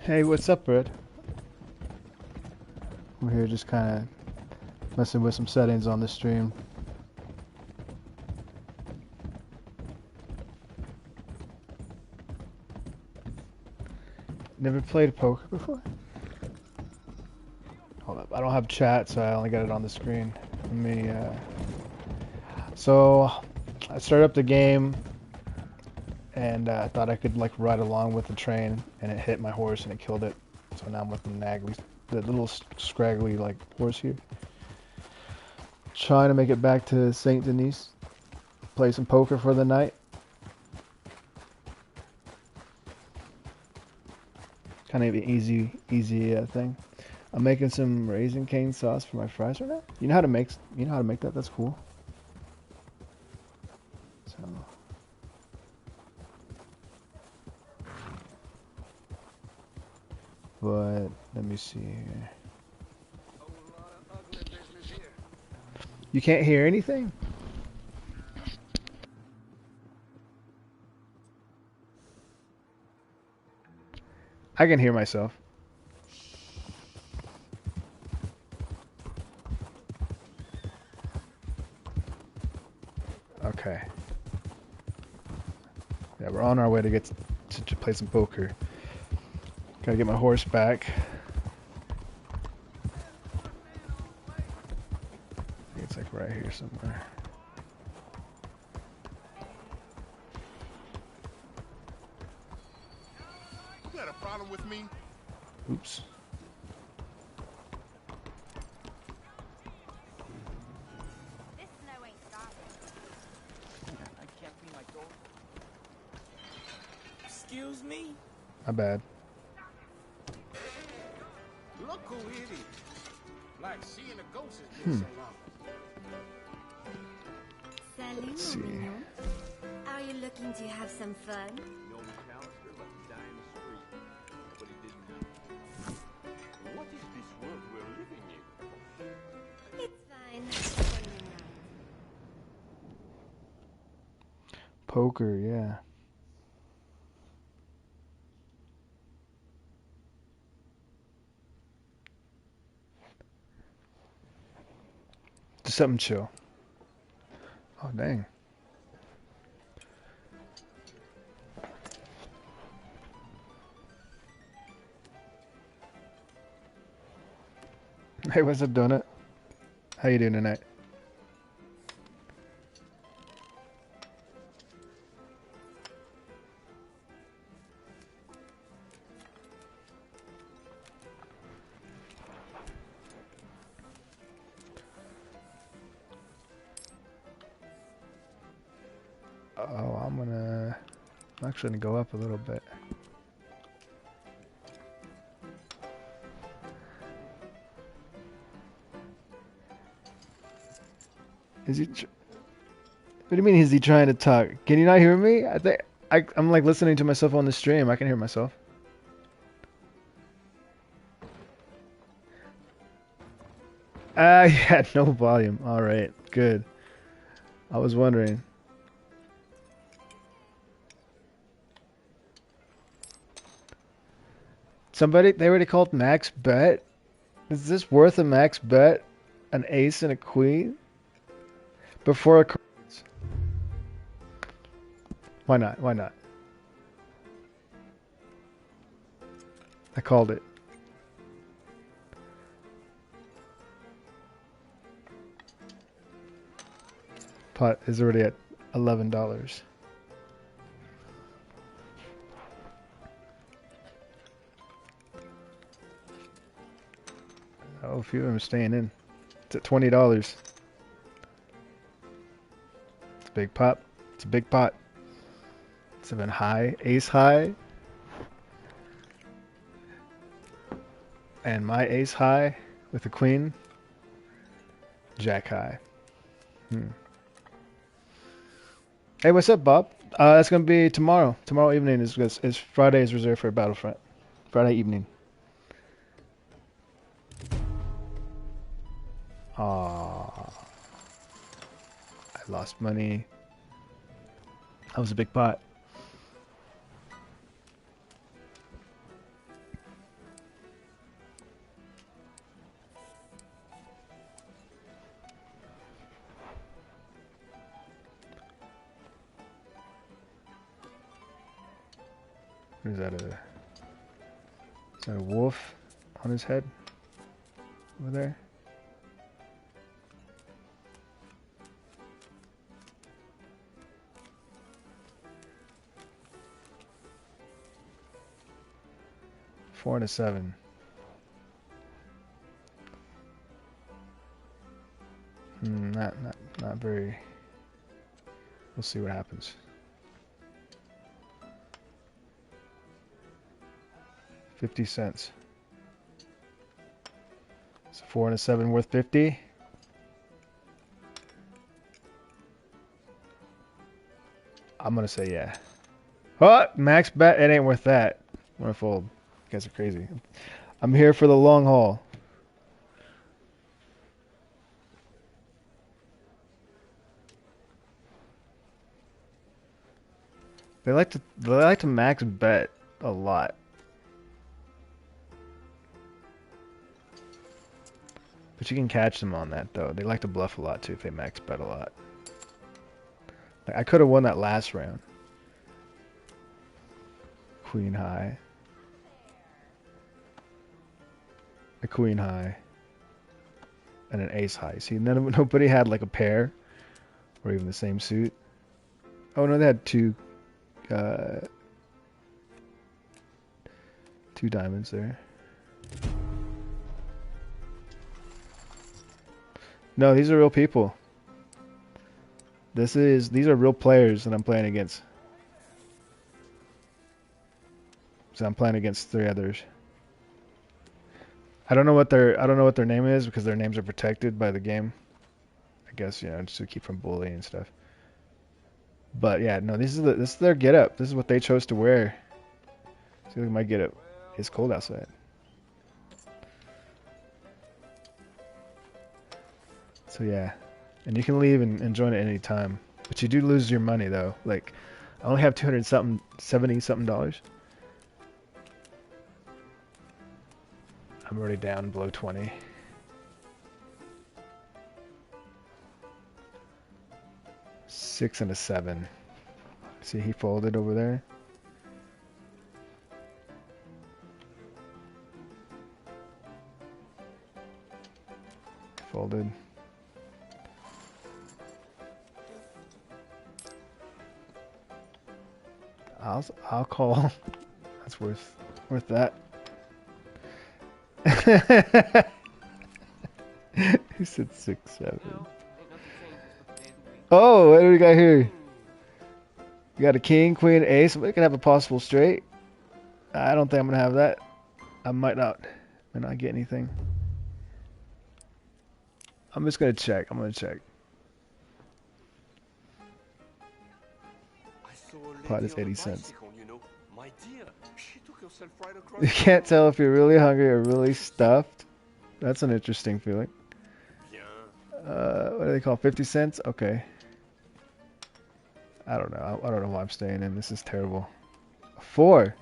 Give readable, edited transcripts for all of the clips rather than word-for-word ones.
Hey, what's up, Red? We're here just kind of messing with some settings on the stream. Never played poker before? Hold up, I don't have chat, so I only got it on the screen. Let me, So, I started up the game, and I thought I could, like, ride along with the train, and it hit my horse, and it killed it. So now I'm with the naggly, the little scraggly, like, horse here. Trying to make it back to St. Denis. Play some poker for the night. Kind of an easy thing. I'm making some Raisin Cane sauce for my fries right now. You know how to make that? That's cool. So, but let me see here. You can't hear anything? I can hear myself. Okay. Yeah, we're on our way to get to play some poker. Gotta get my horse back. I think it's like right here somewhere. You got a problem with me? Oops. This snow ain't stopping. I can't be my dog. Excuse me? My bad. Look who it is. Like seeing a ghost has been so long. Salut, Let's see. mon mignon. Are you looking to have some fun? No McAllister left to die in the street, but he didn't know. What is this world we're living in? It's fine. Poker, yeah. Just something chill. Oh, dang. Hey, what's up, Donut? How you doing tonight? Oh, I'm actually gonna go up a little bit. Is he? What do you mean? Is he trying to talk? Can you not hear me? I think I'm like listening to myself on the stream. I can hear myself. I had no volume. All right, good. I was wondering. Somebody, they already called max bet. Is this worth a max bet? An ace and a queen? Before a... Why not? Why not? I called it. Pot is already at $11. Oh, a few of them are staying in. It's at $20. It's a big pot. It's a big pot. 7 high, ace high. And my ace high with the queen. Jack high. Hey, what's up, Bob? That's gonna be tomorrow. Tomorrow evening is Friday is reserved for Battlefront. Friday evening. Aww. I lost money. That was a big pot. What is that? Is that a wolf on his head? Over there? Four and a 7. Not very. We'll see what happens. 50 cents. So 4 and a 7 worth 50. I'm gonna say yeah. Oh, max bet. It ain't worth that. I'm gonna fold. You guys are crazy. I'm here for the long haul. They like to max bet a lot. But you can catch them on that though. They like to bluff a lot too if they max bet a lot. Like, I could have won that last round. Queen high. A queen high. And an ace high. See, nobody had like a pair or even the same suit. Oh no, they had two diamonds there. No, these are real people. These are real players that I'm playing against. So I'm playing against 3 others. I don't know what their name is because their names are protected by the game. I guess, you know, just to keep from bullying and stuff. But yeah, no, this is their getup. This is what they chose to wear. See, look at my getup. It's cold outside. So yeah, and you can leave and join at any time, but you do lose your money though. Like, I only have 70 something dollars. I'm already down below 20. Six and a 7. See, he folded over there. Folded. I'll call. That's worth that. He said 6, 7. Oh, what do we got here? We got a king, queen, ace. We could have a possible straight. I don't think I'm gonna have that. I might not get anything. I'm just gonna check. I'm gonna check. Pot is 80 cents. You can't tell if you're really hungry or really stuffed. That's an interesting feeling. What do they call 50 cents? Okay. I don't know. I don't know why I'm staying in. This is terrible. 4.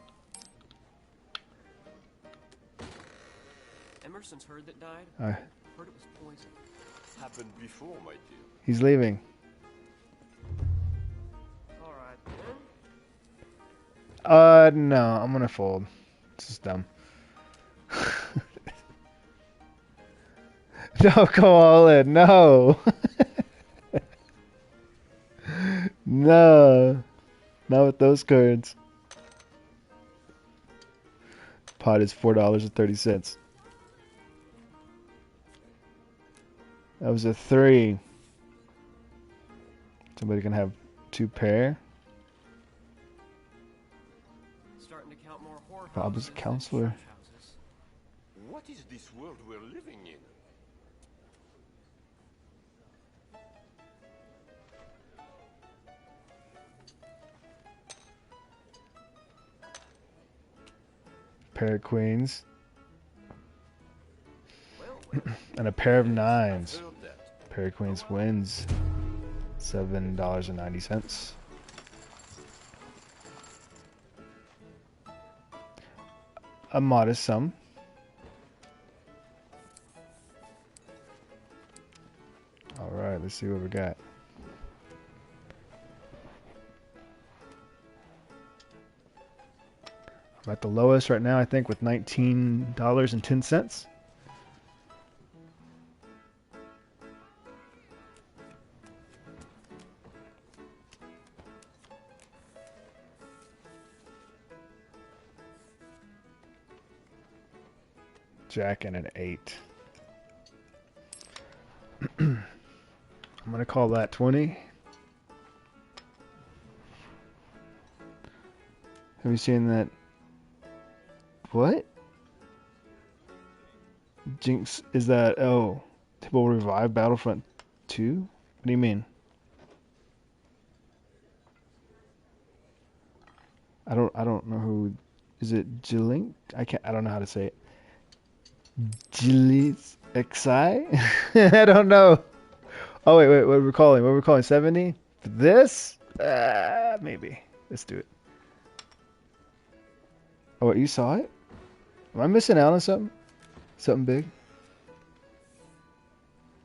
Emerson's herd that died. Heard it was poison. Happened before, my dear. He's leaving. All right then. No. I'm gonna fold. This is dumb. No, go all in. No. No. Not with those cards. Pot is $4.30. That was a 3. Somebody can have 2 pair. Starting to count more whore Bob is a counselor. What is this world we're living in? Pair of queens. And a pair of 9s. Pair of queens wins $7.90. A modest sum. Alright, let's see what we got. I'm at the lowest right now, I think, with $19.10. Jack and an 8. I'm gonna call that 20. Have you seen that? What? Jinx, is that, oh, people revive Battlefront 2? What do you mean? I don't know who, is it Jilink? I don't know how to say it. Jilis Xi? I don't know. Oh wait, what we're calling 70? This? Maybe. Let's do it. Oh, wait, you saw it? Am I missing out on something? Something big?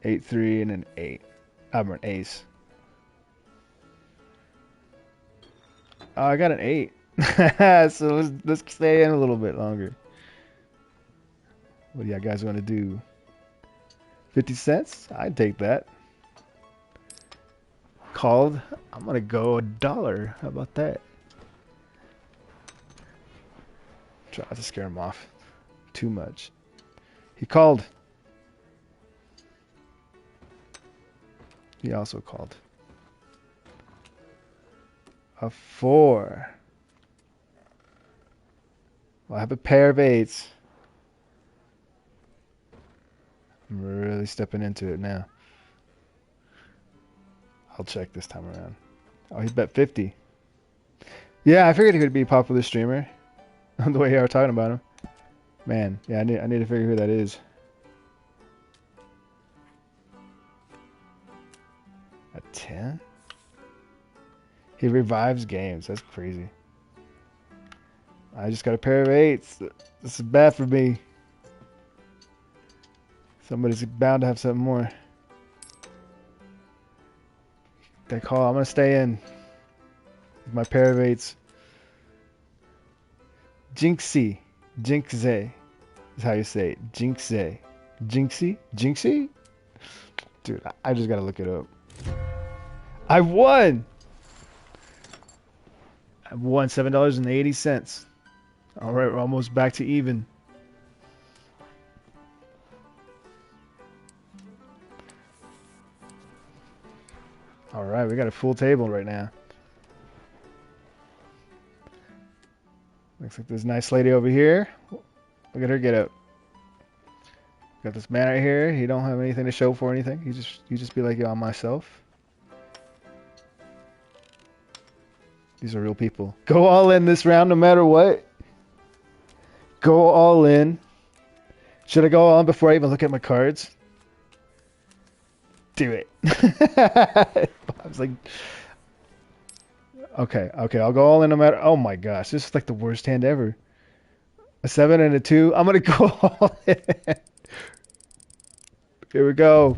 8-3 and an 8. I'm an ace. Oh, I got an 8. So let's stay in a little bit longer. What do you guys want to do? 50 cents? I'd take that. Called. I'm gonna go $1. How about that? Try not to scare him off too much. He called. He also called. A 4. Well, I have a pair of 8s. I'm really stepping into it now. I'll check this time around. Oh, he bet 50. Yeah, I figured he could be a popular streamer. The way you were talking about him. Man, yeah, I need to figure who that is. A 10? He revives games. That's crazy. I just got a pair of 8s. This is bad for me. Somebody's bound to have something more. They call. I'm gonna stay in with my pair of 8s. Jinxie. Jinxe is how you say it. Jinxe. Jinxie? Jinxie? Dude, I just gotta look it up. I won! I won $7.80. Alright, we're almost back to even. Alright, we got a full table right now. Looks like this nice lady over here. Look at her get up. Got this man right here. He don't have anything to show for anything. He just be like, yo, I'm myself. These are real people. Go all in this round no matter what. Go all in. Should I go all in before I even look at my cards? Do it. I was like, okay, I'll go all in no matter. Oh my gosh, this is like the worst hand ever. A 7 and a 2. I'm gonna go all in. Here we go.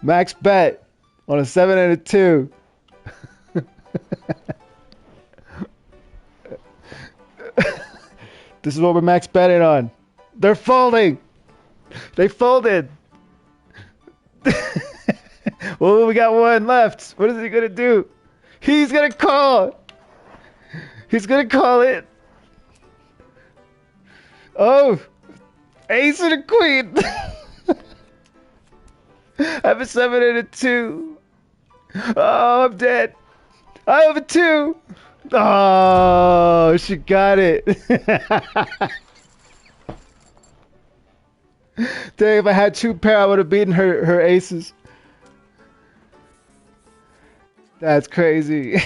Max bet on a 7 and a 2. This is what we're max betting on. They're folding. They folded. Well, we got one left. What is he gonna do? He's gonna call. He's gonna call it. Oh, ace and a queen. I have a 7 and a 2. Oh, I'm dead. I have a 2. Oh, she got it. Dang, if I had 2 pair, I would have beaten her aces. That's crazy.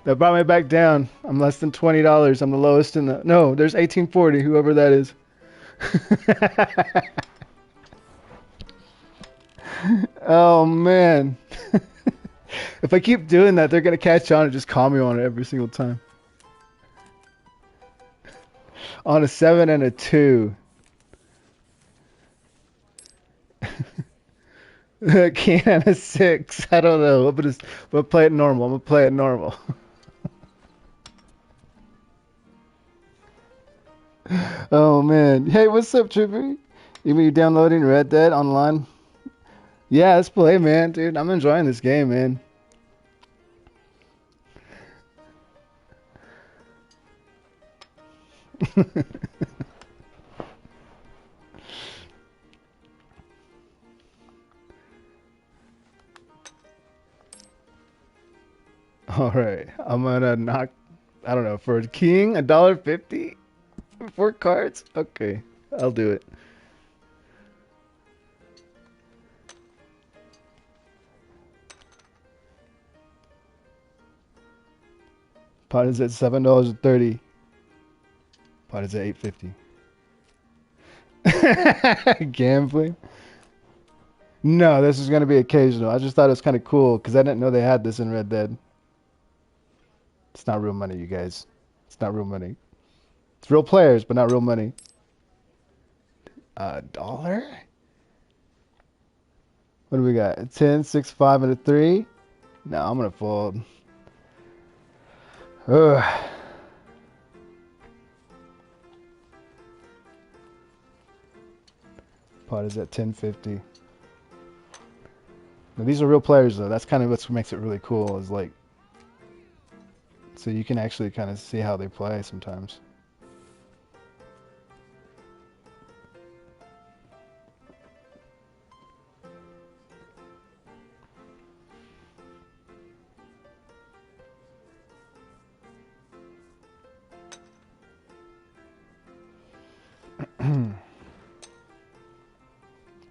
That brought me back down. I'm less than $20. I'm the lowest in the... No, there's 1840, whoever that is. Oh, man. If I keep doing that, they're going to catch on and just call me on it every single time. On a 7 and a 2. Can't have a 6. I don't know. I'm gonna play it normal. I'm gonna play it normal. Oh man. Hey, what's up, Trippy? You downloading Red Dead Online? Yeah, let's play, man, dude. I'm enjoying this game, man. All right, I'm gonna knock. I don't know, for a king, $1.50, 4 cards. Okay, I'll do it. Pot is at $7.30. Pot is at $8.50. Gambling? No, this is gonna be occasional. I just thought it was kind of cool because I didn't know they had this in Red Dead. It's not real money, you guys. It's not real money. It's real players, but not real money. $1? What do we got? A 10, 6, 5, and a 3? No, I'm gonna fold. Ugh. Pot is at 10.50. Now these are real players though. That's kind of what makes it really cool. Is like, so you can actually kind of see how they play sometimes.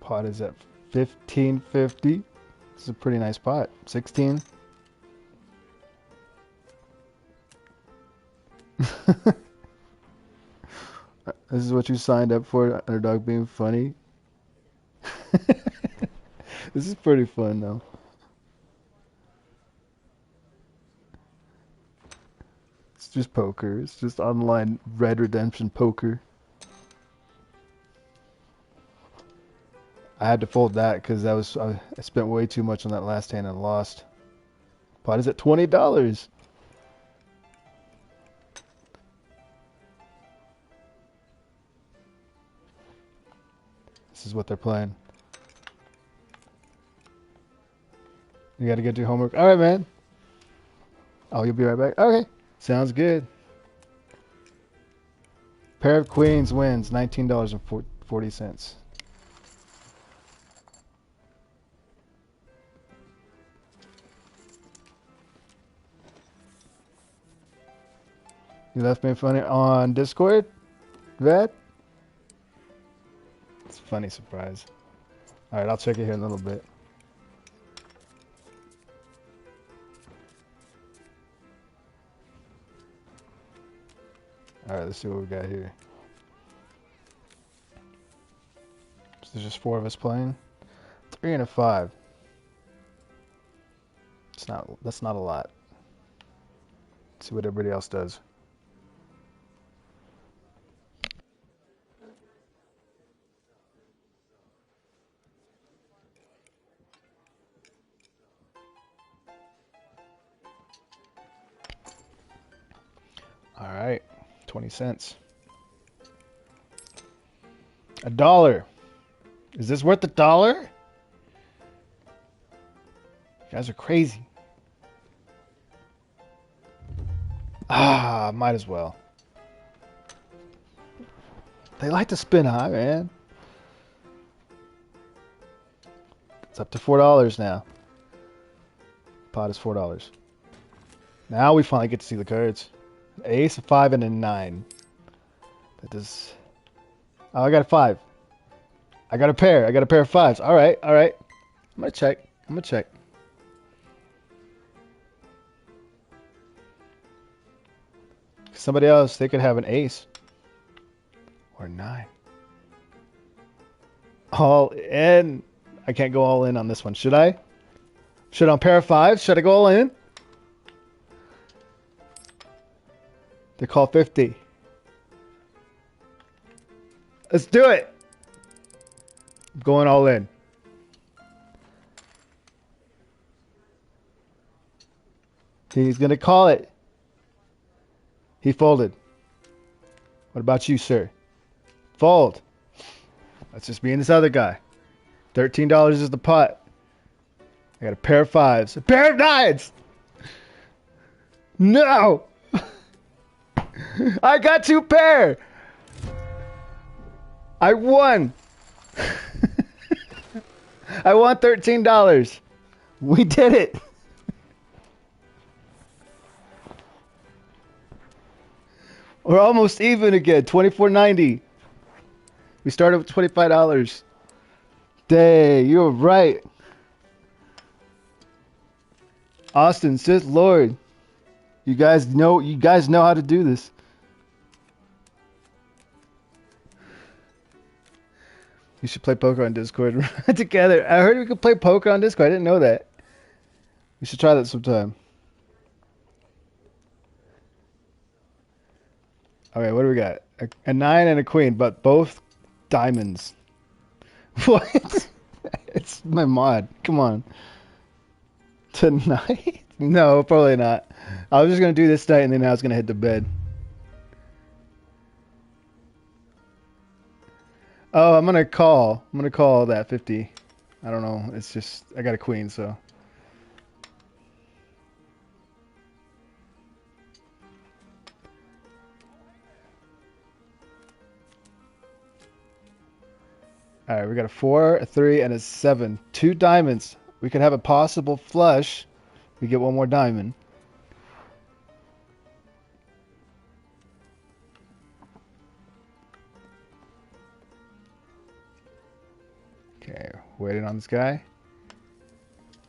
Pot is at 15.50. This is a pretty nice pot. 16. This is what you signed up for, Underdog being funny. This is pretty fun though. It's just poker. It's just online Red Redemption poker. I had to fold that because I spent way too much on that last hand and lost. Pot is at $20. This is what they're playing. You gotta go do homework. All right, man. Oh, you'll be right back. Okay, sounds good. Pair of queens wins $19.40. You left me funny on Discord, Vet? It's a funny surprise. Alright, I'll check it here in a little bit. Alright, let's see what we got here. So there's just 4 of us playing. 3 and a 5. That's not a lot. Let's see what everybody else does. Alright, 20 cents. $1. Is this worth $1? You guys are crazy. Ah, might as well. They like to spin high, man. It's up to $4 now. Pot is $4. Now we finally get to see the cards. Ace, a 5, and a 9. That does. Oh, I got a 5. I got a pair. I got a pair of 5s. All right, all right. I'm gonna check. I'm gonna check. Somebody else, they could have an ace or a 9. All in. I can't go all in on this one. Should I? Should on pair of 5s? Should I go all in? They call 50. Let's do it. I'm going all in. He's gonna call it. He folded. What about you, sir? Fold. Let's just be in this other guy. $13 is the pot. I got a pair of fives. A pair of nines! No! I got two pair! I won! I won $13. We did it! We're almost even again. $24.90. We started with $25. Dang, you were right. Austin, Sith Lord. You guys know how to do this. We should play poker on Discord together. I heard we could play poker on Discord. I didn't know that. We should try that sometime. Okay, what do we got? A 9 and a queen, but both diamonds. What? It's my mod. Come on. Tonight? No, probably not. I was just going to do this night and then I was going to hit the bed. Oh, I'm going to call. I'm going to call that 50. I don't know. It's just, I got a queen, so. Alright, we got a 4, a 3, and a 7. 2 diamonds. We could have a possible flush. We get one more diamond. Okay, waiting on this guy.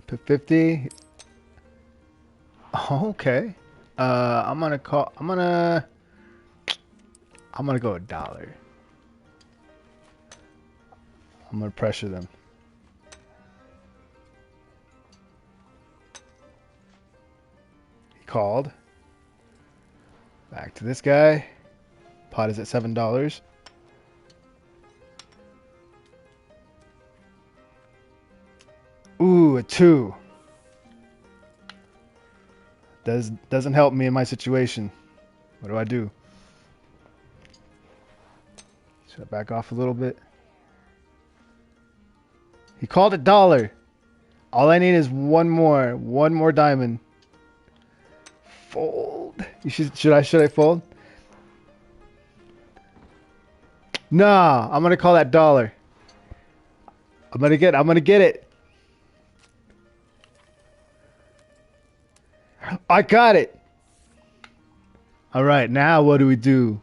Put 50. Oh, okay. I'm gonna go $1. I'm gonna pressure them. He called. Back to this guy. Pot is at $7. Ooh, a 2. Doesn't help me in my situation. What do I do? Should I back off a little bit? He called $1. All I need is one more diamond. Fold. Should I fold? Nah, I'm gonna call that $1. I'm gonna get it. I got it. All right, now what do we do?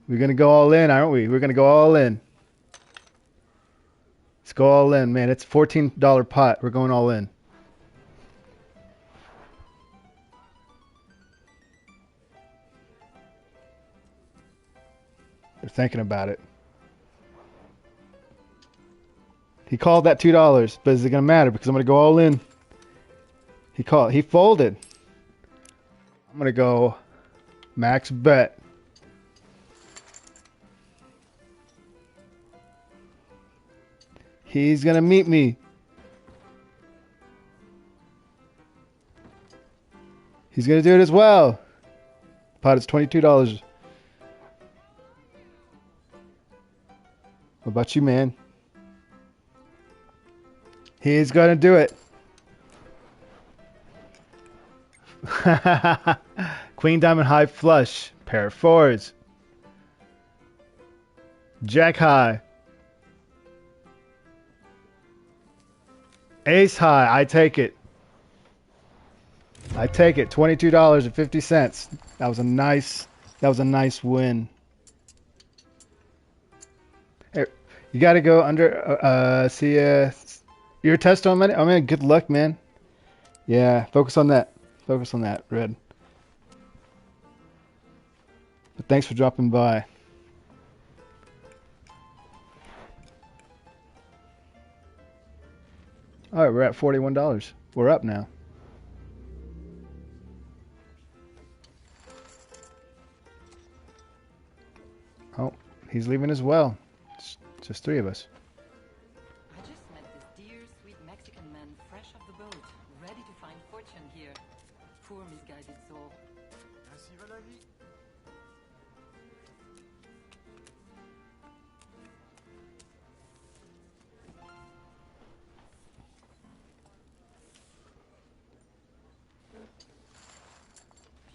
We're gonna go all in, aren't we? We're gonna go all in. Let's go all in, man. It's a $14 pot. We're going all in. They're thinking about it. He called that $2, but is it gonna matter? Because I'm gonna go all in. He folded. I'm gonna go max bet. He's gonna meet me. He's gonna do it as well. Pot is $22. What about you, man? He's gonna do it. Queen diamond high flush. Pair of 4s. Jack high. Ace high. I take it. I take it. $22.50. That was a nice win. Hey, you got to go under. See, your test on minute. I mean, good luck, man. Yeah, focus on that. Focus on that, Red. But thanks for dropping by. Alright, we're at $41. We're up now. Oh, he's leaving as well. It's just 3 of us. I just met this dear, sweet Mexican man fresh off the boat, ready to find find fortune here. Poor misguided soul. Ainsi va la vie.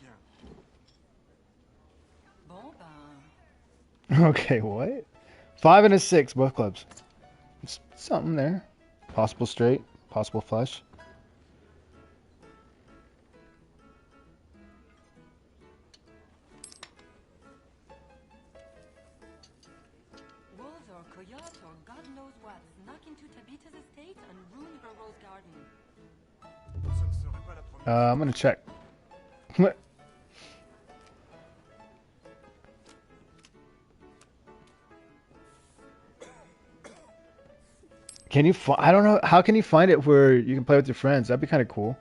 Bien. Bon, ben, Okay, what? 5 and a 6, both clubs. It's something there. Possible straight, possible flush. wolves or coyotes or God knows what snuck into Tabitha's estate and ruined her rose garden. Ce ne serait pas la première. I'm gonna check. Can you I don't know, how can you find it where you can play with your friends? That'd be kind of cool.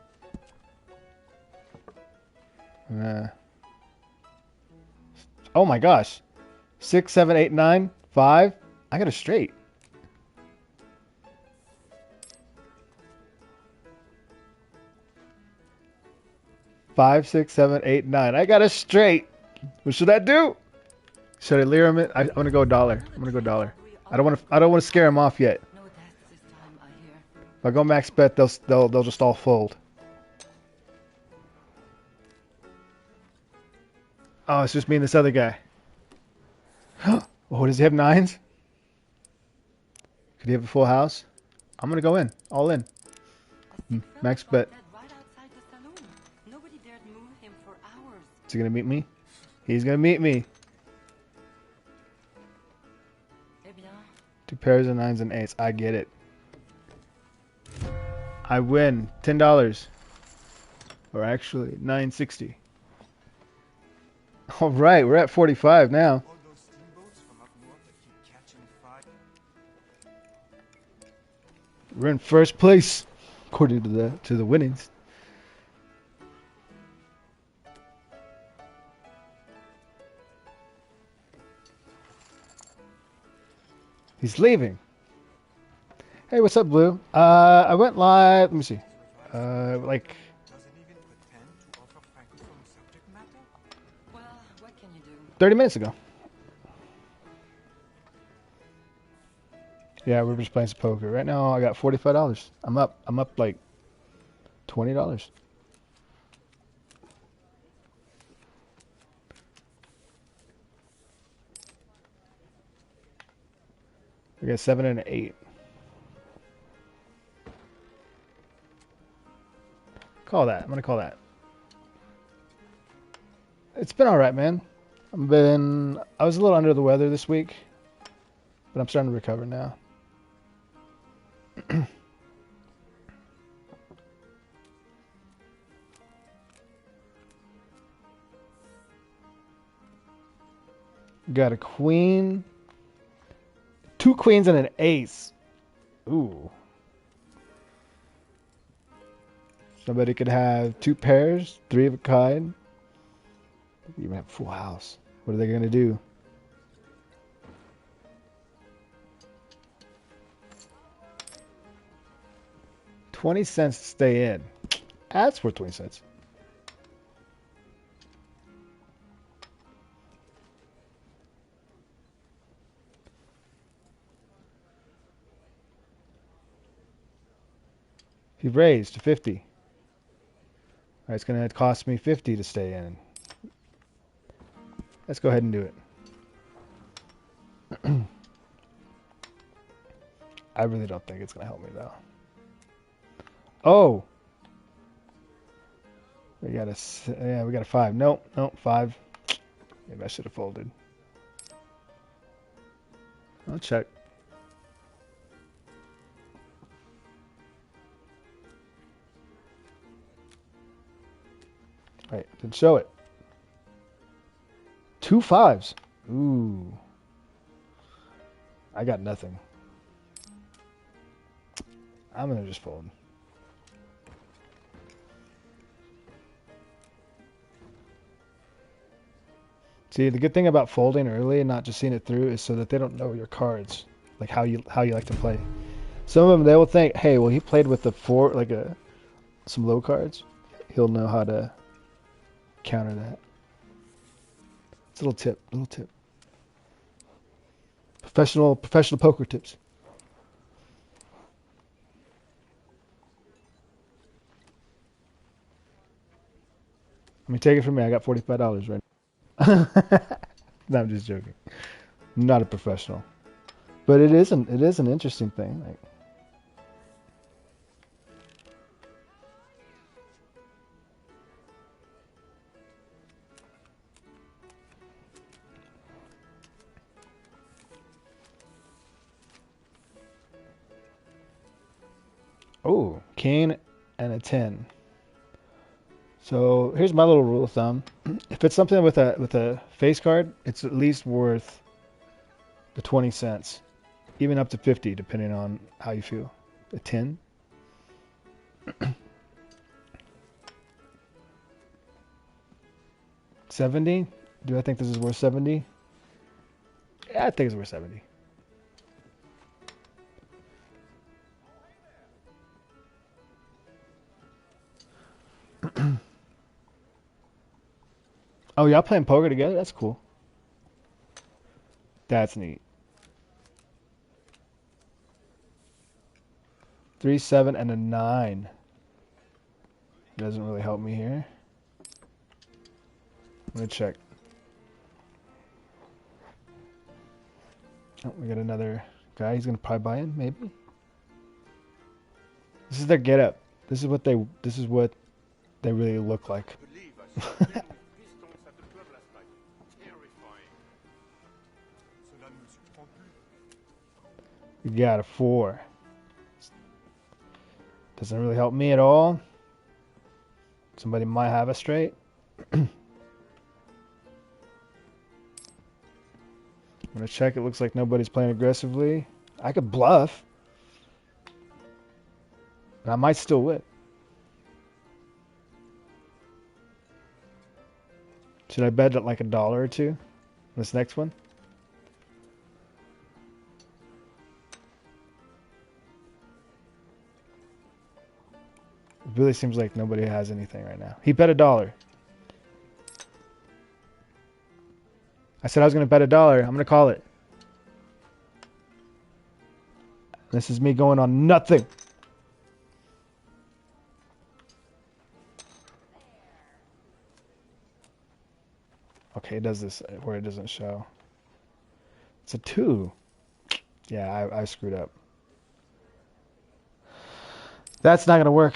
Oh my gosh. 6, 7, 8, 9, 5. I got a straight. Five, 6, 7, 8, 9. I got a straight. What should I do? Should I lure him in? I'm gonna go dollar. I'm gonna go dollar. I don't want to scare him off yet. No deaths this time, I hear. If I go max bet, they'll just all fold. Oh, it's just me and this other guy. Oh, does he have 9s? Could he have a full house? I'm gonna go in, all in. A sick fella Max dropped bet. dead right outside the saloon. Nobody dared move him for hours. Is he gonna meet me? He's gonna meet me. Eh bien, 2 pairs of 9s and 8s. I get it. I win $10, or actually $9.60. All right, we're at 45 now. All those steamboats from up north that keep catching fire. We're in first place according to the winnings. He's leaving. Hey, what's up, Blue? I went live. Let me see. Like Does it even pretend to offer francophone subject matter? well, what can you do? 30 minutes ago. Yeah, we're just playing some poker. Right now I got $45. I'm up like $20. We got 7 and an 8. Call that. I'm gonna call that. It's been alright, man. I was a little under the weather this week, but I'm starting to recover now. Got a queen, 2 queens and an ace. Ooh. Somebody could have 2 pairs, 3 of a kind. You even have a full house. What are they gonna do? $0.20 to stay in. That's worth 20 cents. He raised to 50. All right, it's going to cost me 50 to stay in. Let's go ahead and do it. I really don't think it's going to help me, though. Oh! We got a 5. Nope, 5. Maybe I should have folded. I'll check. Right, didn't show it. 2 5s. Ooh. I got nothing. I'm gonna just fold. See, the good thing about folding early and not just seeing it through is so that they don't know your cards, like how you like to play. Some of them, they will think, hey, well, he played with the 4, like a some low cards, he'll know how to counter that. It's a little tip, little tip. Professional poker tips. I mean, take it from me. I got $45 right now. No, I'm just joking. I'm not a professional, but it is an interesting thing. Like, oh, king and a 10. So here's my little rule of thumb: if it's something with a face card, it's at least worth the 20 cents, even up to 50, depending on how you feel. A 10. $70? Do I think this is worth 70? Yeah, I think it's worth 70. Oh, y'all playing poker together? That's cool. That's neat. 3, 7, and a 9. Doesn't really help me here. Let me check. Oh, we got another guy. He's gonna probably buy in, maybe. This is their getup. This is what they really look like. Believe us, pistons at the club last night. Terrifying. Cela ne me surprend plus. We got a 4. Doesn't really help me at all. Somebody might have a straight. I'm gonna check. It looks like nobody's playing aggressively. I could bluff, but I might still win. Should I bet like $1 or $2? This next one. It really seems like nobody has anything right now. He bet $1. I said I was going to bet $1. I'm going to call it. This is me going on nothing. Okay, it does this where it doesn't show. It's a 2. Yeah, I screwed up. That's not going to work.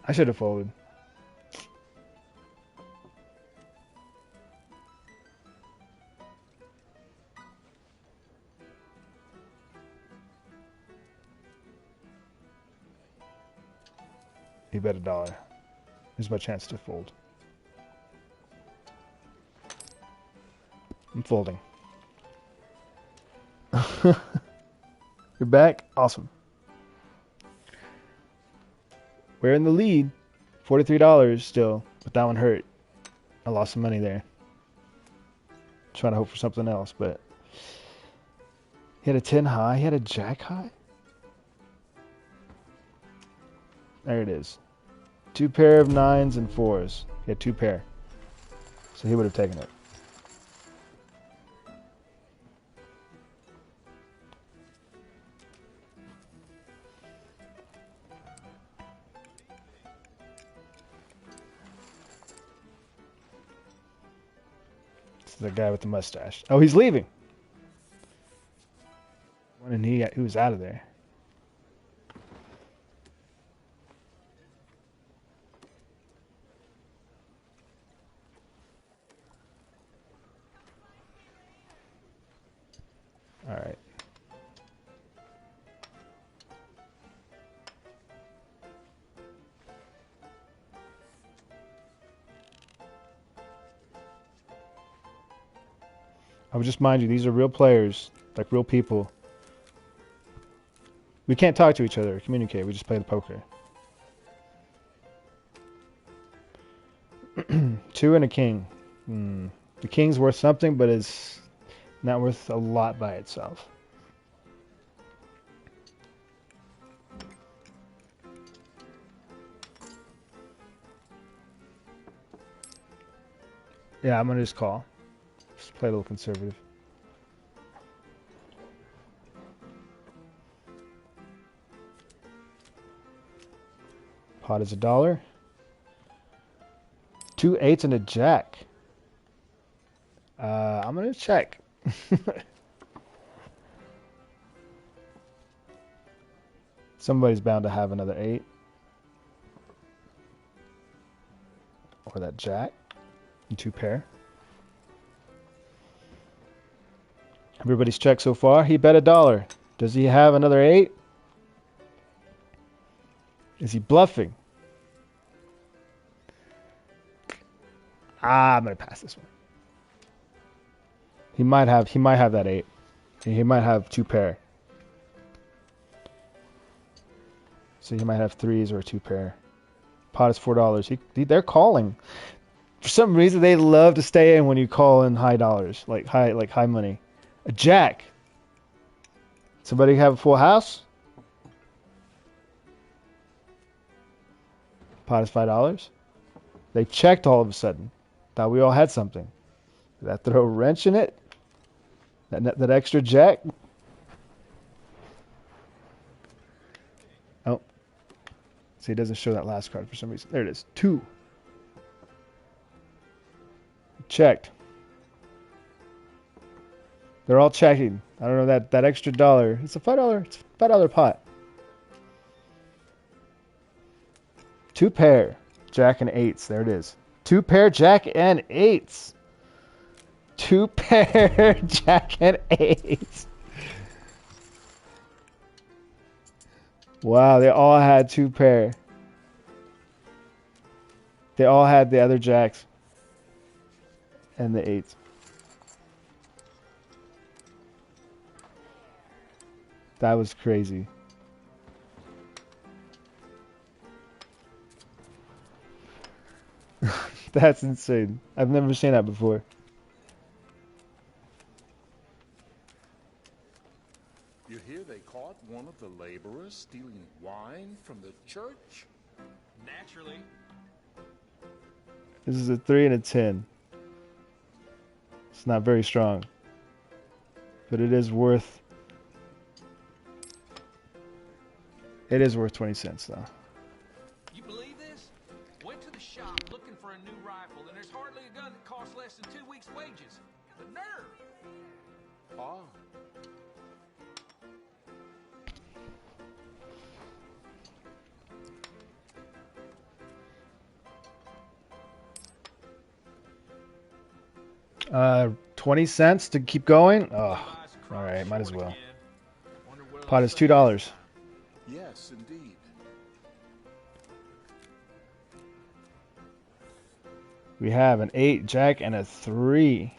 I should have folded. He bet $1. Here's my chance to fold. I'm folding. You're back? Awesome. We're in the lead. $43 still, but that one hurt. I lost some money there. Trying to hope for something else, but he had a 10 high. He had a jack high. There it is. 2 pair of 9s and 4s. He had 2 pair. So he would have taken it. The guy with the mustache. Oh, he's leaving. And he was out of there. All right. I would just mind you, these are real players, like real people. We can't talk to each other or communicate. We just play the poker. 2 and a king. The king's worth something, but it's not worth a lot by itself. Yeah, I'm gonna just call. Just play a little conservative. Pot is $1. 2 8s and a jack. I'm gonna check. Somebody's bound to have another 8. Or that jack. And 2 pair. Everybody's checked so far. He bet $1. Does he have another 8? Is he bluffing? I'm gonna pass this one. He might have that 8. He might have 2 pair. So he might have 3s or a 2 pair. Pot is $4. They're calling. For some reason they love to stay in when you call in high dollars, like high money. A jack. Somebody have a full house? Pot is $5. They checked all of a sudden. Thought we all had something. Did that throw a wrench in it? That extra jack? Oh. See, it doesn't show that last card for some reason. There it is. 2. Checked. They're all checking. I don't know that extra $1. It's a $5. It's a $5 pot. 2 pair. Jack and 8s. There it is. 2 pair jack and 8s. 2 pair jack and 8s. Wow, they all had 2 pair. They all had the other jacks and the 8s. That was crazy. That's insane. I've never seen that before. You hear they caught one of the laborers stealing wine from the church? Naturally. This is a 3 and a 10. It's not very strong. But it is worth... It is worth 20 cents, though. You believe this? Went to the shop looking for a new rifle, and there's hardly a gun that costs less than 2 weeks' wages. The nerve! Ah. 20 cents to keep going? Oh, alright, might as well. Pot is $2. Yes, indeed. We have an 8, jack, and a 3.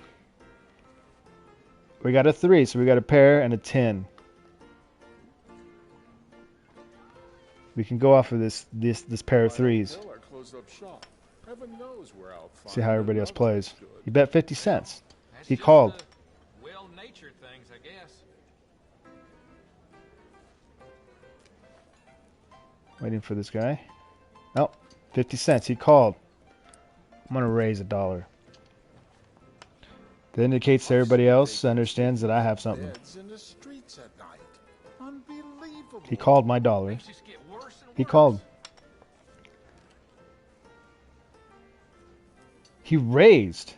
We got a 3, so we got a pair and a 10. We can go off of this pair of 3s. Heaven knows where I'll find See how everybody else another plays. good. He bet 50 cents. That's He just called. the well-natured things, I guess. Waiting for this guy. Oh, 50 cents. He called. I'm going to raise $1. That indicates to everybody else understands that I have something. Beds in the streets at night. Unbelievable. He called my $1. Things just get worse and He worse. called. He raised.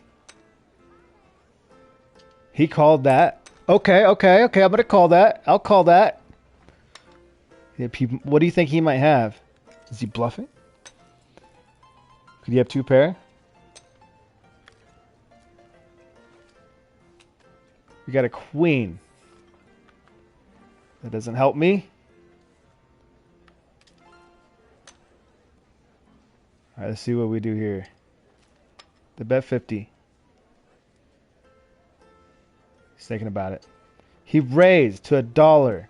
He called that. Okay. I'm going to call that. I'll call that. What do you think he might have? Is he bluffing? Could he have 2 pair? We got a queen. That doesn't help me. Alright, let's see what we do here. The bet 50. He's thinking about it. He raised to $1.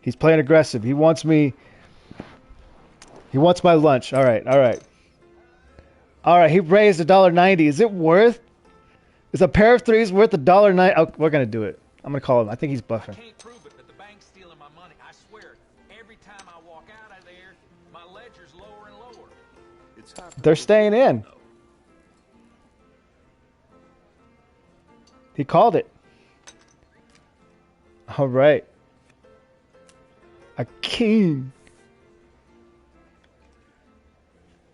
He's playing aggressive. He wants me. He wants my lunch. All right. He raised $1.90. Is it worth? Is a pair of 3s worth $1.90? Oh, we're gonna do it. I'm gonna call him. I think he's I bluffing. can't prove it, but the bank's stealing my money. I swear. Every time I walk out of there, my ledger's lower and lower. It's happening. They're staying in. He called it. All right. A king.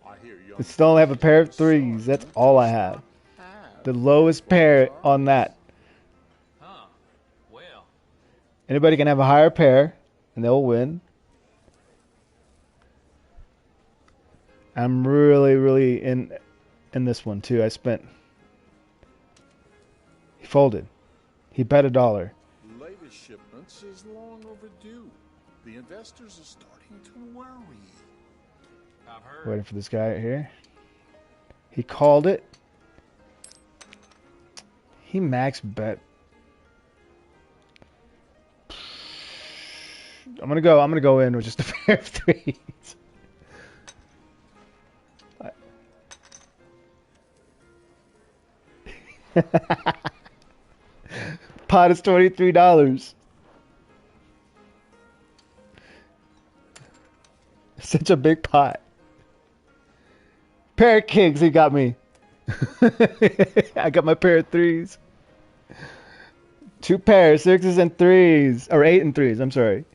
I hear young I still only have a pair of threes. That's all I have. The lowest pair on that. Huh. Well, Anybody can have a higher pair, and they'll win. I'm really in this one too. I spent. He folded. He bet $1. latest shipments is long overdue. The investors are starting to worry. I've heard. Waiting for this guy right here. He called it. He max bet. I'm gonna go in with just a pair of threes. Pot is $23. Such a big pot. Pair of kings, he got me. I got my pair of threes. 2 pairs, 6s and 3s. Or 8 and 3s, I'm sorry.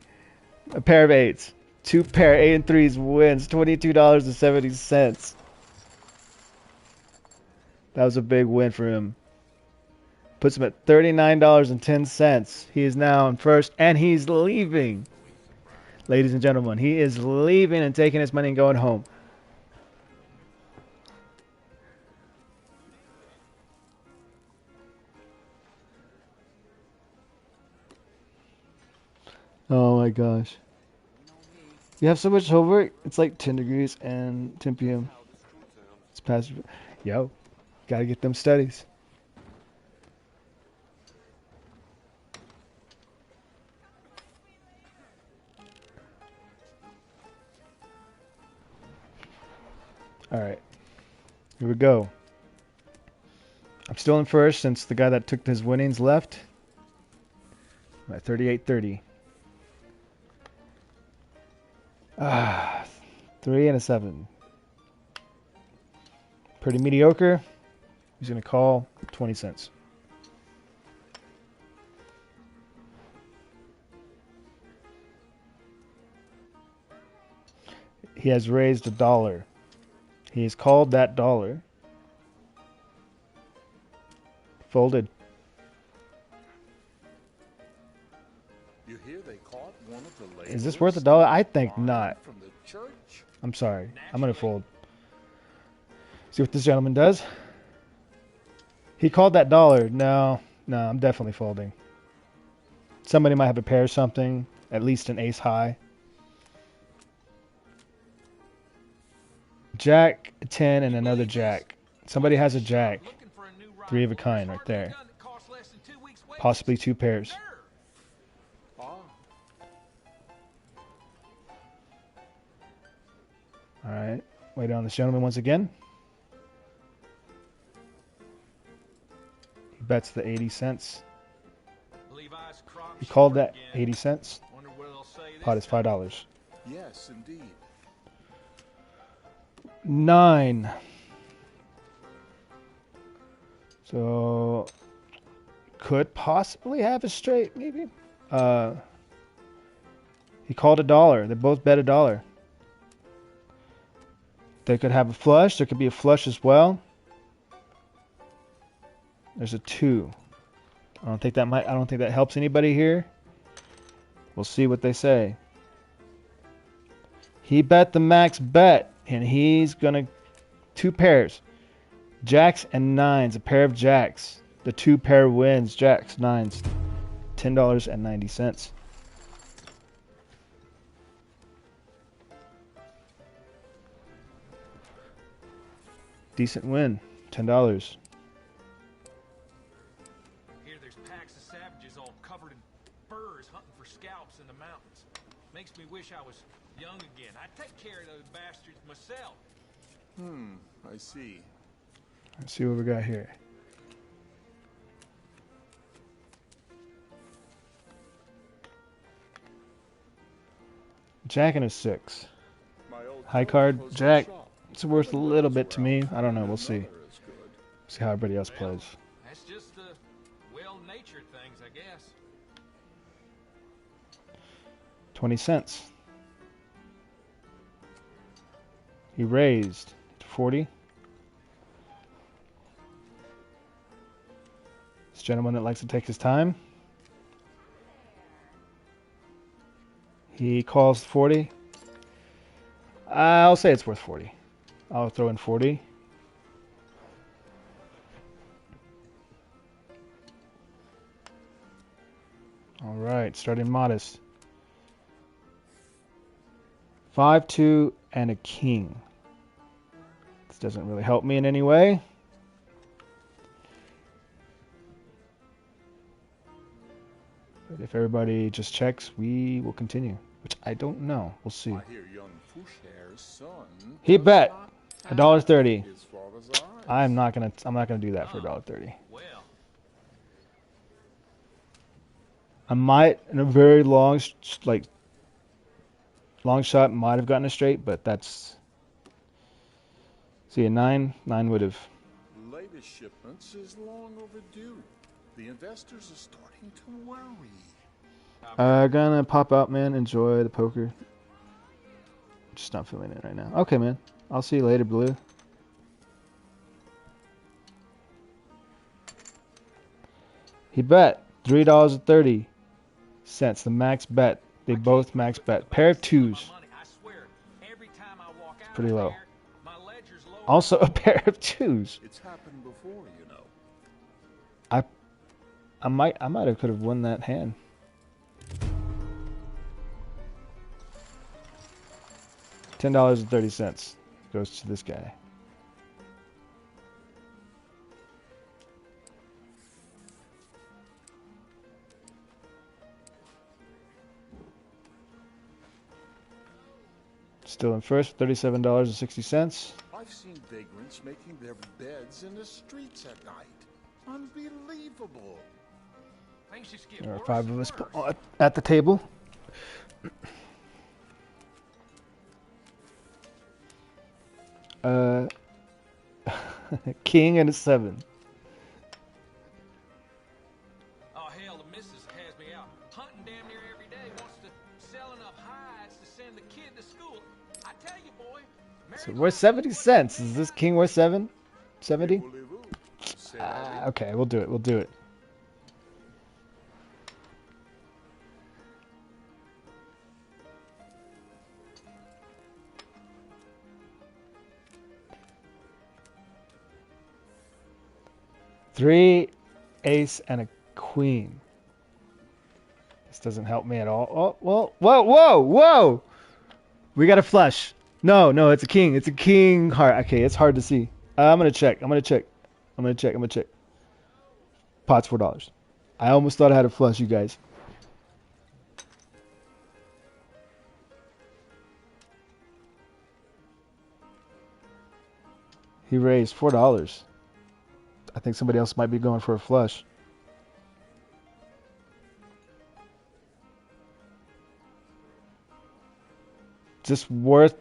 A pair of 8s. 2 pair, 8 and 3s wins $22.70. That was a big win for him. Puts him at $39.10. He is now in first, and he's leaving. Ladies and gentlemen, he is leaving and taking his money and going home. Oh my gosh. You have so much homework? It's like 10 degrees and 10 p.m. It's past. Yo, gotta get them studies. Alright. Here we go. I'm still in first since the guy that took his winnings left. I'm at 38.30. 3 and a 7. Pretty mediocre. He's going to call 20 cents. He has raised $1. He has called that $1. Folded. You hear they caught one of the Is this laborers worth $1? I think stealing not. from the church? I'm sorry. I'm going to fold. See what this gentleman does. He called that $1. No, I'm definitely folding. Somebody might have a pair or something. At least an ace high. Jack, 10, and another jack. Somebody has a jack. Looking for a new 3 of a rifle. kind There's right hardly a there. gun that costs less than 2 weeks' wages. Possibly 2 pairs. Nerve. Ah, Alright. Waiting on this gentleman once again. He bets the 80 cents. Levi's crop He called short that again. 80 cents. Wonder what they'll say this Pot is time. $5. yes, indeed. 9. So could possibly have a straight, maybe. He called $1. They both bet $1. They could have a flush. There could be a flush as well. There's a 2. I don't think that helps anybody here. We'll see what they say. He bet the max bet, and he's gonna 2 pairs. Jacks and 9s, a pair of jacks. The 2 pair wins, jacks, 9s. $10.90. Decent win, $10. Here there's packs of savages all covered in furs hunting for scalps in the mountains. Makes me wish I was young again. I'd take care of those bastards myself. I see. Let's see what we got here. Jack and a 6. My old High coat card, closed the jack. shop. It's worth a little bit to me. I don't know. We'll see. Another is good. See how everybody else plays. That's just the way 20 cents. He raised to 40. This gentleman that likes to take his time. He calls 40. I'll say it's worth 40. I'll throw in 40. All right, starting modest. 5-2 and a king. This doesn't really help me in any way. But if everybody just checks, we will continue. Which I don't know. We'll see. I hear young Fushhair's son He does bet not have $1.30. his father's eyes. I'm not gonna do that for $1.30. Well, I might, in a very long shot, might have gotten it straight, but that's. See, a 9 would have. Latest shipments is long overdue. The investors are starting to worry. Gonna pop out, man. Enjoy the poker. Just not feeling it right now. Okay, man. I'll see you later, Blue. He bet $3.30. The max bet. They both max bet. Pair of twos. Pretty low. Also a pair of twos. It's happened before, you know. I might have could have won that hand. $10.30 goes to this guy. Still in first, $37.60. I've seen vagrants making their beds in the streets at night. Unbelievable. things just get There are worse 5 and of us worse. at the table. King and a 7. Oh hell, the missus has me out hunting damn near every day. Wants to sell enough hides to send the kid to school. I tell you, boy. So worth 70 cents. Is this king worth 7? 70? Voulez-vous? C'est la vie. Okay, we'll do it. We'll do it. Three, ace, and a queen. This doesn't help me at all. Oh, well, whoa, whoa, whoa! We got a flush. No, it's a king. It's a king heart. Okay, it's hard to see. I'm gonna check. I'm gonna check. Pot's $4. I almost thought I had a flush, you guys. He raised $4. I think somebody else might be going for a flush. Just worth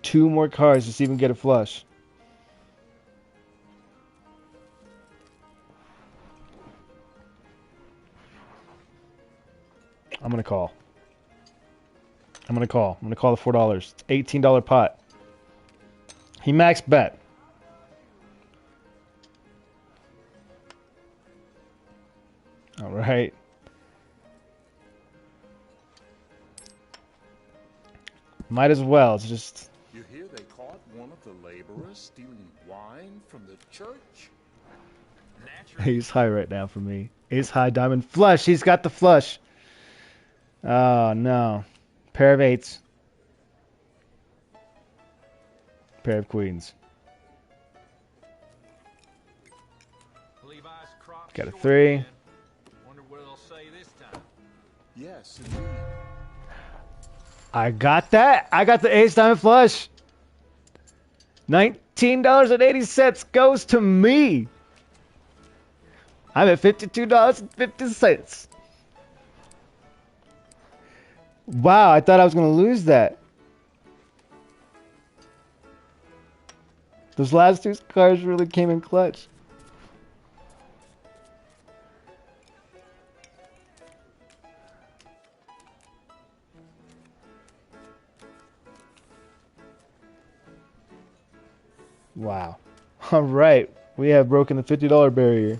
2 more cards just to even get a flush. I'm gonna call. I'm gonna call the $4. It's $18 pot. He max bet. All right. Might as well. It's just. You hear they caught one of the laborers stealing wine from the church? He's high right now for me. Ace high diamond flush. He's got the flush. Oh no. Pair of 8s. Pair of queens. Levi's crop Got a short 3. again. Wonder what they'll say this time. Yes, indeed. I got that. I got the ace diamond flush. $19.80 goes to me. I'm at $52.50. Wow, I thought I was going to lose that. Those last 2 cards really came in clutch. Wow. All right, we have broken the $50 barrier.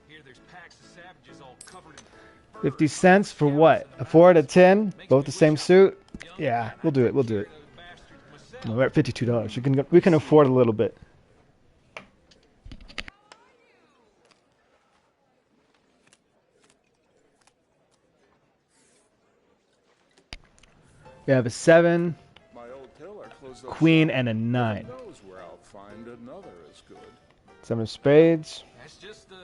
Here there's packs of savages all covered in 50 cents for what? A 4 out of 10? Both the same suit? Yeah, we'll do it. We'll do it. We're at $52. We can afford a little bit. We have a 7, My old tailor closed up queen, shop. and a 9. Who knows where I'll find another as good. 7 of spades. That's just the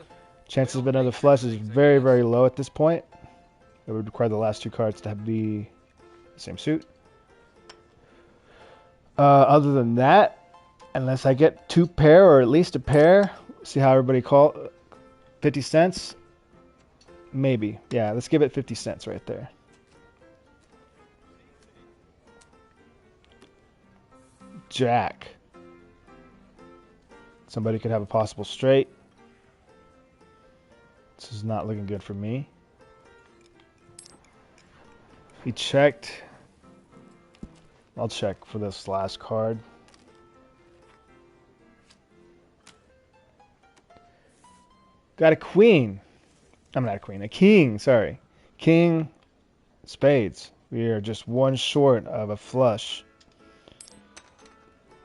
Chances of another flush is very, very low at this point. It would require the last 2 cards to be the same suit. Other than that, unless I get 2 pair or at least a pair, see how everybody call 50 cents? Maybe. Yeah, let's give it 50 cents right there. Jack. Somebody could have a possible straight. This is not looking good for me. He checked. I'll check for this last card. Got a queen. I'm not a queen, a king, sorry. King, spades. We are just one short of a flush.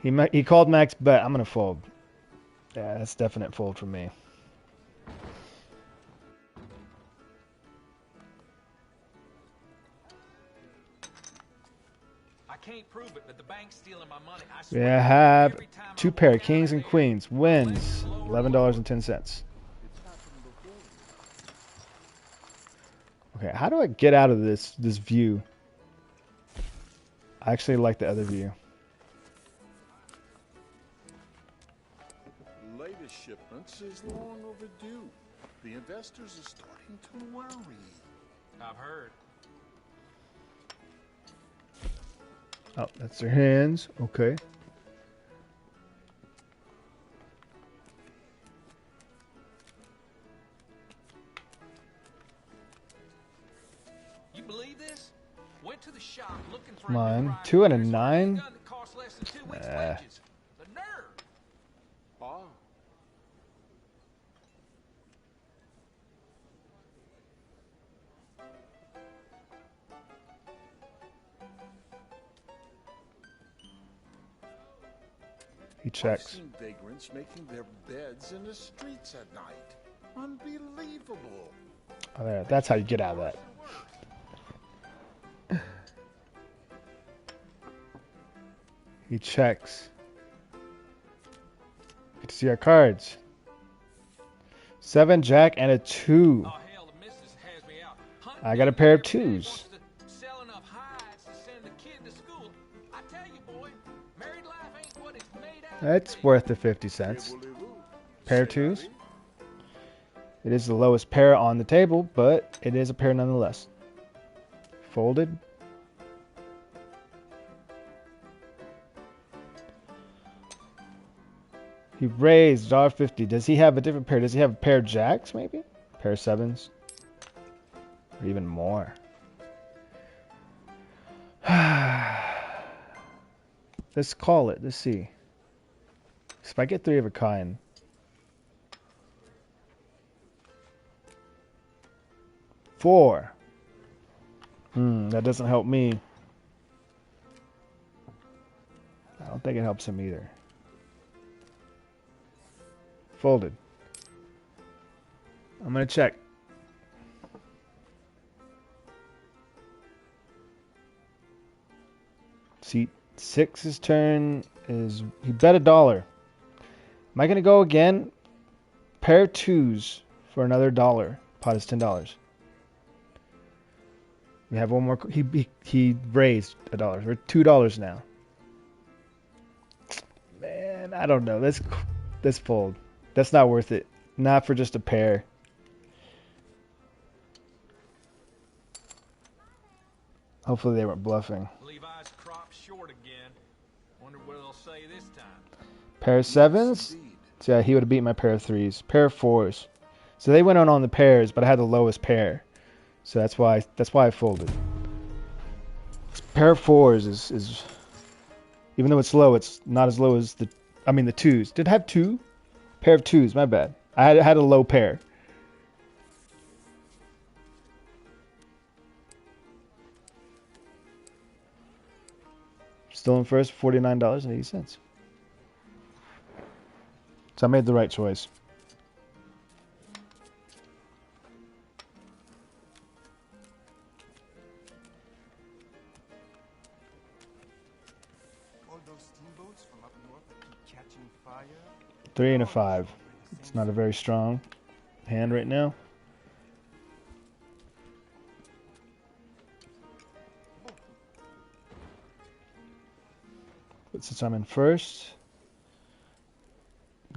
He called max bet. I'm going to fold. Yeah, that's definite fold for me. I can't prove it, but the bank's stealing my money. I We swear. have Every time I 2 walk pair, out kings of and there, queens. Wins $11.10. Okay, how do I get out of this view? I actually like the other view. Latest shipments is long overdue. The investors are starting to worry. I've heard. Oh, that's their hands. Okay. You believe this? Went to the shop looking for Come a new on. rifle. 2 and a There's a 9? gun that costs less than 2 weeks' wages. The nerve! Ah, He I've checks. seen vagrants making their beds in the streets at night. Unbelievable. Oh, there. That's how you get out of that. He checks. Get to see our cards. 7, jack, and a 2. Oh, hell, the missus has me out. Hunting I got a down pair of every day, 2s. wants to sell enough hides to send the kid to school. I tell you, boy, married life ain't what it's made out to That's be. worth the 50 cents. Voulez-vous? Pair of Say 2s. Harry. It is the lowest pair on the table, but it is a pair nonetheless. Folded. He raised $1.50. Does he have a different pair? Does he have a pair of jacks, maybe? Pair of 7s? Or even more? Let's call it. Let's see. If I get 3 of a kind. Four. That doesn't help me. I don't think it helps him either. Folded. I'm gonna check. See, 6's turn is he bet $1. Am I gonna go again? Pair of 2s for another $1. Pot is $10. We have one more. He raised $1. We're $2 now. Man, I don't know. Let's fold. That's not worth it. Not for just a pair. Hopefully they weren't bluffing. Levi's crop short again. Wonder what they'll say this time. Pair of 7s. Indeed. So yeah, he would have beat my pair of threes. Pair of fours. So they went on the pairs, but I had the lowest pair. So that's why I folded. Pair of fours is even though it's low, it's not as low as the twos. Did it have two? Pair of twos, my bad. I had a low pair. Still in first, $49.80. So I made the right choice. All those steamboats from up north that keep catching fire. 3 and a 5. It's not a very strong hand right now. But since I'm in first,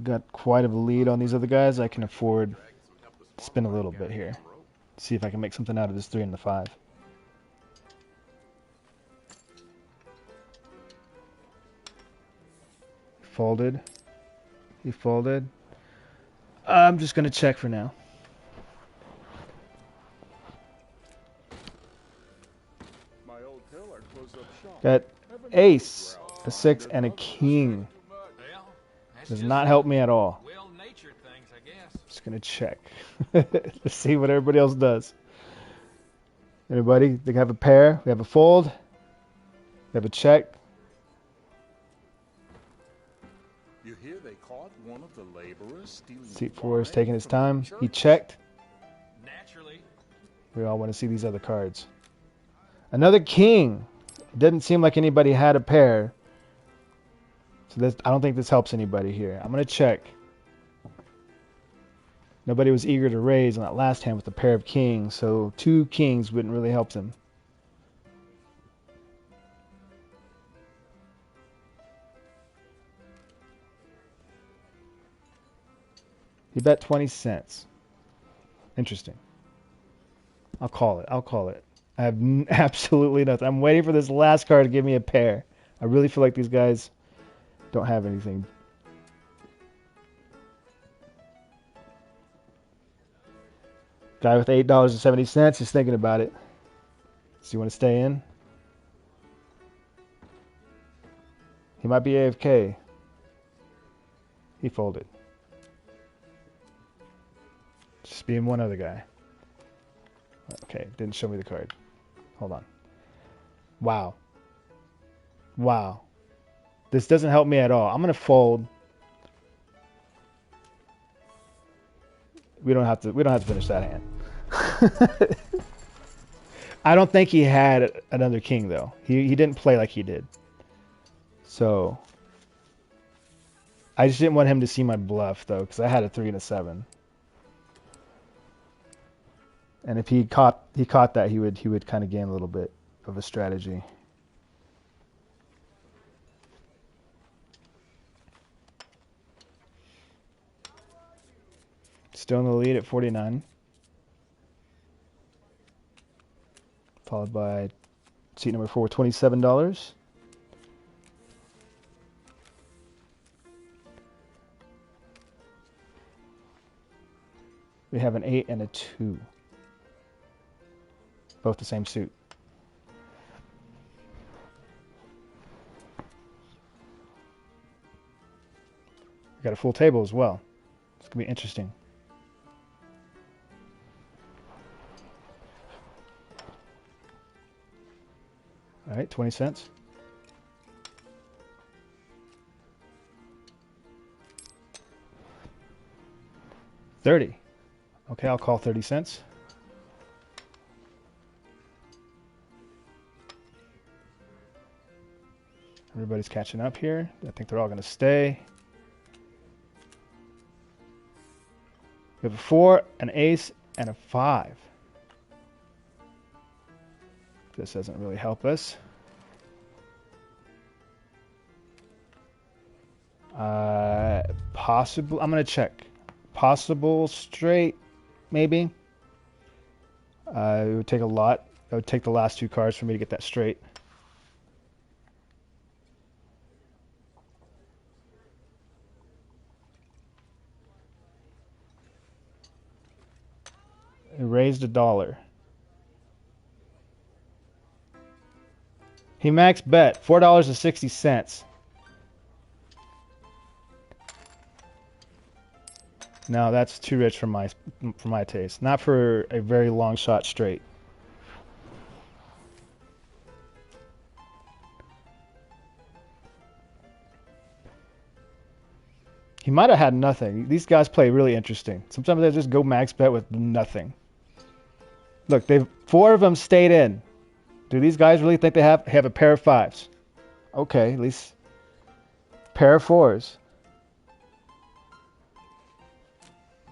got quite a lead on these other guys, I can afford to spin a little bit here. See if I can make something out of this 3 and the 5. Folded. He folded. I'm just going to check for now. Got ace, a 6, and a king. Does not help me at all. Well-natured things, I guess. Just going to check. Let's see what everybody else does. Anybody? They have a pair. We have a fold. We have a check. You hear they caught one of the laborers stealing Seat 4 is taking his time. He checked. Naturally. We all want to see these other cards. Another king. It didn't seem like anybody had a pair. So this, I don't think this helps anybody here. I'm going to check. Nobody was eager to raise on that last hand with a pair of kings, so 2 kings wouldn't really help them. He bet 20 cents. Interesting. I'll call it. I have absolutely nothing. I'm waiting for this last card to give me a pair. I really feel like these guys don't have anything. Guy with $8.70 is thinking about it. So you want to stay in? He might be AFK. He folded. Just being one other guy. Okay, didn't show me the card. Hold on. Wow. Wow. This doesn't help me at all. I'm gonna fold. We don't have to finish that hand. I don't think he had another king though. He didn't play like he did. So I just didn't want him to see my bluff though, because I had a 3 and a 7. And if he caught that, he would kind of gain a little bit of a strategy. Still in the lead at 49. Followed by seat number 4, $27. We have an 8 and a 2. Both the same suit. We got a full table as well. It's going to be interesting. All right, 20 cents. 30. Okay, I'll call 30 cents. Everybody's catching up here. I think they're all going to stay. We have a 4, an ace, and a 5. This doesn't really help us. Possible. I'm going to check. Possible straight, maybe. It would take a lot. It would take the last 2 cards for me to get that straight. He raised $1. He max bet $4.60. No, that's too rich for my taste. Not for a very long shot straight. He might have had nothing. These guys play really interesting. Sometimes they just go max bet with nothing. Look, 4 of them stayed in. Do these guys really think they have a pair of 5s? Okay, at least pair of 4s.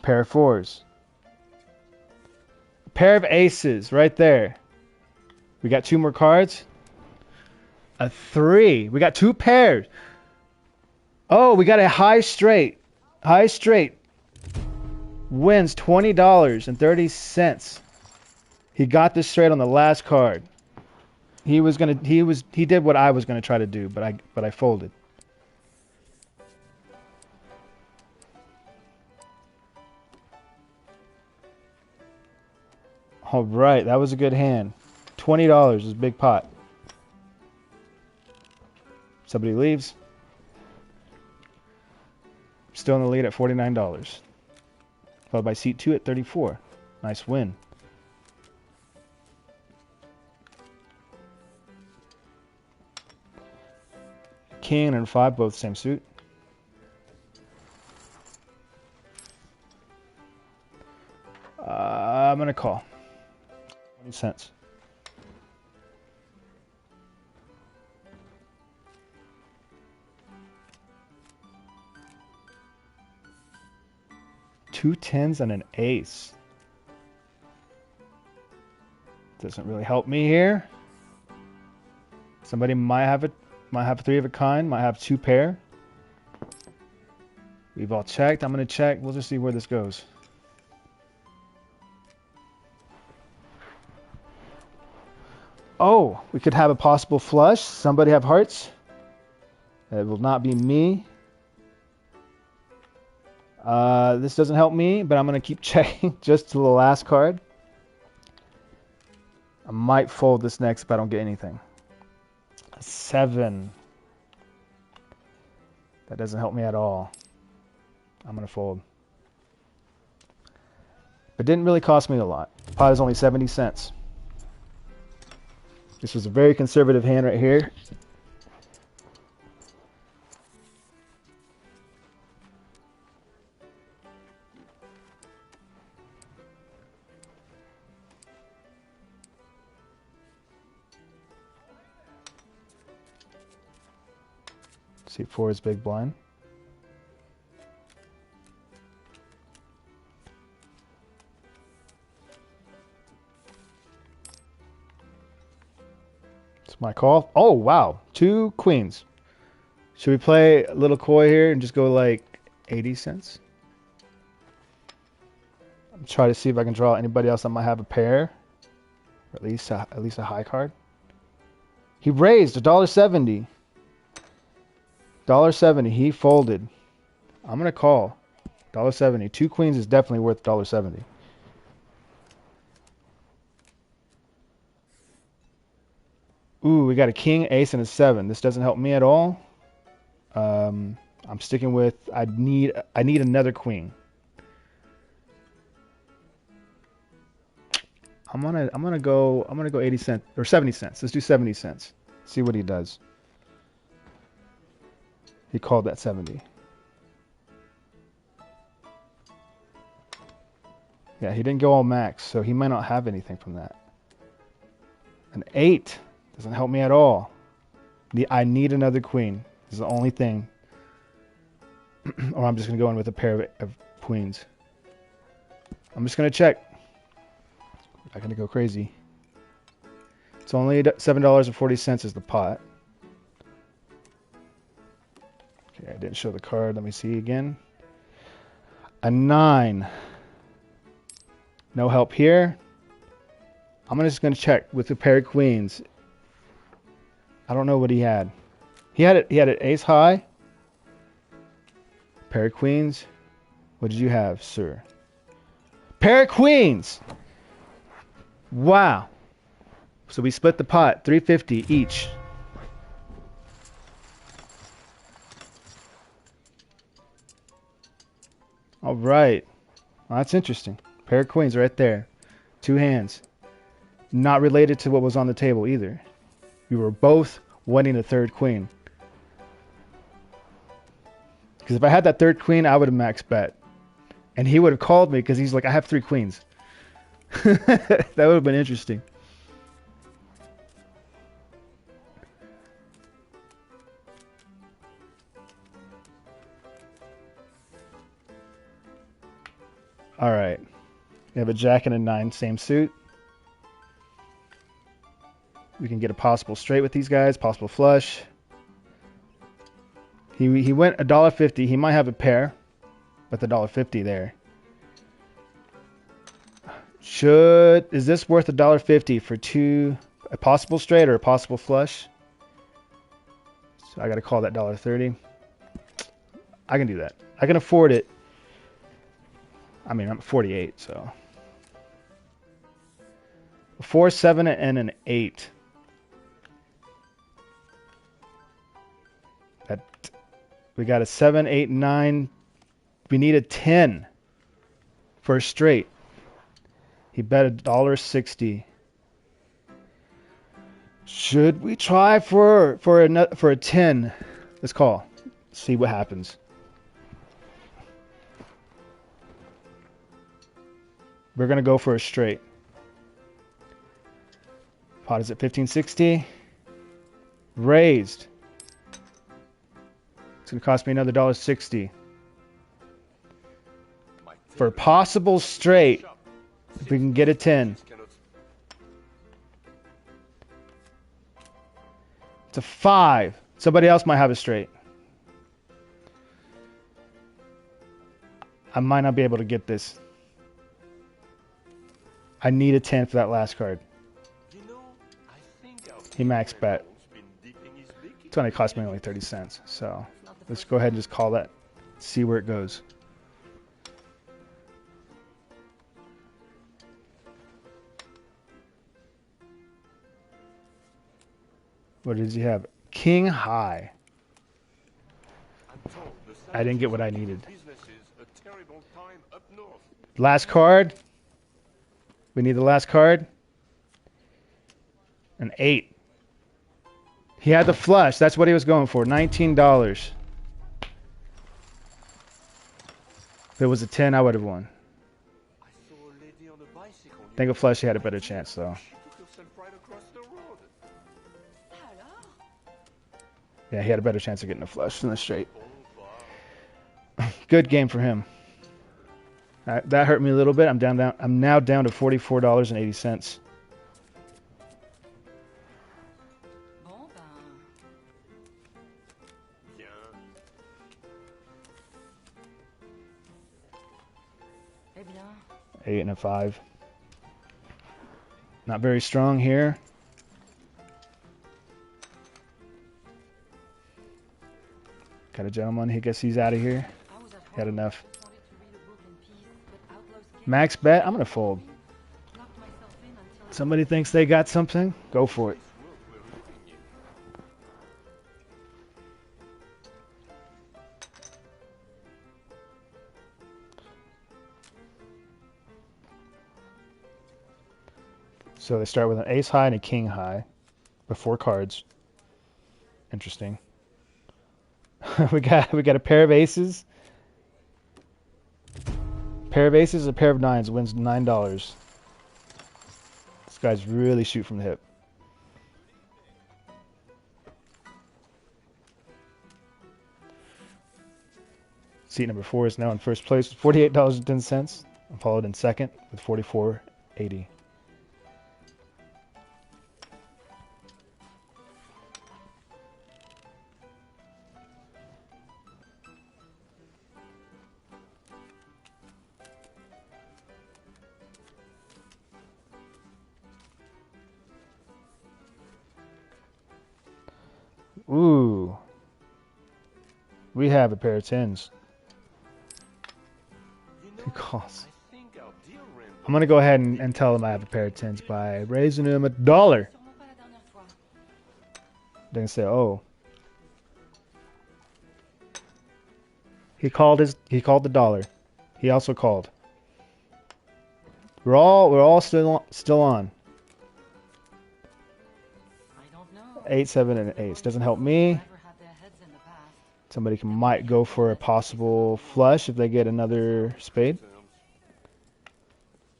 Pair of 4s. Pair of aces right there. We got 2 more cards. A 3. We got 2 pairs. Oh, we got a high straight. High straight wins $20.30. He got this straight on the last card. He did what I was gonna try to do, but I folded. All right, that was a good hand. $20 is a big pot. Somebody leaves. Still in the lead at $49. Followed by seat 2 at 34. Nice win. King and 5, both same suit. I'm going to call. 20 cents. Two 10s and an ace. Doesn't really help me here. Somebody might have a 3 of a kind, might have 2 pair. We've all checked. I'm going to check. We'll just see where this goes. Oh, we could have a possible flush. Somebody have hearts. It will not be me. This doesn't help me, but I'm going to keep checking just to the last card. I might fold this next if I don't get anything. A 7. That doesn't help me at all. I'm going to fold. It didn't really cost me a lot. Pot is only 70 cents. This was a very conservative hand right here. Seat 4 is big blind. It's my call. Oh, wow. 2 queens. Should we play a little coy here and just go like 80 cents? I'm trying to see if I can draw anybody else that might have a pair. Or at least a high card. He raised $1.70. $1.70. He folded. I'm going to call. $1.70. 2 queens is definitely worth $1.70. Ooh, we got a king, ace, and a 7. This doesn't help me at all. I'm sticking with I need another queen. I'm gonna go 80 cents or 70 cents. Let's do 70 cents. See what he does. He called that 70. Yeah, he didn't go all max, so he might not have anything from that. An 8 doesn't help me at all. I need another queen. This is the only thing. Or I'm just going to go in with a pair of queens. I'm just going to check. I'm not going to go crazy. It's only $7.40 is the pot. Okay, I didn't show the card. Let me see again. A 9. No help here. I'm just going to check with the pair of queens. I don't know what he had. He had an ace high. Pair of queens. What did you have, sir? Pair of queens. Wow. So we split the pot, 350 each. All right. Well, that's interesting. Pair of queens right there. 2 hands. Not related to what was on the table either. We were both wanting a third queen. Because if I had that third queen, I would have max bet. And he would have called me because he's like, I have 3 queens. That would have been interesting. All right. We have a jack and a 9, same suit. We can get a possible straight with these guys, possible flush. He went $1.50. He might have a pair with $1.50 there. Is this worth $1.50 for a possible straight or a possible flush? So I got to call that $1.30. I can do that. I can afford it. I mean, I'm 48, so. A 4, 7, and an 8. We got a 7, 8, 9. We need a 10 for a straight. He bet $1.60. Should we try for a 10? Let's call. See what happens. We're gonna go for a straight. Pot is at 1560. Raised. It's gonna cost me another $1.60. For a possible straight, if we can get a 10. It's a 5. Somebody else might have a straight. I might not be able to get this. I need a 10 for that last card. He max bet. It's only cost me only 30 cents. So let's go ahead and just call that. See where it goes. What does he have? King high. I didn't get what I needed. Last card. We need the last card. An 8. He had the flush. That's what he was going for. $19. If it was a 10, I would have won. I think a flush, he had a better chance, though. Yeah, he had a better chance of getting a flush than a straight. Good game for him. That hurt me a little bit. I'm now down to $44.80. Eight and a 5. Not very strong here. Got a gentleman. I guess he's out of here. Had enough. Max bet. I'm gonna fold. Somebody thinks they got something. Go for it. So they start with an ace high and a king high with 4 cards. Interesting. we got a pair of aces. Pair of aces, a pair of 9s wins $9. This guy's really shoot from the hip. Seat number 4 is now in first place with $48.10. I'm followed in second with $44.80. Ooh. We have a pair of 10s. Two calls. I think our dear friend I'm gonna go ahead and tell him I have a pair of tens by raising him $1. They're gonna say, "Oh, he called the dollar. He also called. We're all still on. I don't know. 8, 7, and ace doesn't help me. Never had their heads in the past. Somebody might go for a possible flush if they get another spade.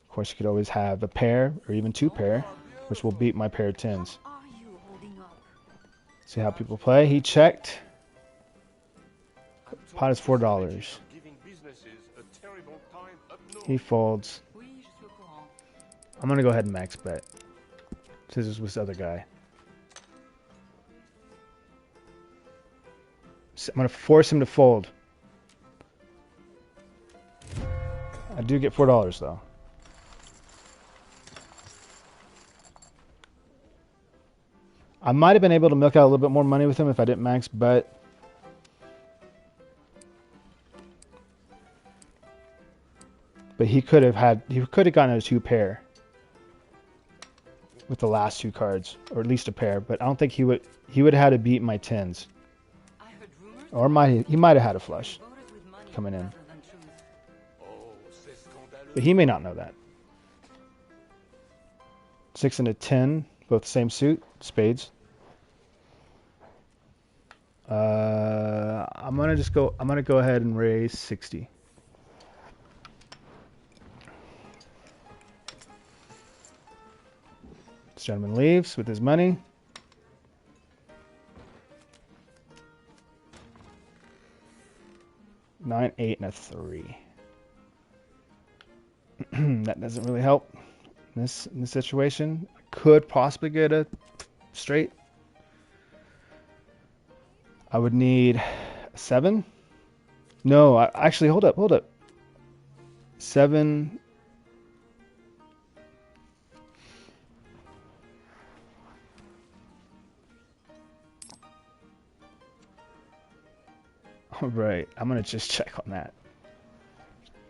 Of course, you could always have a pair or even two pair, which will beat my pair of tens. Are you holding up? See how people play. He checked. Pot is $4. Giving businesses a terrible time up north. He folds. Oui, je suis au courant. I'm gonna go ahead and max bet. Scissors with this other guy. I'm gonna force him to fold. I do get $4 though. I might have been able to milk out a little bit more money with him if I didn't max bet. But he could have gotten a two pair with the last two cards, or at least a pair. But I don't think he would have had to beat my tens, I heard rumors or he might have had a flush voted with money coming in. rather than truth. Oh, c'est scandaleux. But he may not know that. 6 and a 10, both the same suit, spades. I'm gonna go ahead and raise 60. This gentleman leaves with his money. Nine, 8, and a 3. That doesn't really help in this situation. I could possibly get a straight. I would need a 7. No, actually, hold up. 7. All right, I'm gonna just check on that.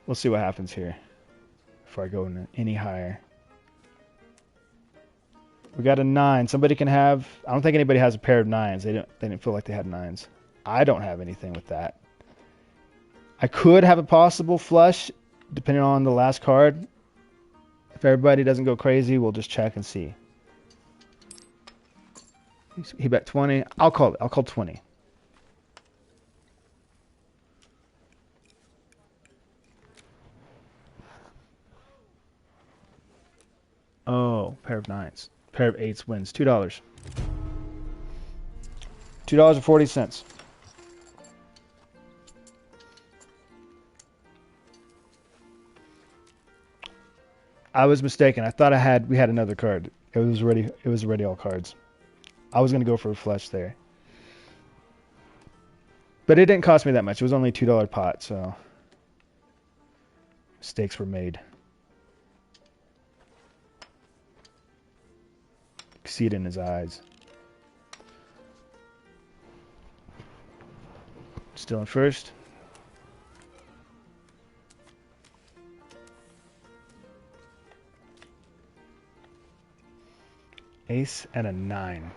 We'll see what happens here before I go any higher. We got a 9. Somebody can have. I don't think anybody has a pair of 9s. They didn't feel like they had 9s. I don't have anything with that. I could have a possible flush, depending on the last card. If everybody doesn't go crazy, we'll just check and see. He bet 20. I'll call it. I'll call 20. Oh, pair of 9s. Pair of 8s wins. $2. $2.40. I was mistaken. I thought we had another card. It was already all cards. I was gonna go for a flush there. But it didn't cost me that much. It was only a $2 pot, so mistakes were made. See it in his eyes. Still in first. Ace and a 9.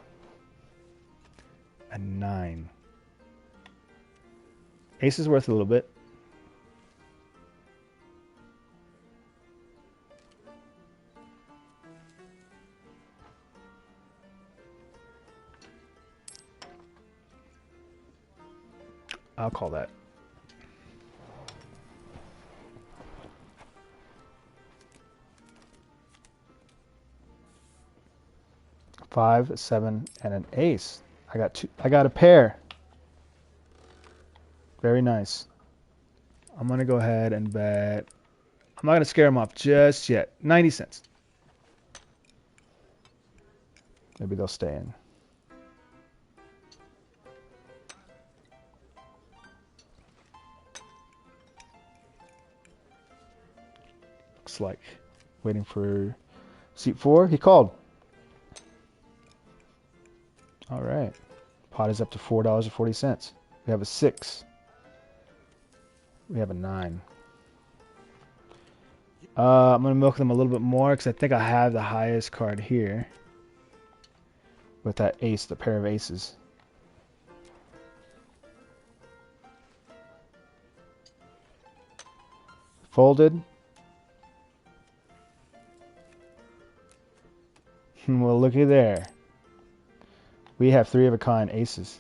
A 9. Ace is worth a little bit. I'll call that. Five, 7, and an ace. I got a pair. Very nice. I'm gonna go ahead and bet. I'm not gonna scare him off just yet. 90 cents. Maybe they'll stay in. Looks like waiting for seat 4. He called. All right. Pot is up to $4.40. We have a 6. We have a 9. I'm gonna milk them a little bit more because I think I have the highest card here with that ace, the pair of aces. Folded. Well, looky there. We have 3 of a kind aces.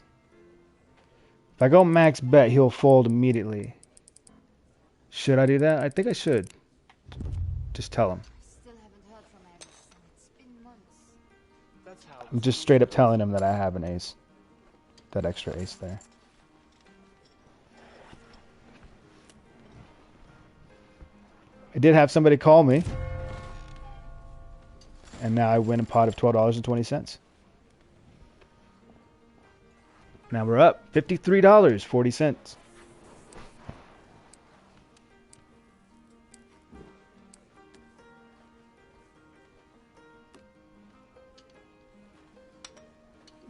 If I go max bet, he'll fold immediately. Should I do that? I think I should. Just tell him. Still haven't heard from Alice. It's been months. That's how I'm just straight up telling him that I have an ace. That extra ace there. I did have somebody call me. And now I win a pot of $12.20. Now we're up $53.40.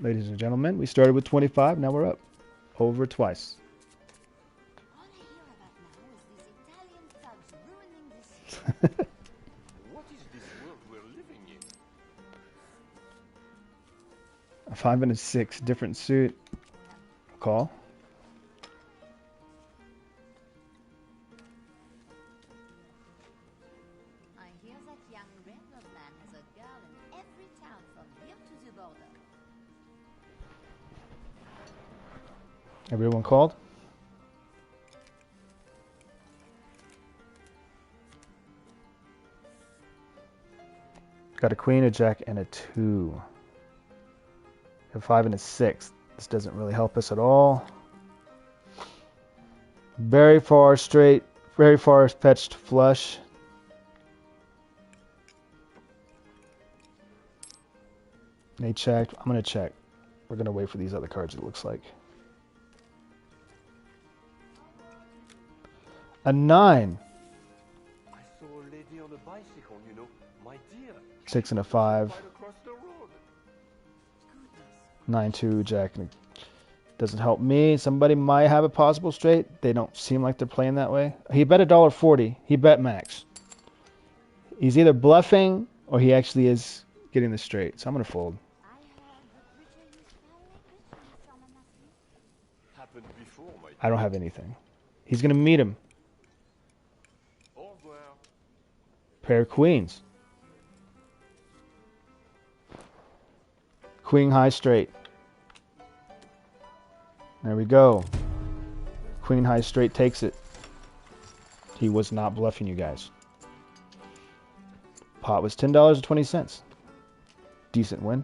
Ladies and gentlemen, we started with 25, now we're up over twice. All I hear about now is these Italian thugs ruining this. What is this world we're living in? A 5 and a 6, different suit. Call. I hear that young railroad man has a girl in every town from here to the border. Everyone called? Got a queen, a jack, and a 2. A 5 and a 6. This doesn't really help us at all. Very far straight, very far fetched flush. They checked. I'm going to check. We're going to wait for these other cards, it looks like. A 9. I saw a lady on a bicycle, you know, my dear. 6 and a 5. Right across the road. 9-2, jack. Doesn't help me. Somebody might have a possible straight. They don't seem like they're playing that way. He bet $1.40. He bet max. He's either bluffing or he actually is getting the straight. So I'm going to fold. I heard the preacher used fire from an athlete. Happened before, my dear. I don't have anything. He's going to meet him. Au revoir. Pair of queens. Queen high straight. There we go. Queen high straight takes it. He was not bluffing, you guys. Pot was $10.20. Decent win.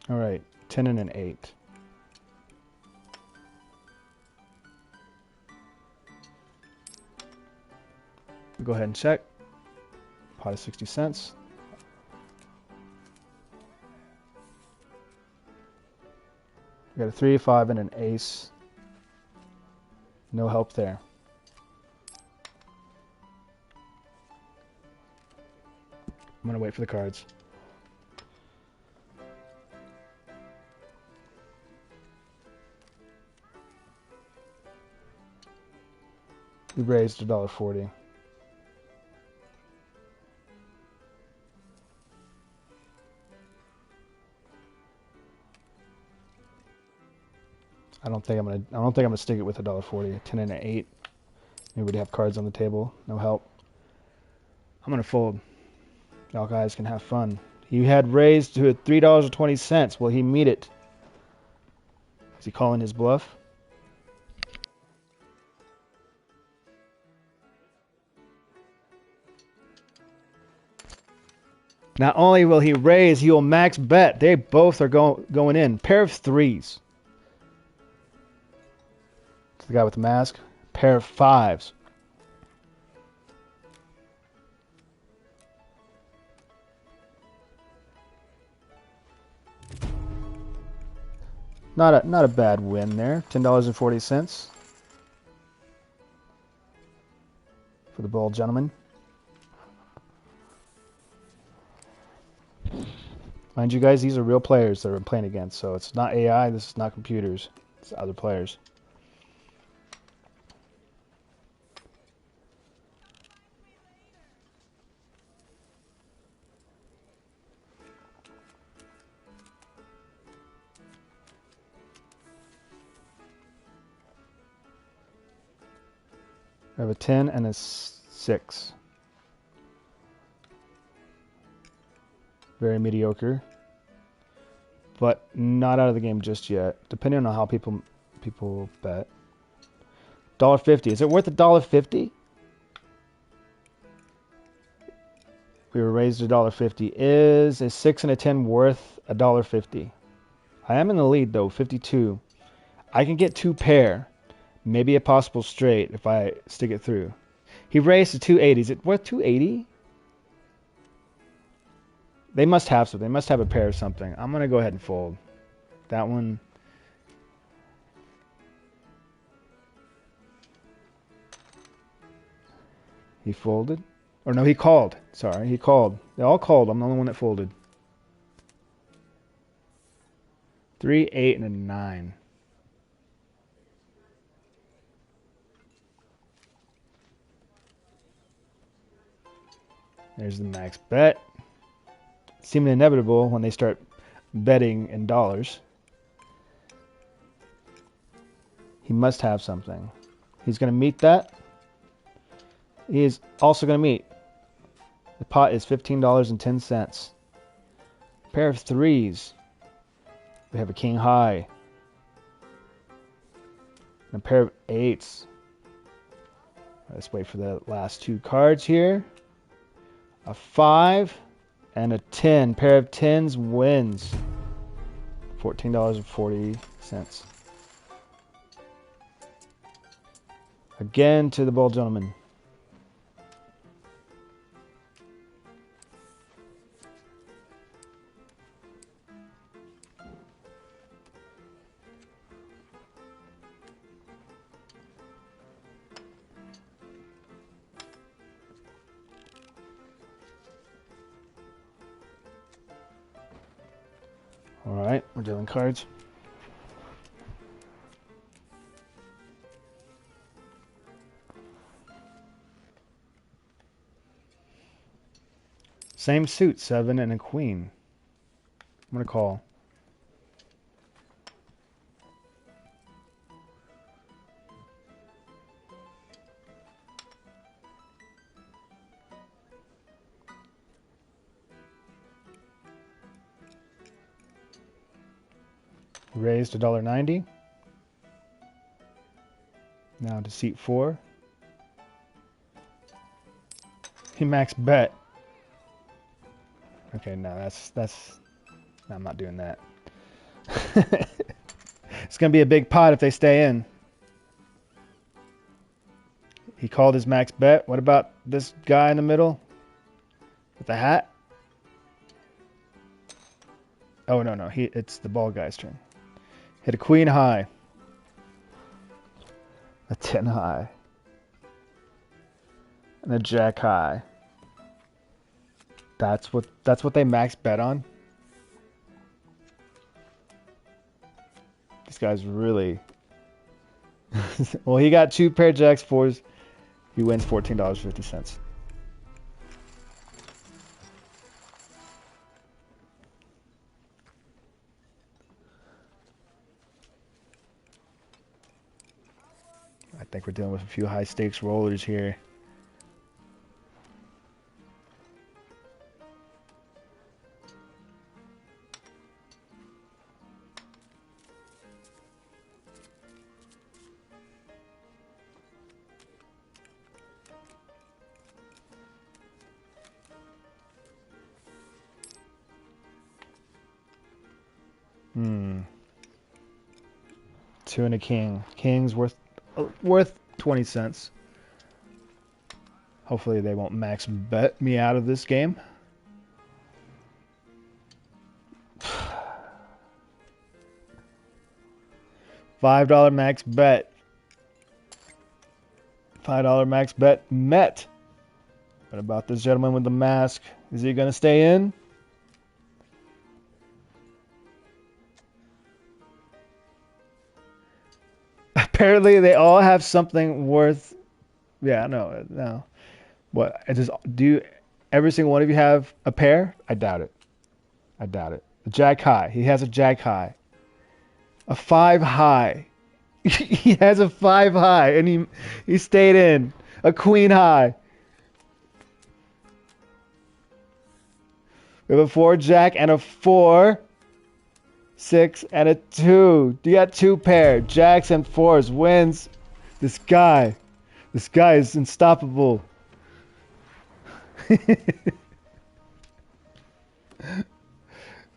All right, 10 and an 8. We'll go ahead and check. Pot of 60 cents. We got a 3, 5, and an ace. No help there. I'm going to wait for the cards. We raised $1.40. I don't think I'm gonna stick it with $1.40. 10 and an 8. Maybe we'd have cards on the table. No help. I'm gonna fold. Y'all guys can have fun. He had raised to $3.20. Will he meet it? Is he calling his bluff? Not only will he raise, he will max bet. They both are going in. Pair of 3s. It's the guy with the mask. Pair of 5s. Not a bad win there. $10.40 for the ball, gentlemen. Mind you guys, these are real players that we're playing against, so it's not AI, this is not computers, it's other players. I have a 10 and a 6. Very mediocre. But not out of the game just yet. Depending on how people bet. $1.50. Is it worth $1.50? We were raised $1.50. Is a 6 and a 10 worth $1.50? I am in the lead though, 52. I can get 2 pair. Maybe a possible straight if I stick it through. He raised to 280. Is it worth 280? They must have something. They must have a pair of something. I'm going to go ahead and fold. That one. He folded. Or no, he called. Sorry, he called. They all called. I'm the only one that folded. 3, 8, and a 9. There's the max bet. Seeming inevitable when they start betting in dollars. He must have something. He's going to meet that. He is also going to meet. The pot is $15.10. Pair of 3s. We have a king high. And a pair of 8s. Let's wait for the last 2 cards here. A 5 and a 10. Pair of 10s wins. $14.40. Again to the ball, gentlemen. Alright, we're dealing cards. Same suit, 7 and a queen. I'm going to call. Raised $1.90. Now to seat 4. He max bet. Okay, no, that's. No, I'm not doing that. It's gonna be a big pot if they stay in. He called his max bet. What about this guy in the middle with the hat? Oh no, it's the ball guy's turn. Hit a queen high. A 10 high. And a jack high. That's what they max bet on. This guy's really well, he got 2 pair of jacks, 4s. He wins $14.50. I think we're dealing with a few high stakes rollers here. Two and a king. King's worth 20 cents. Hopefully they won't max bet me out of this game. $5 max bet. $5 max bet met. What about this gentleman with the mask? Is he gonna stay in? Apparently, they all have something worth. Yeah, no. What? Do every single one of you have a pair? I doubt it. A jack high. He has a jack high. A 5 high. He has a 5 high, and he stayed in. A queen high. We have a 4 jack and a 4, 6 and a 2. You got 2 pair. Jacks and 4s wins. This guy is unstoppable.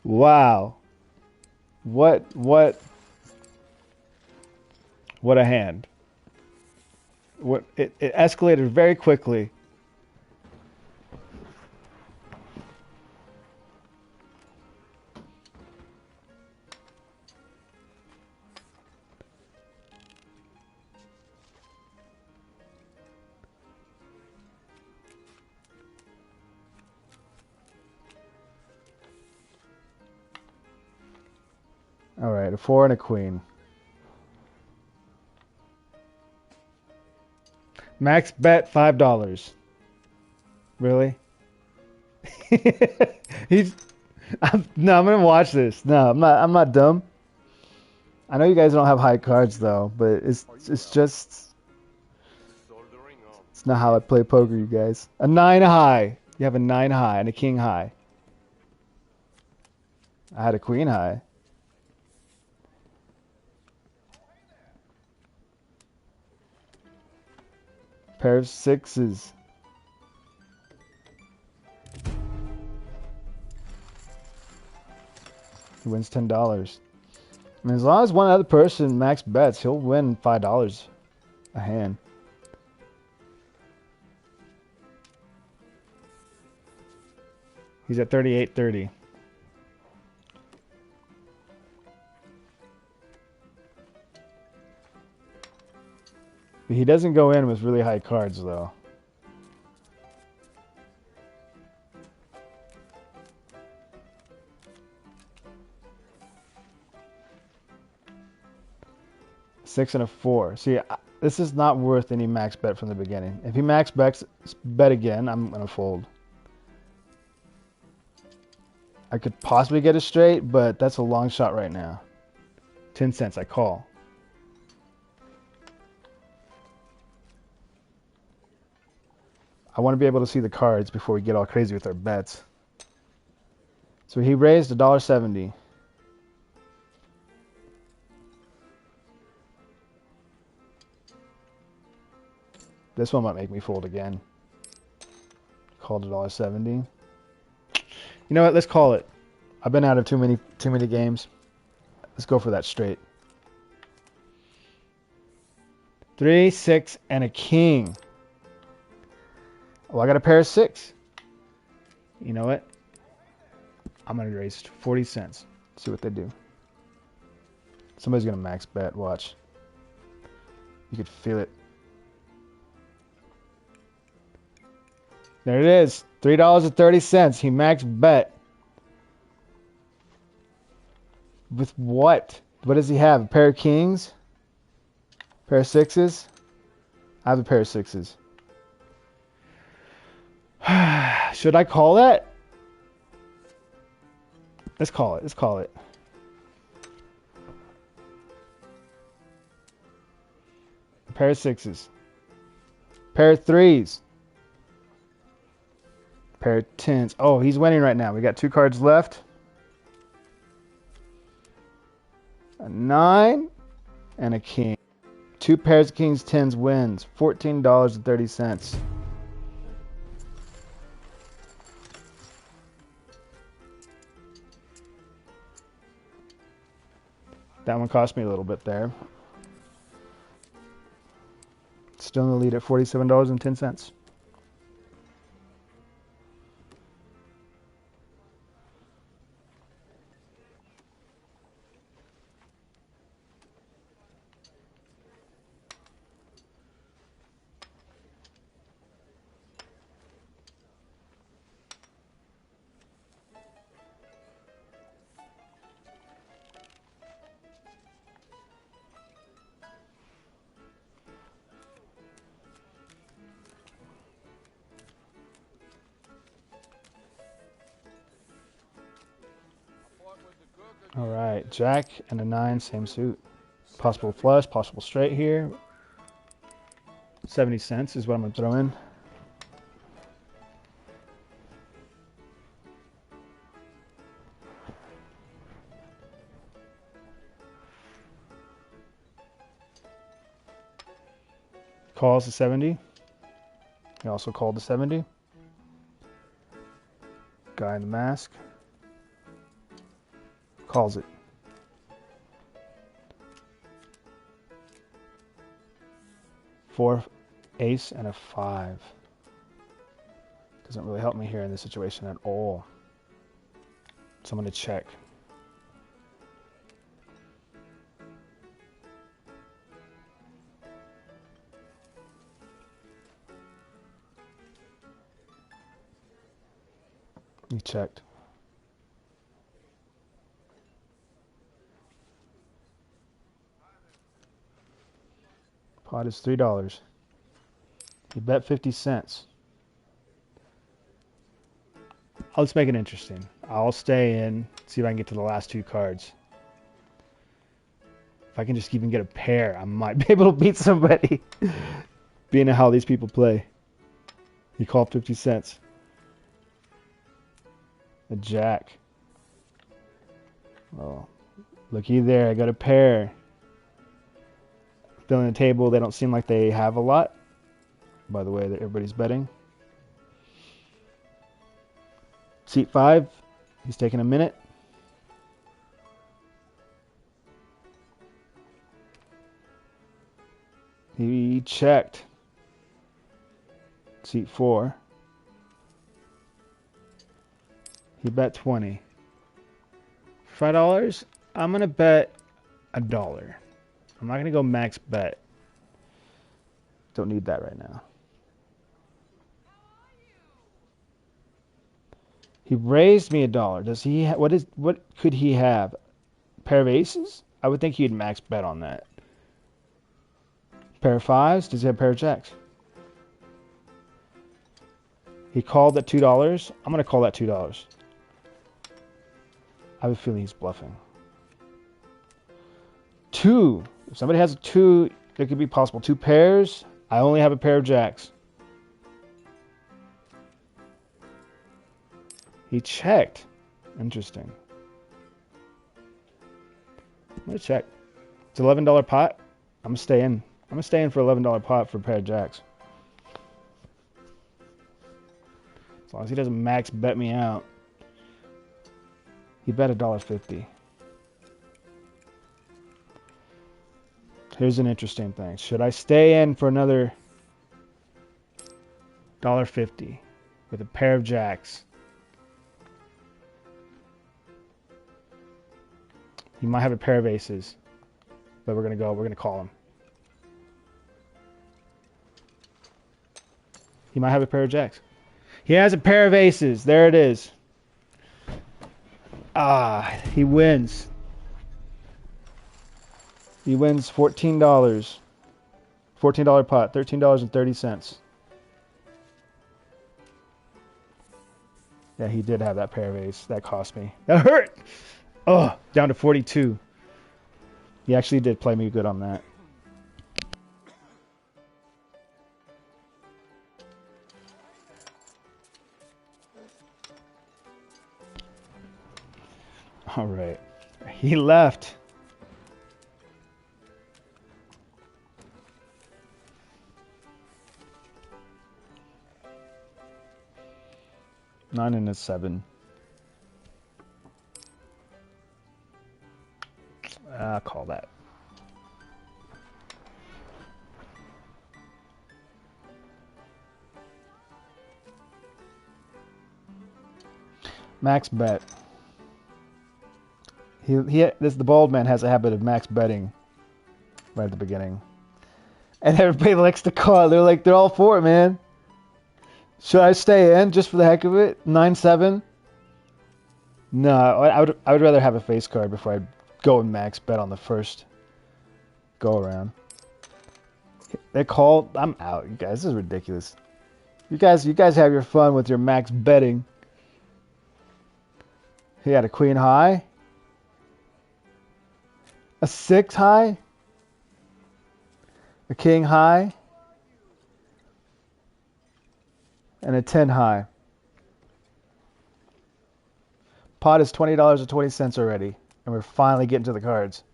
Wow. What a hand. It escalated very quickly. All right, a 4 and a queen. Max bet $5. Really? I'm gonna watch this. No, I'm not dumb. I know you guys don't have high cards though, but it's just it's not how I play poker, you guys. A 9 high. You have a 9 high and a king high. I had a queen high. Pair of 6s. He wins $10. I mean, as long as one other person max bets, he'll win $5 a hand. He's at 38.30. He doesn't go in with really high cards, though. Six and a 4. See, this is not worth any max bet from the beginning. If he max bets bet again, I'm gonna fold. I could possibly get it straight, but that's a long shot right now. 10 cents, I call. I want to be able to see the cards before we get all crazy with our bets. So he raised $1.70. This one might make me fold again. Called $1.70. You know what? Let's call it. I've been out of too many games. Let's go for that straight. 3, 6, and a king. Oh, I got a pair of 6. You know what? I'm going to raise 40 cents. See what they do. Somebody's going to max bet. Watch. You could feel it. There it is. $3.30. He max bet. With what? What does he have? A pair of kings? A pair of 6s? I have a pair of 6s. Should I call that? Let's call it. Let's call it. A pair of 6s. Pair of 3s. Pair of 10s. Oh, he's winning right now. We got 2 cards left. A 9 and a king. 2 pairs of kings, 10s wins. $14.30. That one cost me a little bit there. Still in the lead at $47.10. All right, Jack and a 9, same suit. Possible flush, possible straight here. 70 cents is what I'm gonna throw in. Calls the 70. He also called the 70. Guy in the mask. Calls it. Four, ace, and a 5. Doesn't really help me here in this situation at all. So I'm going to check. He checked. Pot is $3. He bet 50 cents. Let's make it interesting. I'll stay in, see if I can get to the last 2 cards. If I can just even get a pair, I might be able to beat somebody. Being how these people play. He called 50 cents. A jack. Oh, looky there, I got a pair. Filling the table, they don't seem like they have a lot. By the way, that everybody's betting. Seat 5, he's taking a minute. He checked. Seat 4. He bet 20. $5, I'm going to bet $1. I'm not going to go max bet. Don't need that right now. He raised me $1. Does he? What could he have? Pair of aces? I would think he'd max bet on that. Pair of 5s? Does he have a pair of jacks? He called at $2. I'm going to call that $2. I have a feeling he's bluffing. 2. If somebody has a 2, there could be possible 2 pairs. I only have a pair of jacks. He checked. Interesting. I'm going to check. It's $11 pot. I'm going to stay in. I'm going to stay in for $11 pot for a pair of jacks. As long as he doesn't max bet me out. He bet $1.50. Here's an interesting thing. Should I stay in for another $1.50 with a pair of jacks? He might have a pair of aces, but we're gonna call him. He might have a pair of jacks. He has a pair of aces. There it is. Ah, he wins. He wins $14. $14 pot, $13.30. Yeah, he did have that pair of ace. That cost me. That hurt! Oh, down to 42. He actually did play me good on that. All right. He left. Nine and a 7. I'll call that. Max bet. The bald man has a habit of max betting right at the beginning. And everybody likes to call. They're all for it, man. Should I stay in just for the heck of it? 9-7? No, I would rather have a face card before I go and max bet on the first go around. They called. I'm out, you guys. This is ridiculous. You guys have your fun with your max betting. He had a queen high. A 6 high, a king high, and a 10 high. Pot is $20.20 already, and we're finally getting to the cards.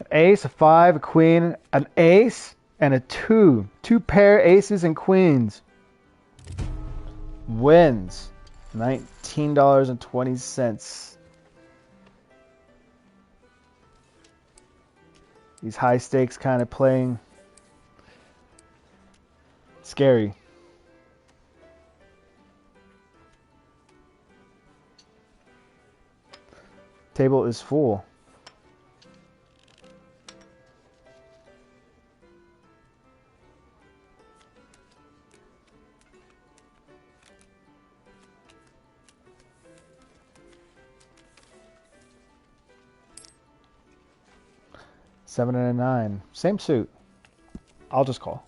An ace, a 5, a queen, an ace, and a 2. 2 pair aces and queens. Wins $19.20. These high stakes kind of playing scary. Table is full. Seven and a 9. Same suit. I'll just call.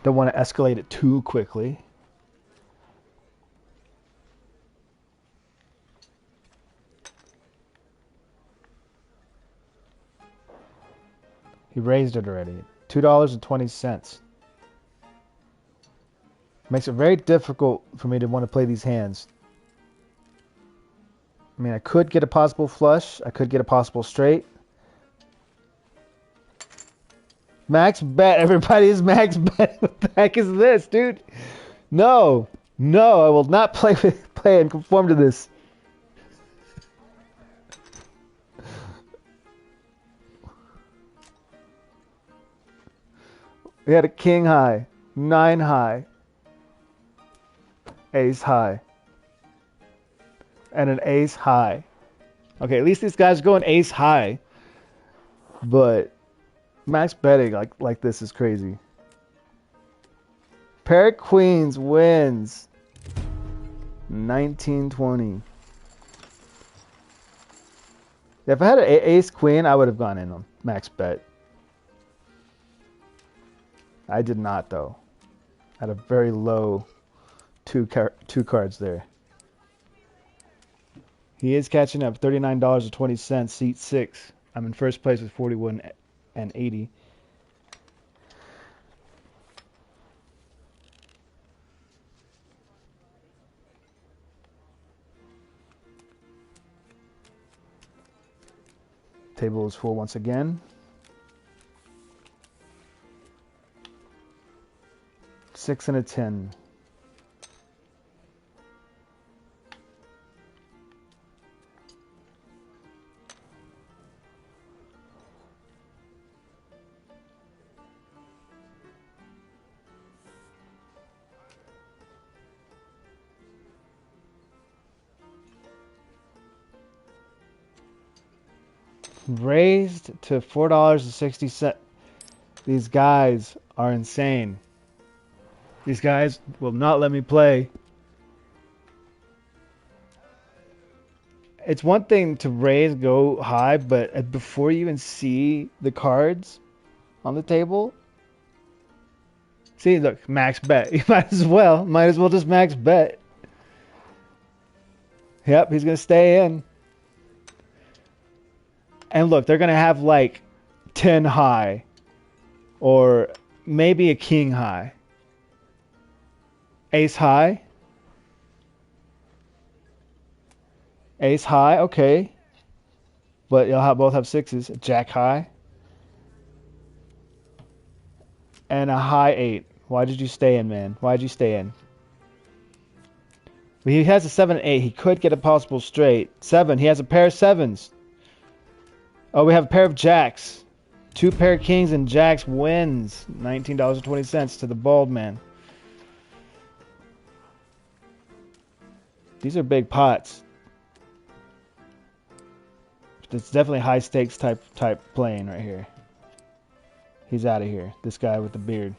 Don't want to escalate it too quickly. He raised it already. $2.20. Makes it very difficult for me to want to play these hands. I mean, I could get a possible flush. I could get a possible straight. Max bet. Everybody is max bet. What the heck is this, dude? No. No, I will not play and conform to this. We had a king high, 9 high, ace high, and an ace high. Okay, at least these guys are going ace high, but max betting like this is crazy. Pair of queens wins $19.20. If I had an ace queen, I would have gone in on max bet. I did not, though. I had a very low two cards there. He is catching up. $39.20, seat 6. I'm in first place with 41 and 80. Table is full once again. 6 and a 10. Raised to $4.60. These guys are insane. These guys will not let me play. It's one thing to raise, go high, but before you even see the cards on the table, see, look, max bet. You might as well just max bet. Yep, he's gonna stay in. And look, they're gonna have like 10 high, or maybe a king high. Ace high. Ace high, okay. But you'll both have 6s. Jack high. And a high 8. Why did you stay in, man? Why did you stay in? Well, he has a 7 and 8. He could get a possible straight. 7. He has a pair of 7s. Oh, we have a pair of jacks. 2 pair of kings and jacks wins. $19.20 to the bald man. These are big pots. It's definitely high stakes type playing right here. He's out of here. This guy with the beard.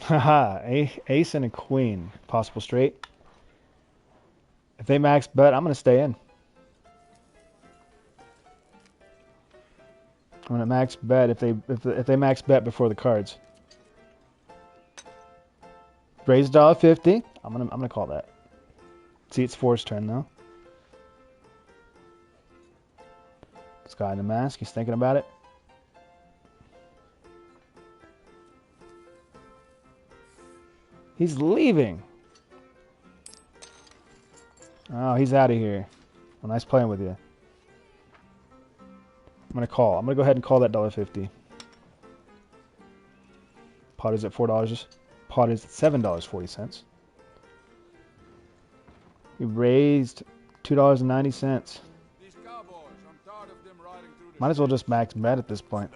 Haha, ace and a queen. Possible straight. If they max bet, I'm gonna stay in. I'm gonna max bet if they max bet before the cards. Raise $1.50. I'm gonna call that. See, it's Four's turn though. This guy in the mask, he's thinking about it. He's leaving. Oh, he's out of here. Well, nice playing with you. I'm gonna call. I'm gonna go ahead and call that $1.50. Pot is at $4. Pot is at $7.40. We raised $2.90. These cowboys, I'm tired of them riding through the Might as well just max bet at this point.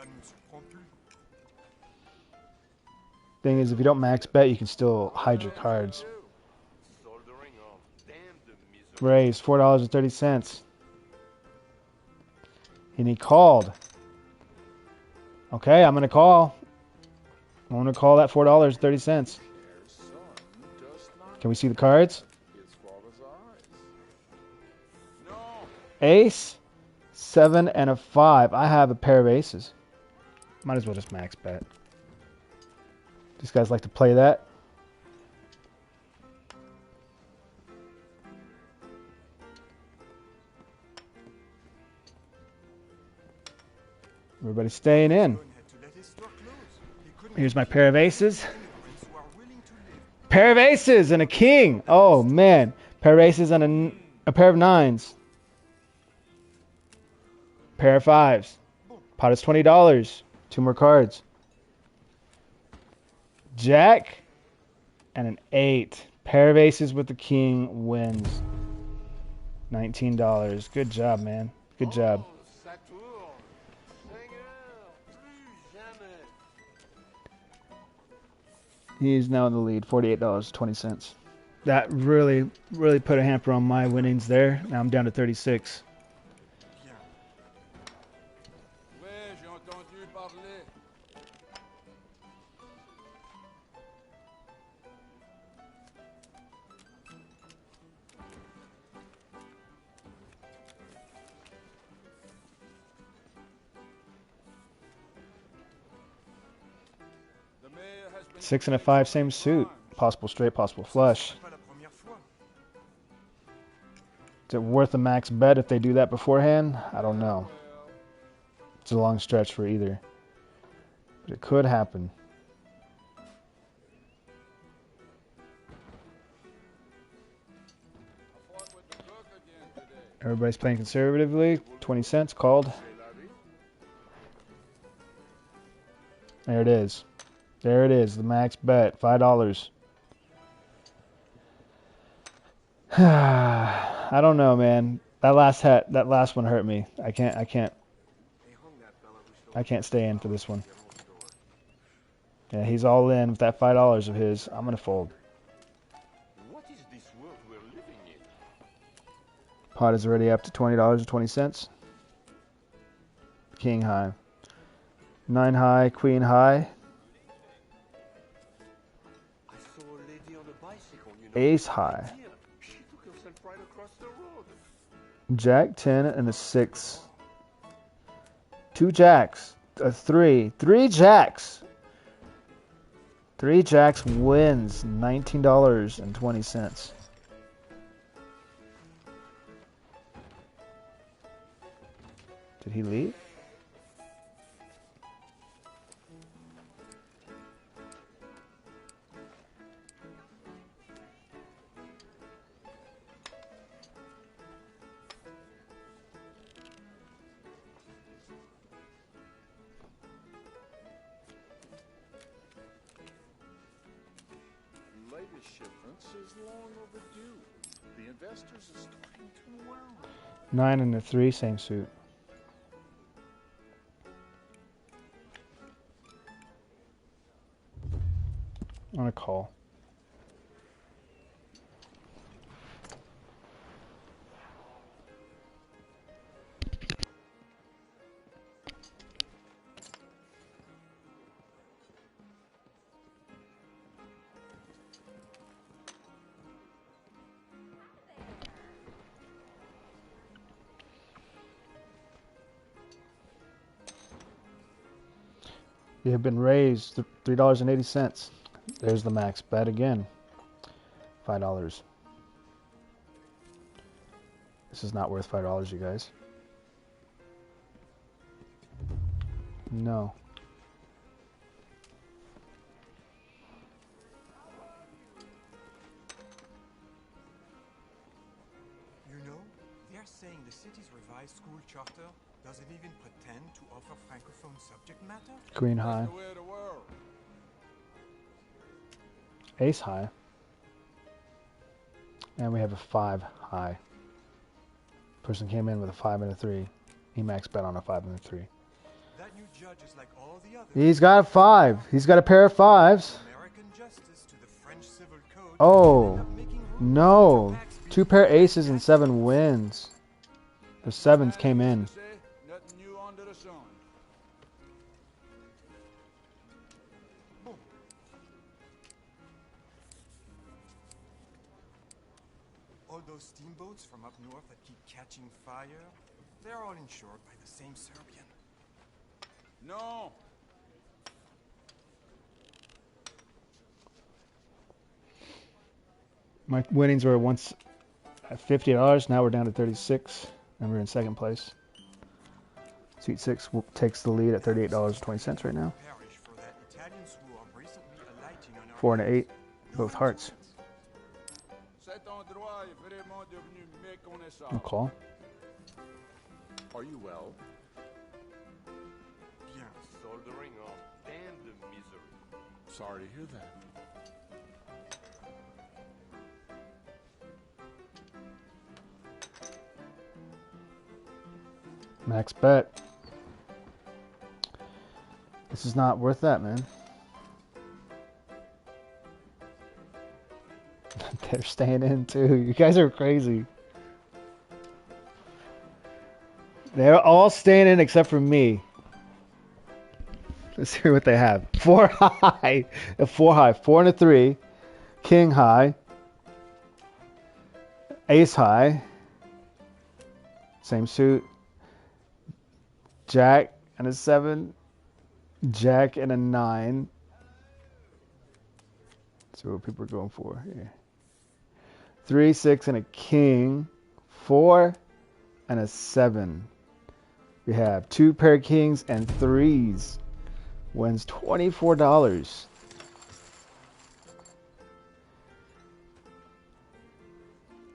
Thing is, if you don't max bet, you can still hide your cards. Soldering on. Damn the misery. Raised $4.30. And he called. Okay, I'm gonna call. I'm gonna call that $4.30. Their son does not Can we see the cards? his father's eyes. No, Ace, 7, and a 5. I have a pair of aces. Might as well just max bet. These guys like to play that. Everybody's staying in. Here's my pair of aces. Pair of aces and a king. Oh man, pair of aces and a pair of nines. Pair of fives. Pot is $20. 2 more cards. Jack and an 8. Pair of aces with the king wins. $19. Good job, man. Good job. Saturne. Seigneur. Plus jamais. He is now in the lead. $48.20. That really put a hamper on my winnings there. Now I'm down to 36. ouais, j'ai entendu parler. The mayor has been 6 and a 5, same suit. Possible straight, possible flush. Is it worth a max bet if they do that beforehand? I don't know. It's a long stretch for either. But it could happen. fought with the cook again today. Everybody's playing conservatively. 20 cents called. There it is. There it is. The max bet. $5. I don't know, man. That last one hurt me. I can't stay in for this one. Yeah, he's all in with that $5 of his. I'm gonna fold. What is this world we're living in? Pot is already up to $20.20. King high. 9 high, queen high. I saw a lady on a bicycle, you know. Ace high. Dear, she took herself right across the road. Jack 10 and a 6. 2 jacks. A 3. 3 jacks. 3 jacks wins $19.20. Did he leave? Latest shipments is long overdue. The investors are starting to unwound. 9 and a 3, same suit. On a call. You have been raised to $3.80. There's the max bet again. $5. This is not worth $5, you guys. No. You know, they're saying the city's revised school charter doesn't even pretend to offer francophone subject matter. Queen high. The way of the world. Ace high. And we have a 5 high. Person came in with a 5 and a 3. He max bet on a 5 and a 3. That new judge is like all the others. He's got a 5. He's got a pair of 5s. American justice to the French civil code. Oh, no. 2 pair aces and 7 wins. The 7s came in. Nothing new under the sun. All those steamboats from up north that keep catching fire, they're all insured by the same Serbian. No. My winnings were once at $50. Now we're down to 36, and we're in second place. Seat 6 takes the lead at $38.20 right now. Parish for that Italian swarm recently alighting on our 4 and an 8, both hearts. Cet endroit est vraiment devenu méconnaissable. No call. Are you well? Bien. Soldering off and the misery. Sorry to hear that. Max bet. This is not worth that, man. They're staying in too. You guys are crazy. They're all staying in except for me. Let's hear what they have. 4 high. A 4 high. 4 and a 3. King high. Ace high. Same suit. Jack and a 7. Jack and a 9. Let's see what people are going for here. 3, 6, and a king. 4 and a 7. We have 2 pair of kings and 3s. Wins $24.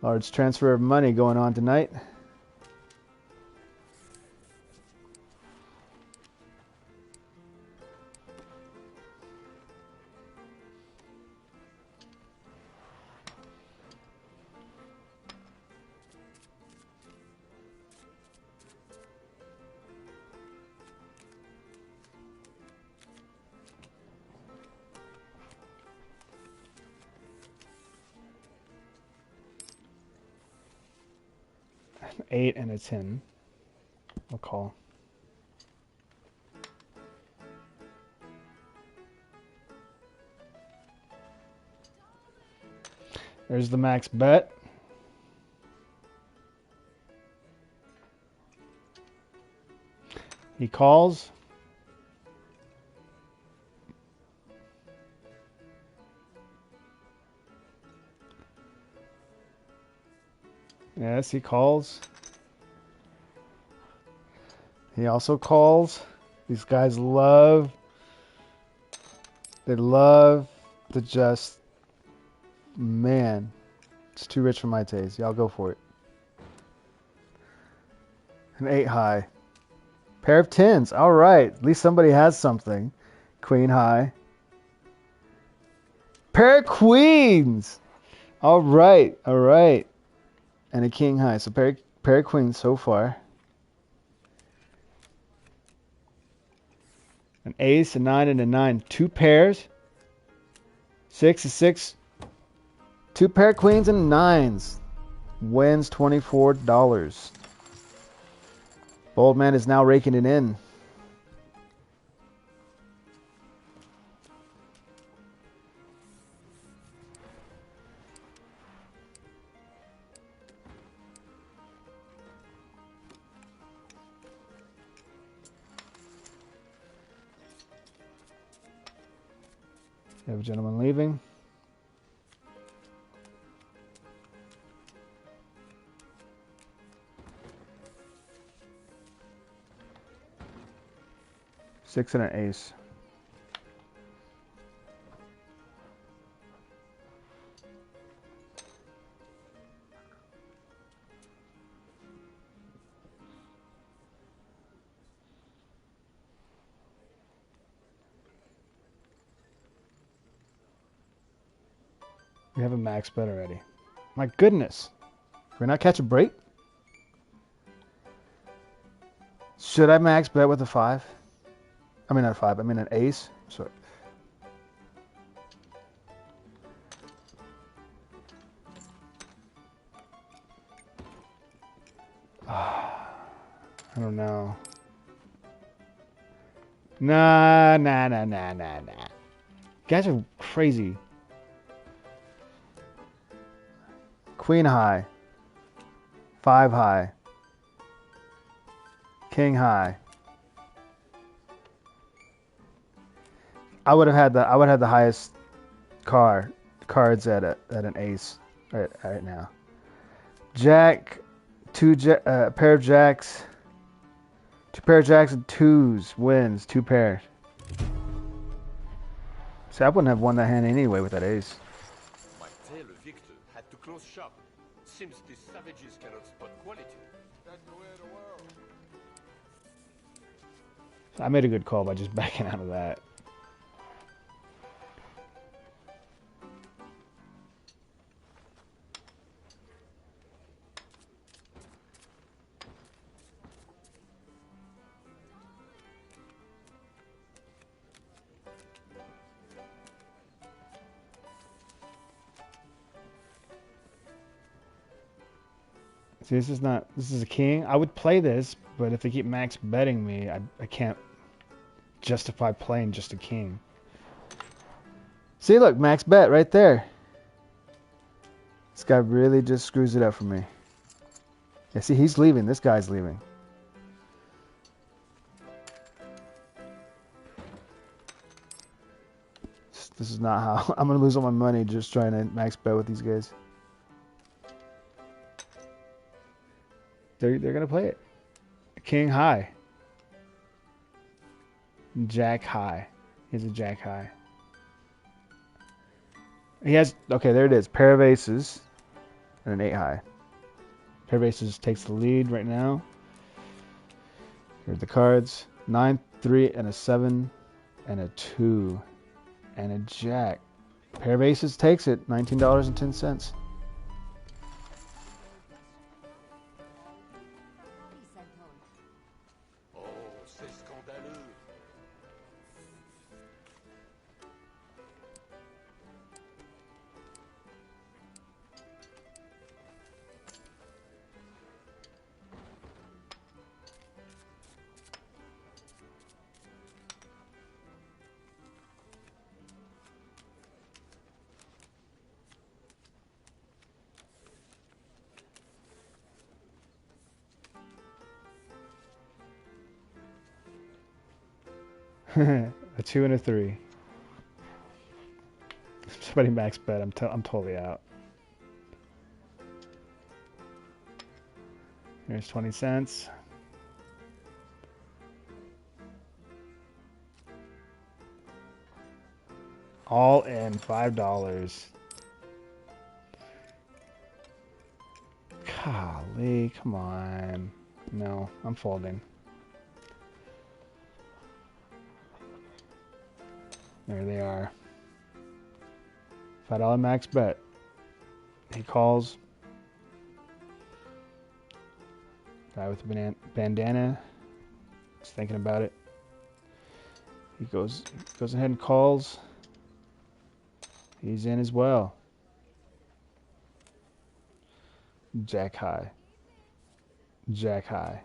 Large transfer of money going on tonight. An 8 and a 10. I'll call. There's the max bet. He calls. Yes, he calls. He also calls. These guys love, they love to just, man, it's too rich for my taste. Y'all go for it. An 8 high. Pair of 10s. All right. At least somebody has something. Queen high. Pair of queens. All right. All right. And a king high. So pair of queens so far. An ace, a 9, and a 9. 2 pairs. 6 is 6. 2 pair of queens and 9s. Wins $24. Bold man is now raking it in. We have a gentleman leaving. Six and an ace. We have a max bet already. My goodness. Can we not catch a break? Should I max bet with a 5? I mean not a 5, I mean an ace. Sorry. I don't know. Nah. Guys are crazy. Queen high. 5 high. King high. I would have had the highest cards at an ace right now. Jack, pair of jacks. 2 pair of jacks and 2s wins. 2 pairs. See, I wouldn't have won that hand anyway with that ace. My tailor Victor had to close shop. Seems these savages cannot spot quality. That's the way of the world. I made a good call by just backing out of that. See, this is a king. I would play this, but if they keep max betting me, I can't justify playing just a king. See, look, max bet right there. This guy really just screws it up for me. Yeah, see, he's leaving. This guy's leaving. This is not how I'm going to lose all my money just trying to max bet with these guys. They're going to play it. King high. Jack high. He's a jack high. He has, okay, there it is. Pair of aces and an 8 high. Pair of aces takes the lead right now. Here's the cards. 9, 3, and a 7, and a 2, and a jack. Pair of aces takes it. $19.10. Oh, c'est scandaleux. A 2 and a 3. Somebody max bet. I'm totally out. Here's 20 cents. All in $5. Golly, come on. No, I'm folding. There they are. $5 max bet. He calls. Guy with the bandana. He's thinking about it. He goes ahead and calls. He's in as well. Jack high. Jack high.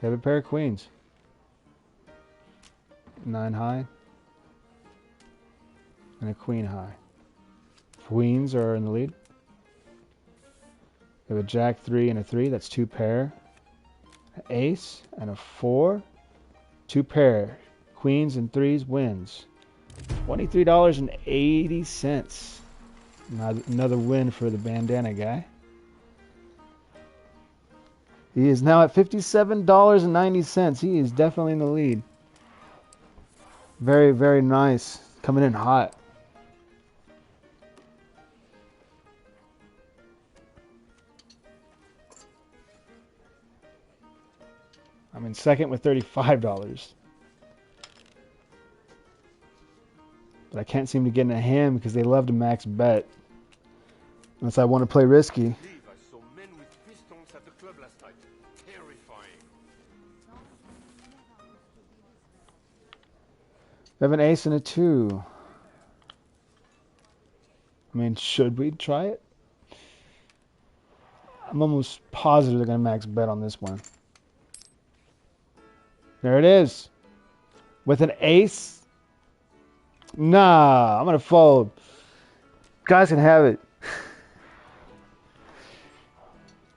They have a pair of queens. 9 high. And a queen high. Queens are in the lead. We have a jack 3 and a 3. That's 2 pair. An ace and a 4. 2 pair. Queens and threes wins. $23.80. Another win for the bandana guy. He is now at $57.90. He is definitely in the lead. Very, very nice. Coming in hot. I'm in second with $35. But I can't seem to get in a hand because they love to max bet. Unless I want to play risky. I saw men with pistons at the club last night. Terrifying. I have an ace and a 2. I mean, should we try it? I'm almost positive they're going to max bet on this one. There it is. With an ace. Nah, I'm going to fold. Guys can have it.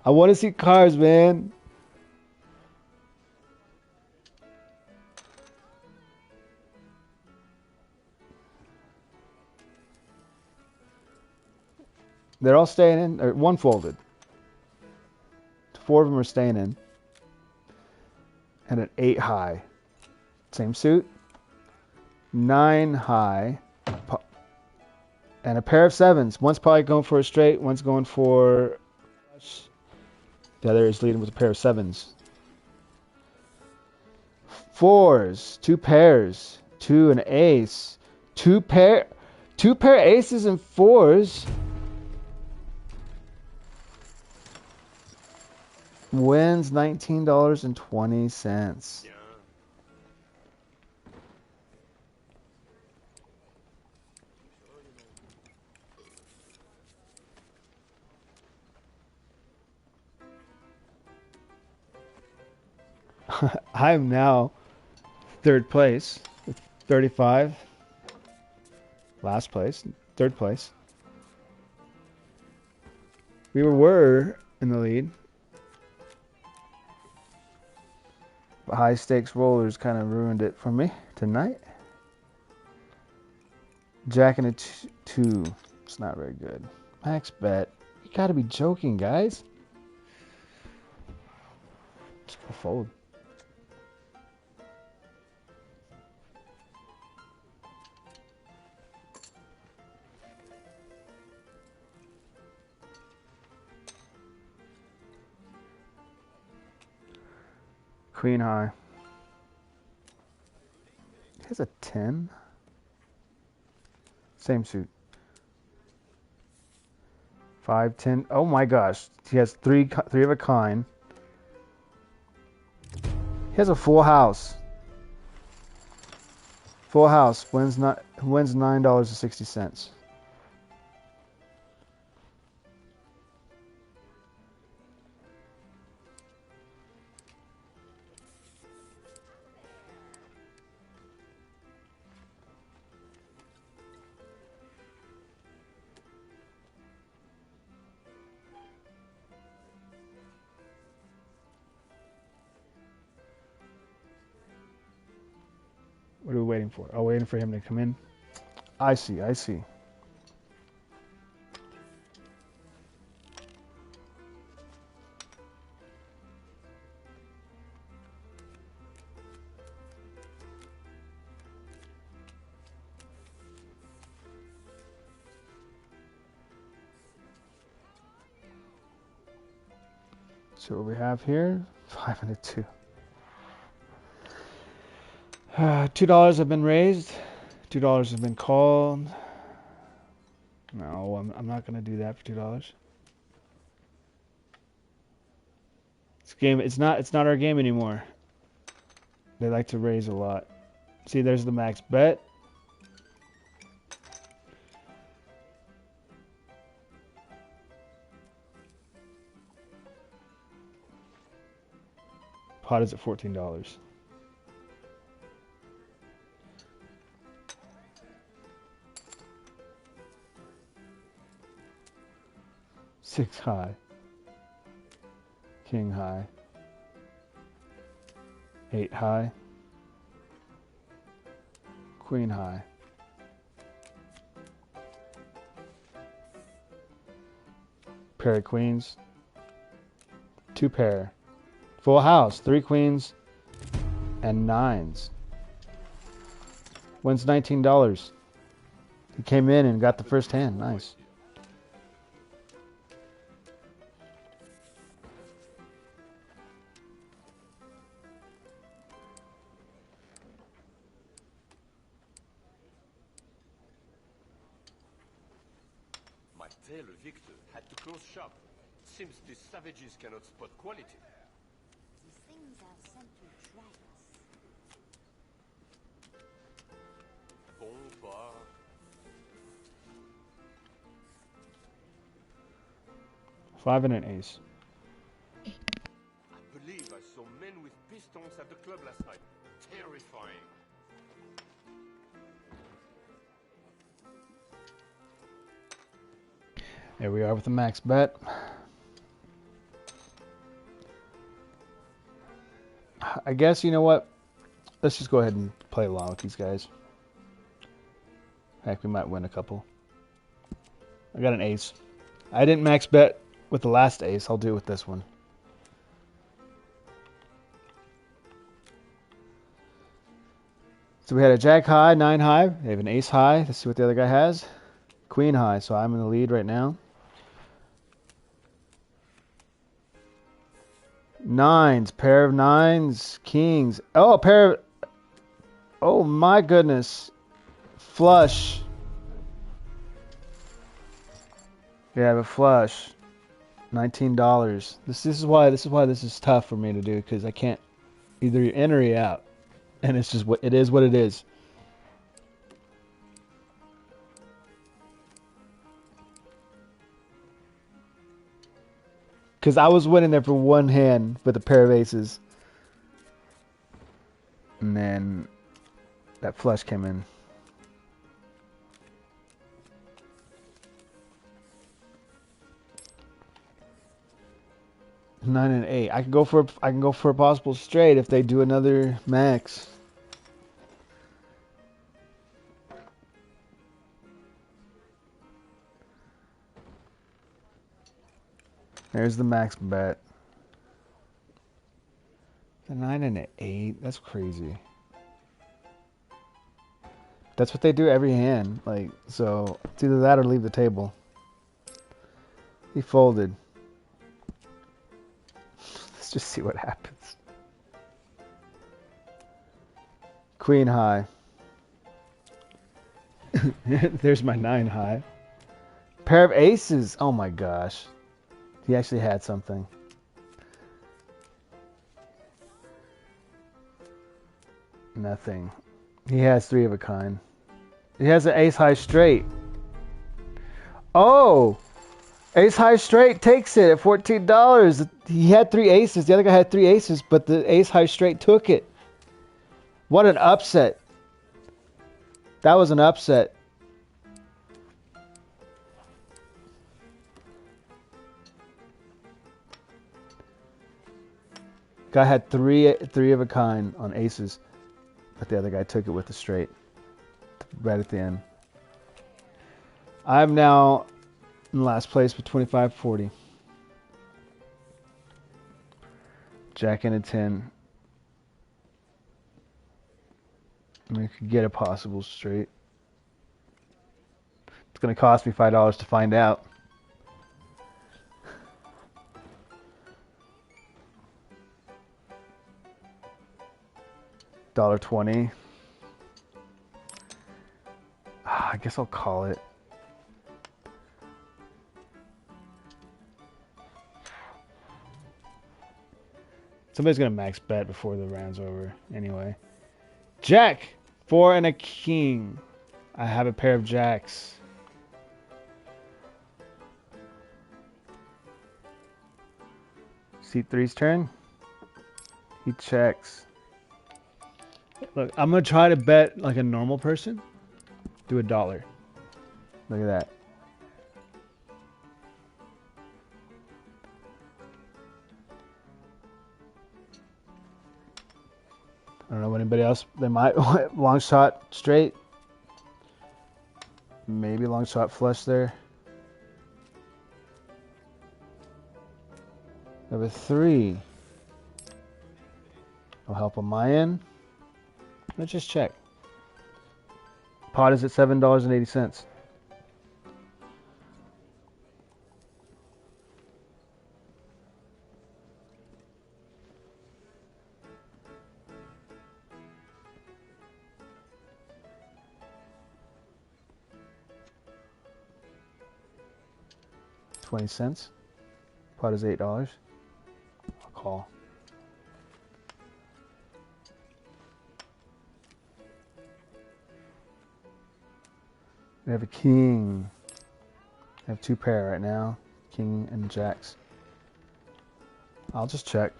I want to see cards, man. They're all staying in. Or one folded. 4 of them are staying in. And an 8 high. Same suit. 9 high. And a pair of 7s. One's probably going for a straight. One's going for... The other is leading with a pair of 7s. 4s. 2 pairs. 2 and ace. 2 pair aces and 4s. Wins $19.20. Yeah. I'm now third place with 35. Last place, third place. We were in the lead. But high stakes rollers kind of ruined it for me tonight. Jack and a 2. It's not very good. Max bet. You gotta be joking, guys. Just go fold. Queen high. He has a 10. Same suit. 5, 10. Oh my gosh. He has three of a kind. He has a full house. Full house wins $9.60. What are we waiting for? Oh, waiting for him to come in. I see. So what we have here, 5 and a 2. $2 have been raised. $2 have been called. No, I'm not gonna do that for $2. This game, it's not our game anymore. They like to raise a lot. See, there's the max bet. Pot is at $14. Six high. King high. 8 high. Queen high. Pair of queens. 2 pair. Full house. 3 queens and 9s. Wins $19. He came in and got the first hand. Nice. My tailor Victor had to close shop. Seems these savages cannot spot quality. These things are sent to try us. Bon bar. Five and an ace. I believe I saw men with pistons at the club last night. Terrifying. Here we are with the max bet. I guess, you know what? Let's just go ahead and play along with these guys. Heck, we might win a couple. I got an ace. I didn't max bet with the last ace. I'll do it with this one. So we had a jack high, 9 high. They have an ace high. Let's see what the other guy has. Queen high. So I'm in the lead right now. 9s, pair of 9s, kings. Oh, a pair of... Oh my goodness. Flush. We have a flush. $19. This is why this is tough for me to do, because I can't either you're in or you're out. And it's just what it is. Because I was winning there for one hand with a pair of aces. And then that flush came in. Nine and 8. I can go for a possible straight if they do another max. There's the max bet. The 9 and an 8. That's crazy. That's what they do every hand. Like, so it's either that or leave the table. He folded. Let's just see what happens. Queen high. There's my 9 high. Pair of aces. Oh my gosh. He actually had something. Nothing. He has 3 of a kind. He has an ace high straight. Oh! Ace high straight takes it at $14. He had 3 aces. The other guy had 3 aces, but the ace high straight took it. What an upset. That was an upset. Guy had three of a kind on aces, but the other guy took it with the straight right at the end. I'm now in last place with 25-40. Jack and a 10. And we could get a possible straight. It's going to cost me $5 to find out. $1.20. I guess I'll call it. Somebody's gonna max bet before the round's over. Anyway, Jack, 4 and a king. I have a pair of jacks. C3's turn. He checks. Look, I'm going to try to bet like a normal person. Do $1. Look at that. I don't know anybody else. They might long shot straight. Maybe long shot flush there. Number 3. No help on my end. Let's just check. Pot is at $7.80. $0.20. Pot is $8. I'll call. We have a king. I have 2 pair right now. King and jacks. I'll just check.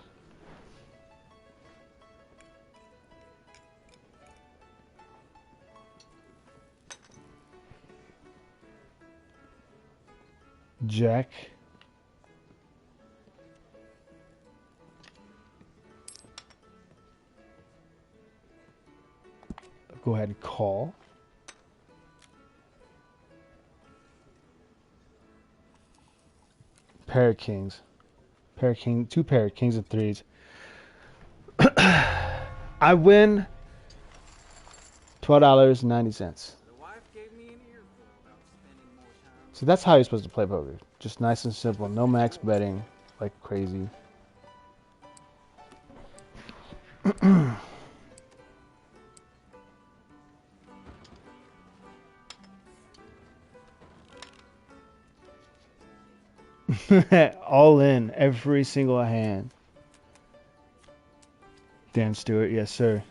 Jack. Go ahead and call. Pair of kings. Pair of king, 2 pair of kings and 3s. I win $12.90. So that's how you're supposed to play poker. Just nice and simple. No max betting like crazy. All in, every single hand. Dan Stewart, yes sir.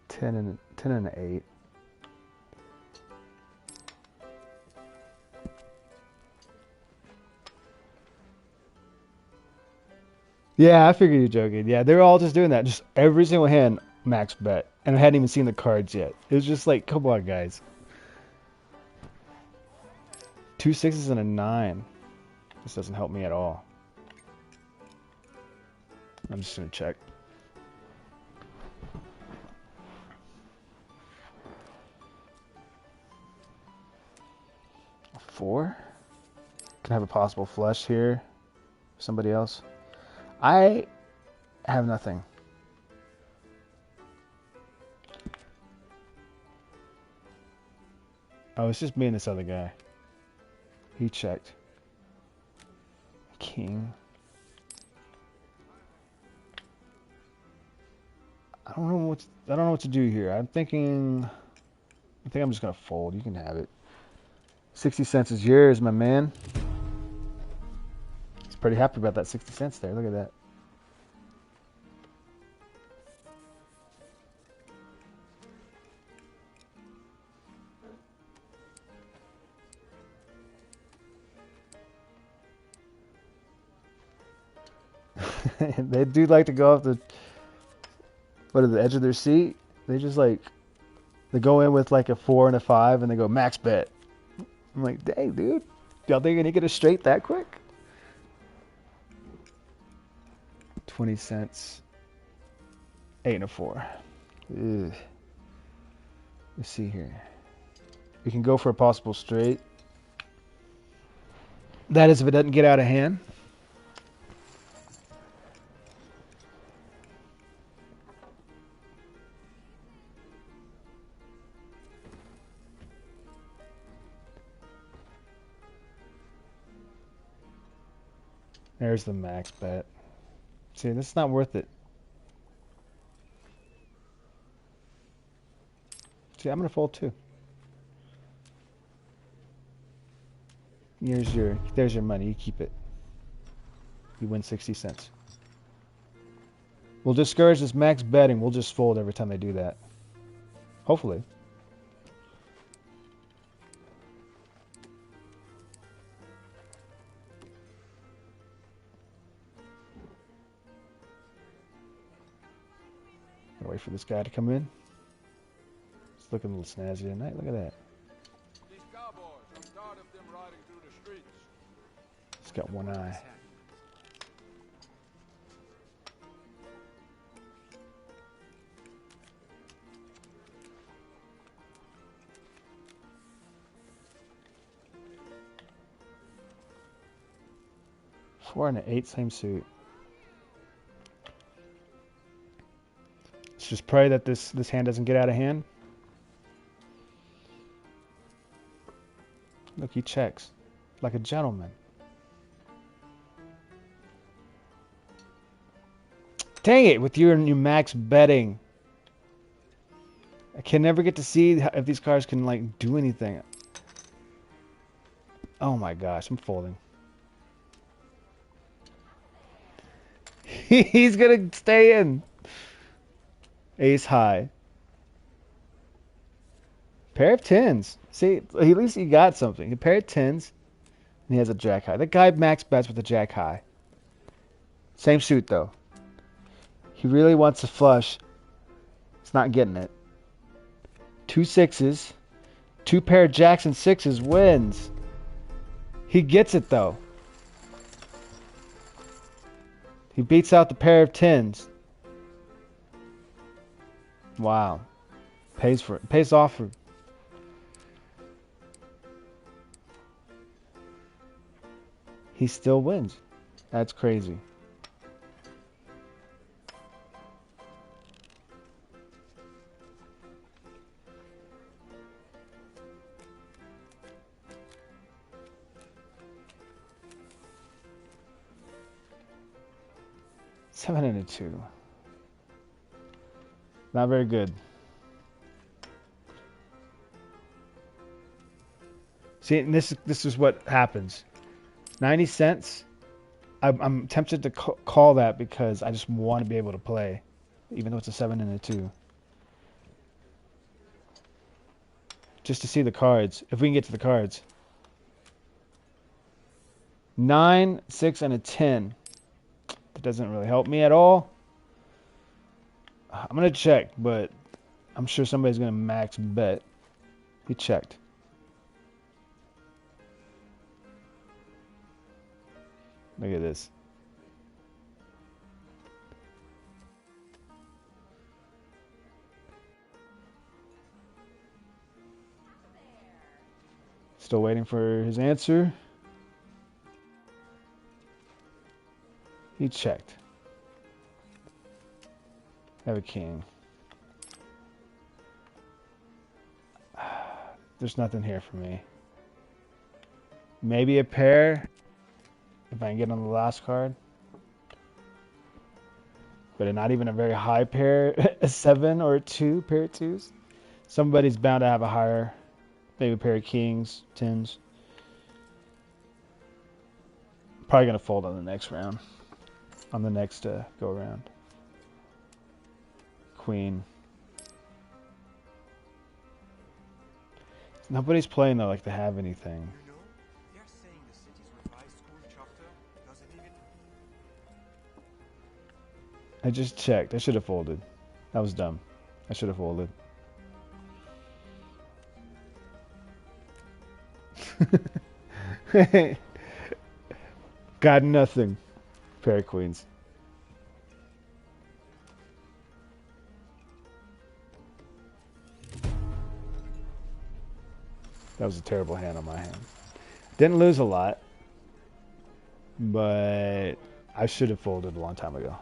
Ten and an 8. Yeah, I figured you're joking. Yeah, they were all just doing that. Just every single hand max bet. And I hadn't even seen the cards yet. It was just like, come on, guys. 2 6s and a 9. This doesn't help me at all. I'm just going to check. A 4. Can have a possible flush here. Somebody else. I have nothing. Oh, it's just me and this other guy. He checked. King. I don't know what to do here. I think I'm just gonna fold. You can have it. 60 cents is yours, my man. He's pretty happy about that 60 cents there. Look at that. They do like to go off the edge of their seat. They just like they go in with like a 4 and a 5 and they go max bet. I'm like, dang, dude, y'all think you're gonna get it straight that quick? 20 cents. 8 and a 4. Ugh. Let's see here. We can go for a possible straight. That is if it doesn't get out of hand. There's the max bet. See, this is not worth it. See, I'm gonna fold too. There's your money. You keep it. You win 60 cents. We'll discourage this max betting. We'll just fold every time they do that. Hopefully. Wait for this guy to come in. It's looking a little snazzy tonight. Look at that. These cowboys are got one eye. Four and an 8, same suit. Let's just pray that this hand doesn't get out of hand. Look, he checks like a gentleman. Dang it, with your max betting. I can never get to see if these cards can like do anything. Oh my gosh, I'm folding. He's gonna stay in. Ace high. Pair of tens. See, at least he got something. A pair of tens, and he has a jack high. That guy max bets with a jack high. Same suit though. He really wants to flush. He's not getting it. 2 sixes. 2 pair of jacks and sixes wins. He gets it though. He beats out the pair of tens. Wow. Pays for it. Pays off for it. He still wins. That's crazy. Seven and a 2. Not very good. See, and this is what happens. 90 cents. I'm tempted to call that because I just want to be able to play, even though it's a 7 and a 2. Just to see the cards. If we can get to the cards. 9, 6, and a 10. That doesn't really help me at all. I'm going to check, but I'm sure somebody's going to max bet. He checked. Look at this. Still waiting for his answer. He checked. Have a king. There's nothing here for me. Maybe a pair. If I can get on the last card. But not even a very high pair. A 7 or a 2, pair of 2s. Somebody's bound to have a higher. Maybe a pair of kings, 10s. Probably going to fold on the next round. On the next go around. Queen. Nobody's playing though like they have anything. You know, they're saying the city's revised school charter doesn't even... I just checked. I should have folded. That was dumb. I should have folded. Got nothing. Pair of queens. That was a terrible hand on my hand. Didn't lose a lot, but I should have folded a long time ago.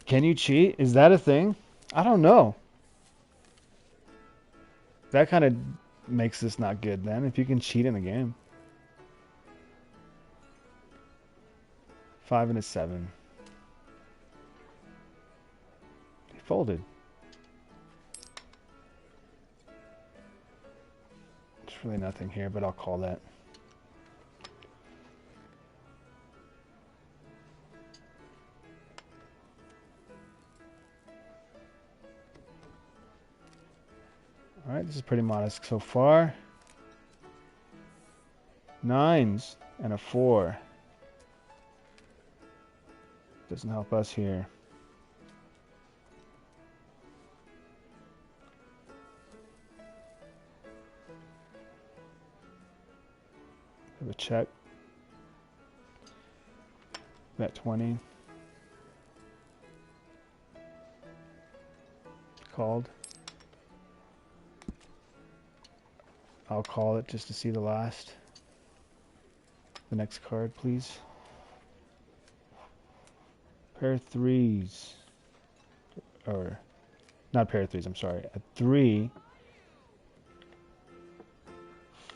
Can you cheat? Is that a thing? I don't know. That kind of makes this not good then, if you can cheat in the game. 5 and a 7. He folded. There's really nothing here, but I'll call that. Alright, this is pretty modest so far. 9s and a 4. Doesn't help us here. Have a check. Bet 20. Called. I'll call it just to see the last. The next card, please. Pair of 3s. Or, not pair of 3s, I'm sorry. A 3.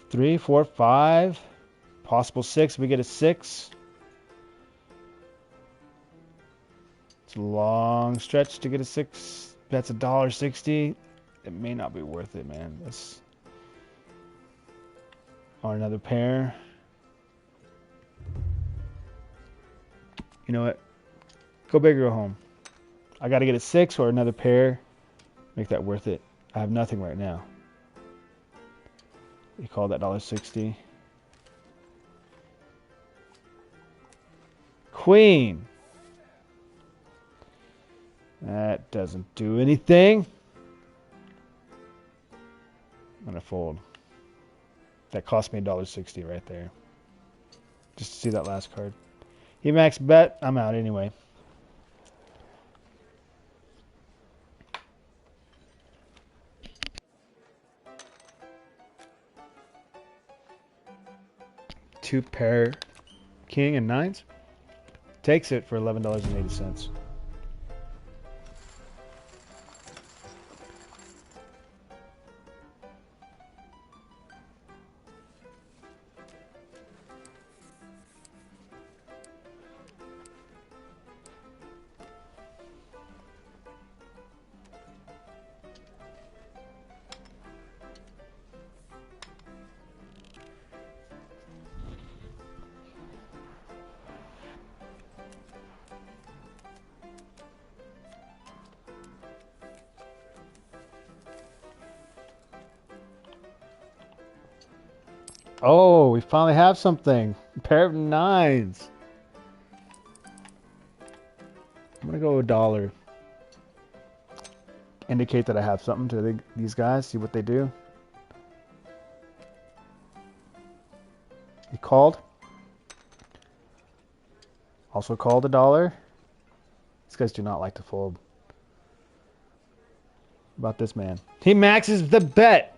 3, 4, 5. Possible 6. We get a 6. It's a long stretch to get a 6. That's $1.60. It may not be worth it, man. Let's... Or another pair. You know what? Go big or go home. I got to get a 6 or another pair. Make that worth it. I have nothing right now. You call that $1.60. Queen. That doesn't do anything. I'm going to fold. That cost me $1.60 right there. Just to see that last card. He max bet. I'm out anyway. Two pair king and 9s. Takes it for $11.80. Oh, we finally have something. A pair of 9s. I'm going to go $1. Indicate that I have something to these guys. See what they do. He called. Also called $1. These guys do not like to fold. About this man. He maxes the bet.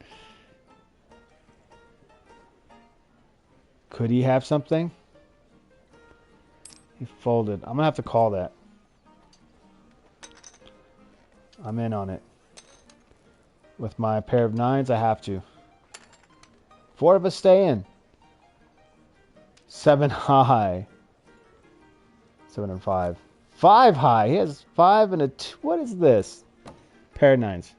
Could he have something? He folded. I'm going to have to call that. I'm in on it. With my pair of 9s, I have to. 4 of us stay in. 7 high. 7 and 5. 5 high. He has 5 and a 2. What is this? Pair of 9s.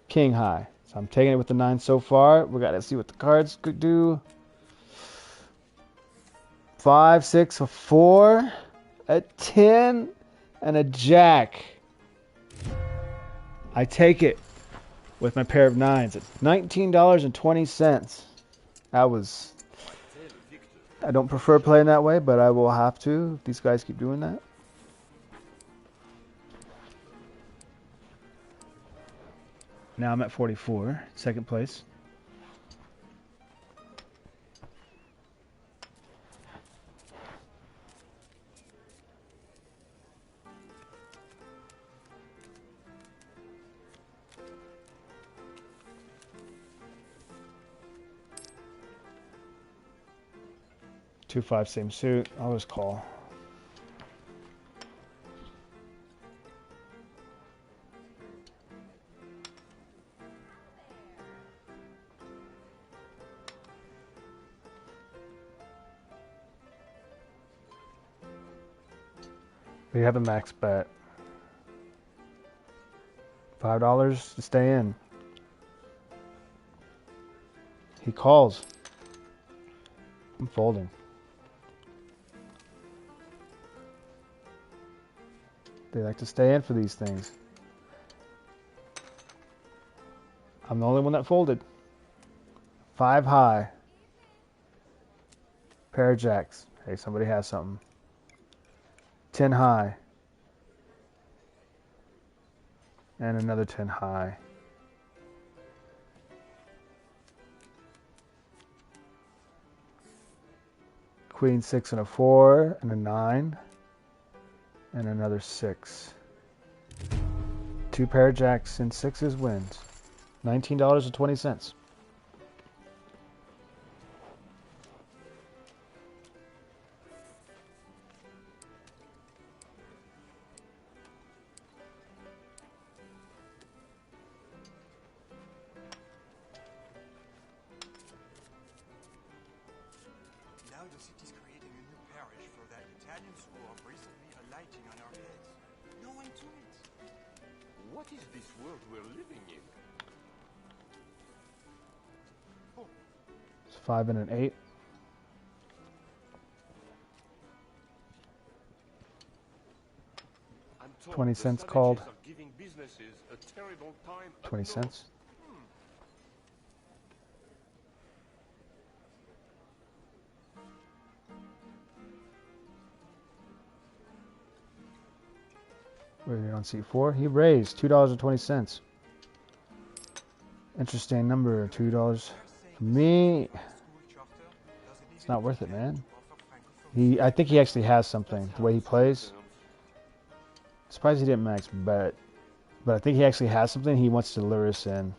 King high. So I'm taking it with the 9 so far. We got to see what the cards could do. 5, 6, a 4, a 10, and a jack. I take it with my pair of 9s at $19.20. That was... I don't prefer playing that way, but I will have to if these guys keep doing that. Now I'm at 44, second place. Two 5 same suit. I'll just call. We have a max bet. $5 to stay in. He calls. I'm folding. They like to stay in for these things. I'm the only one that folded. 5 high. Pair of jacks. Hey, somebody has something. 10 high. And another 10 high. Queen 6 and a 4 and a 9. And another 6. 2 pair of jacks and 6s wins. $19.20. Now the city's creating a new parish for that Italian school of recently alighting on our heads. No one to it. What is this world we're living in? It's 5 and an 8. I'm told 20 the cents savages called. are giving businesses a terrible time up 20 north. cents. We're on C4. He raised $2.20. Interesting number, $2. For me, it's not worth it, man. I think he actually has something. The way he plays. Surprised he didn't max bet. But I think he actually has something. He wants to lure us in.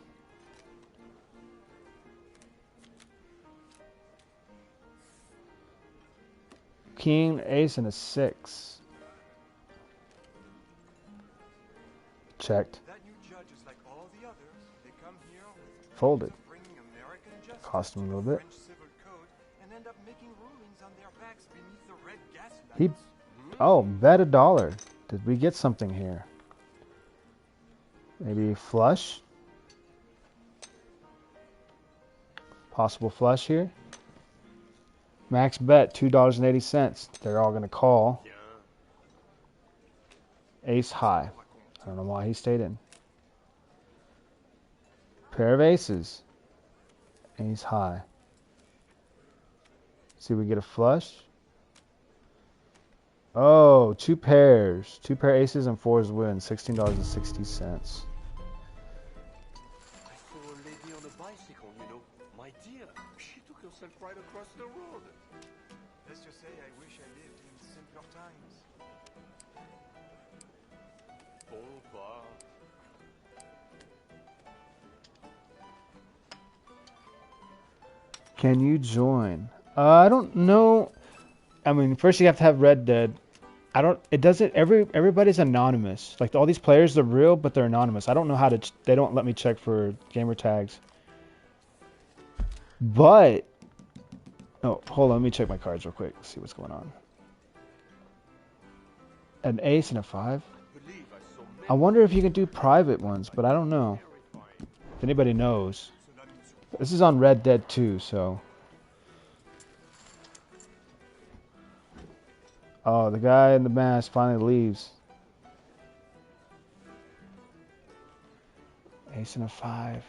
King, ace, and a 6. Checked. That new judge is like all the others. They come here with Folded. bringing American justice Cost him a to little the bit. French civil code and end up making rulings on their backs beneath the red gas lights. He, oh, bet $1. Did we get something here? Maybe flush? Possible flush here? Max bet $2.80. They're all going to call. Ace high. I don't know why he stayed in. Pair of aces. Ace high. See if we get a flush. Oh, 2 pairs. 2 pair aces and 4s win. $16.60. I saw a lady on a bicycle, you know. My dear, she took herself right across the road. Let's just say I wish I lived in simpler times. Bon pas. Can you join? I don't know. I mean, first you have to have Red Dead. It doesn't, everybody's anonymous. Like all these players are real, but they're anonymous. I don't know how to, they don't let me check for gamer tags. But, oh, hold on, let me check my cards real quick. See what's going on. An ace and a 5. I wonder if you can do private ones, but I don't know. If anybody knows. This is on Red Dead 2, so. Oh, the guy in the mask finally leaves. Ace and a 5.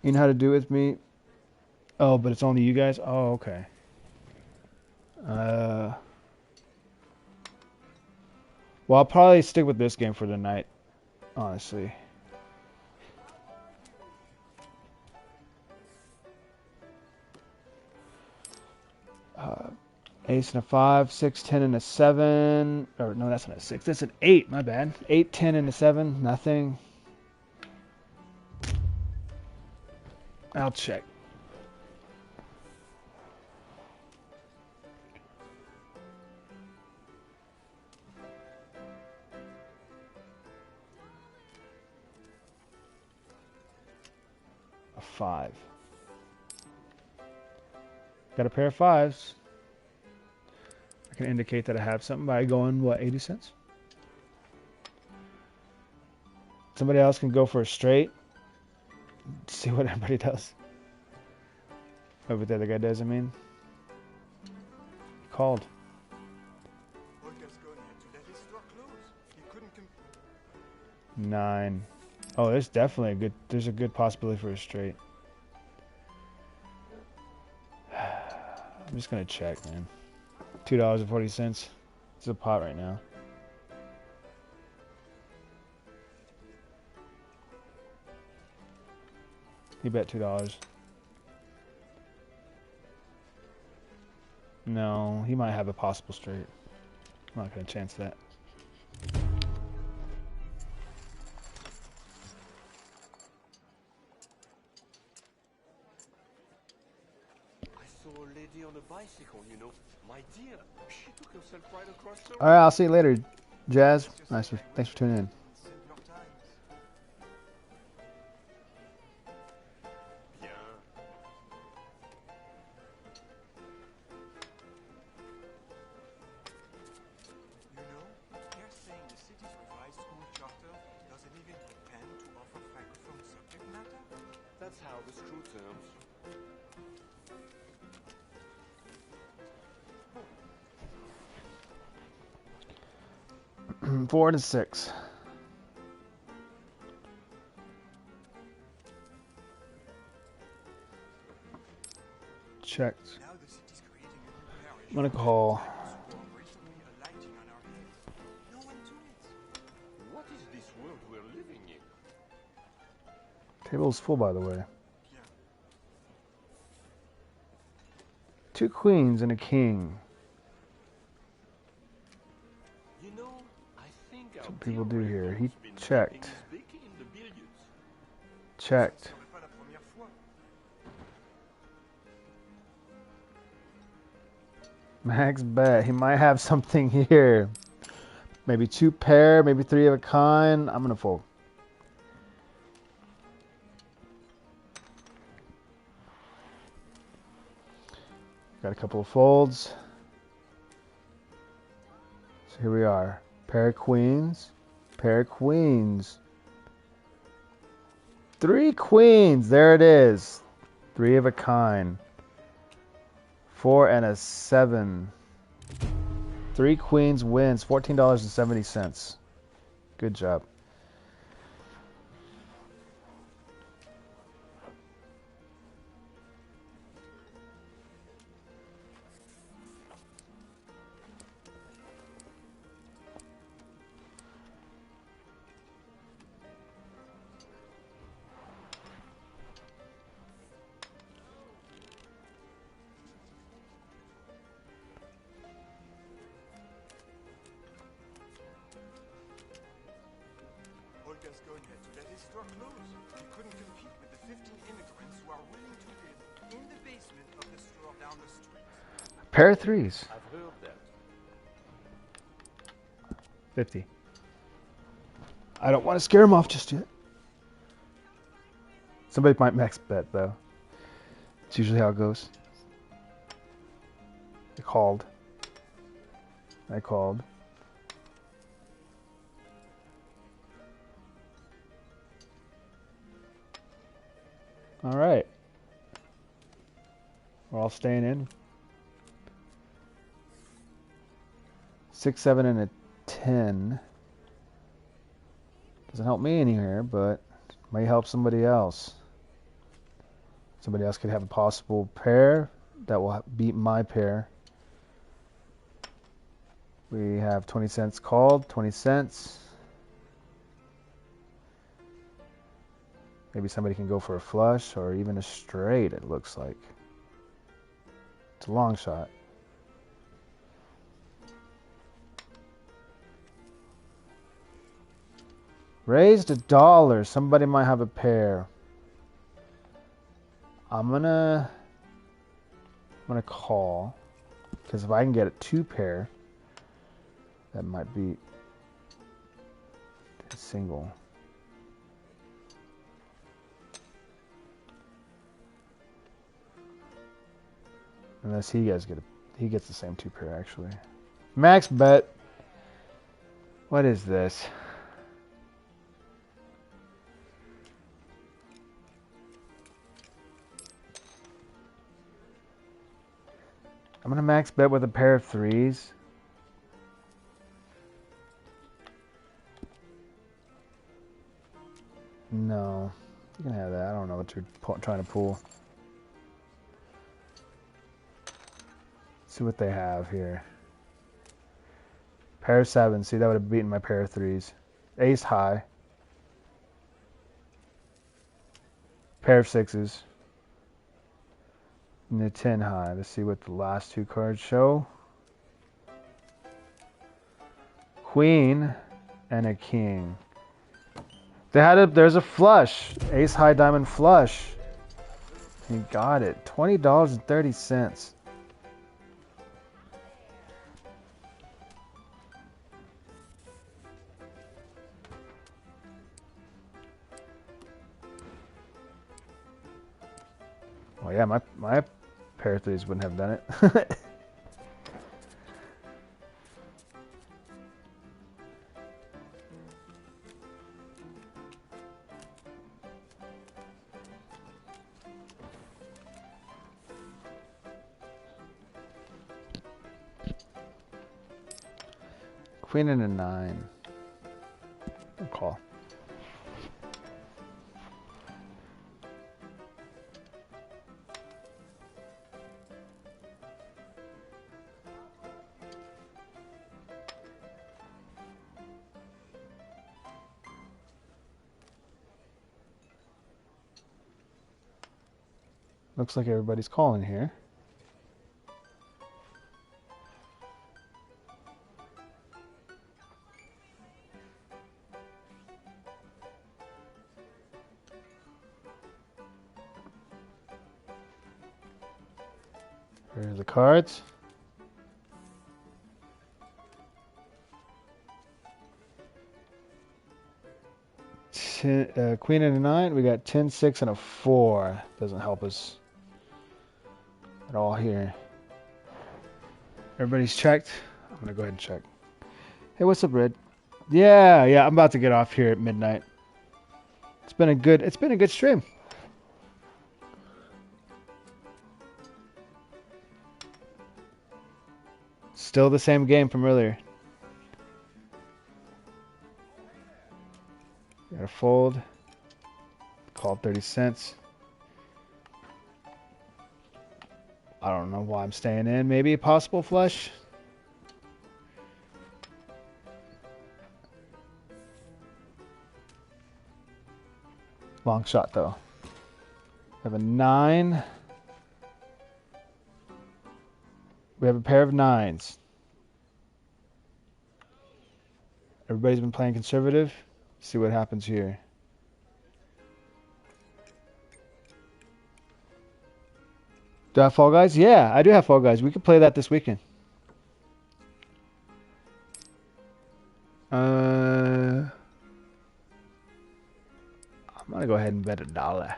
You know how to do it with me? Oh, but it's only you guys? Oh, okay. Well, I'll probably stick with this game for tonight, honestly. Ace and a 5, 6, 10 and a 7. Or no, that's not a 6. That's an 8. My bad. 8, 10 and a 7. Nothing. I'll check. A 5. Got a pair of 5s. I can indicate that I have something by going, what, 80 cents? Somebody else can go for a straight. See what everybody does. Oh, but the other guy does, I mean. Called. Olga's going to let his store close. He couldn't 9. Oh, there's definitely a good. There's a good possibility for a straight. I'm just gonna check, man. $2.40. It's a pot right now. He bet $2. No, he might have a possible straight. I'm not gonna chance that. A lady on a bicycle, you know. My dear, she took herself right across the road. All right, I'll see you later, Jazz. Thanks for tuning in. Bien. You know, they're saying the city's revised school charter doesn't even pretend to offer francophone subject matter. That's how the screw turns. 4 and 6. Checked. Now the city's creating a new parish. I'm gonna call. Recently alighting on our heads. No one to it. What is this world we're living in? Table's full, by the way. Yeah. 2 queens and a king. You know, I think That's what people do here. He checked. in the billiards. Checked. Ce serait pas la première fois. Max bet. He might have something here. Maybe 2 pair, maybe 3 of a kind. I'm gonna fold. Got a couple of folds. So here we are. Pair of queens. Pair of queens. 3 queens. There it is. 3 of a kind. 4 and a 7. 3 queens wins. $14.70. Good job. Olga's going had to let his store close. He couldn't compete with the 15 immigrants who are willing to live in the basement of the store down the street. Pair of 3s. I've heard that. 50. I don't want to scare him off just yet. Somebody might max bet, though. It's usually how it goes. I called. All right. We're all staying in. 6, 7, and a 10. Doesn't help me any here, but may help somebody else. Somebody else could have a possible pair that will beat my pair. We have 20 cents called, 20 cents. Maybe somebody can go for a flush or even a straight, it looks like. It's a long shot. Raised $1. Somebody might have a pair. I'm gonna call, because if I can get a 2 pair, that might be a single. Unless he gets the same 2 pair actually. Max bet. What is this? I'm gonna max bet with a pair of 3s. You can have that. I don't know what you're trying to pull. See what they have here. Pair of sevens. See, that would have beaten my pair of threes. Ace high. Pair of sixes. And the 10 high. Let's see what the last two cards show. Queen and a king. There's a flush. Ace high diamond flush. He got it. $20.30. Well, yeah, my pair of threes wouldn't have done it. Queen and a 9. I'll call. Looks like everybody's calling here. Here are the cards. Queen and a 9. We got 10, 6, and a 4. Doesn't help us at all here. Everybody's checked. I'm gonna go ahead and check. Hey, what's up, Red? Yeah, I'm about to get off here at midnight. It's been a good stream. Still the same game from earlier. Gotta fold. Call 30 cents. I don't know why I'm staying in. Maybe a possible flush. Long shot though. We have a 9. We have a pair of 9s. Everybody's been playing conservative. See what happens here. Do I have Fall Guys? Yeah, I do have Fall Guys. We could play that this weekend. I'm gonna go ahead and bet $1.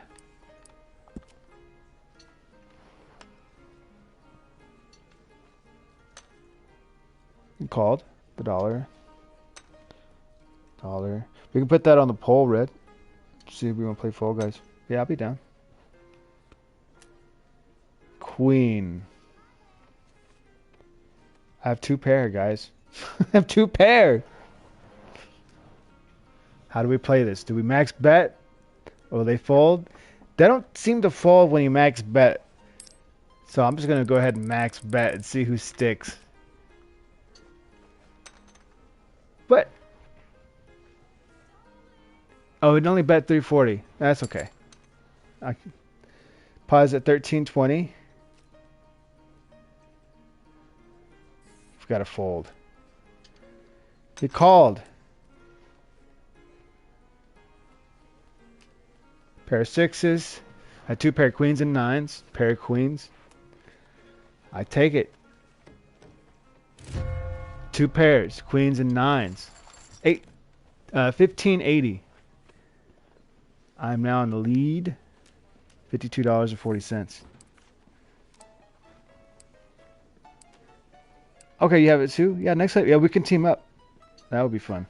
You called the $1. We can put that on the poll, Red. See if we want to play Fall Guys. Yeah, I'll be down. Queen. I have 2 pair, guys. I have 2 pair. How do we play this? Do we max bet? Or will they fold? They don't seem to fold when you max bet. So I'm just going to go ahead and max bet and see who sticks. But oh, it only bet 340. That's okay. I pause at 1320. We've got to fold. He called. Pair of 6s. I had 2 pair of queens and 9s. Pair of queens. I take it. 2 pairs, queens and 9s. 1580. I'm now in the lead. $52.40. Okay, you have it too? Yeah, next time. Yeah, we can team up. That would be fun.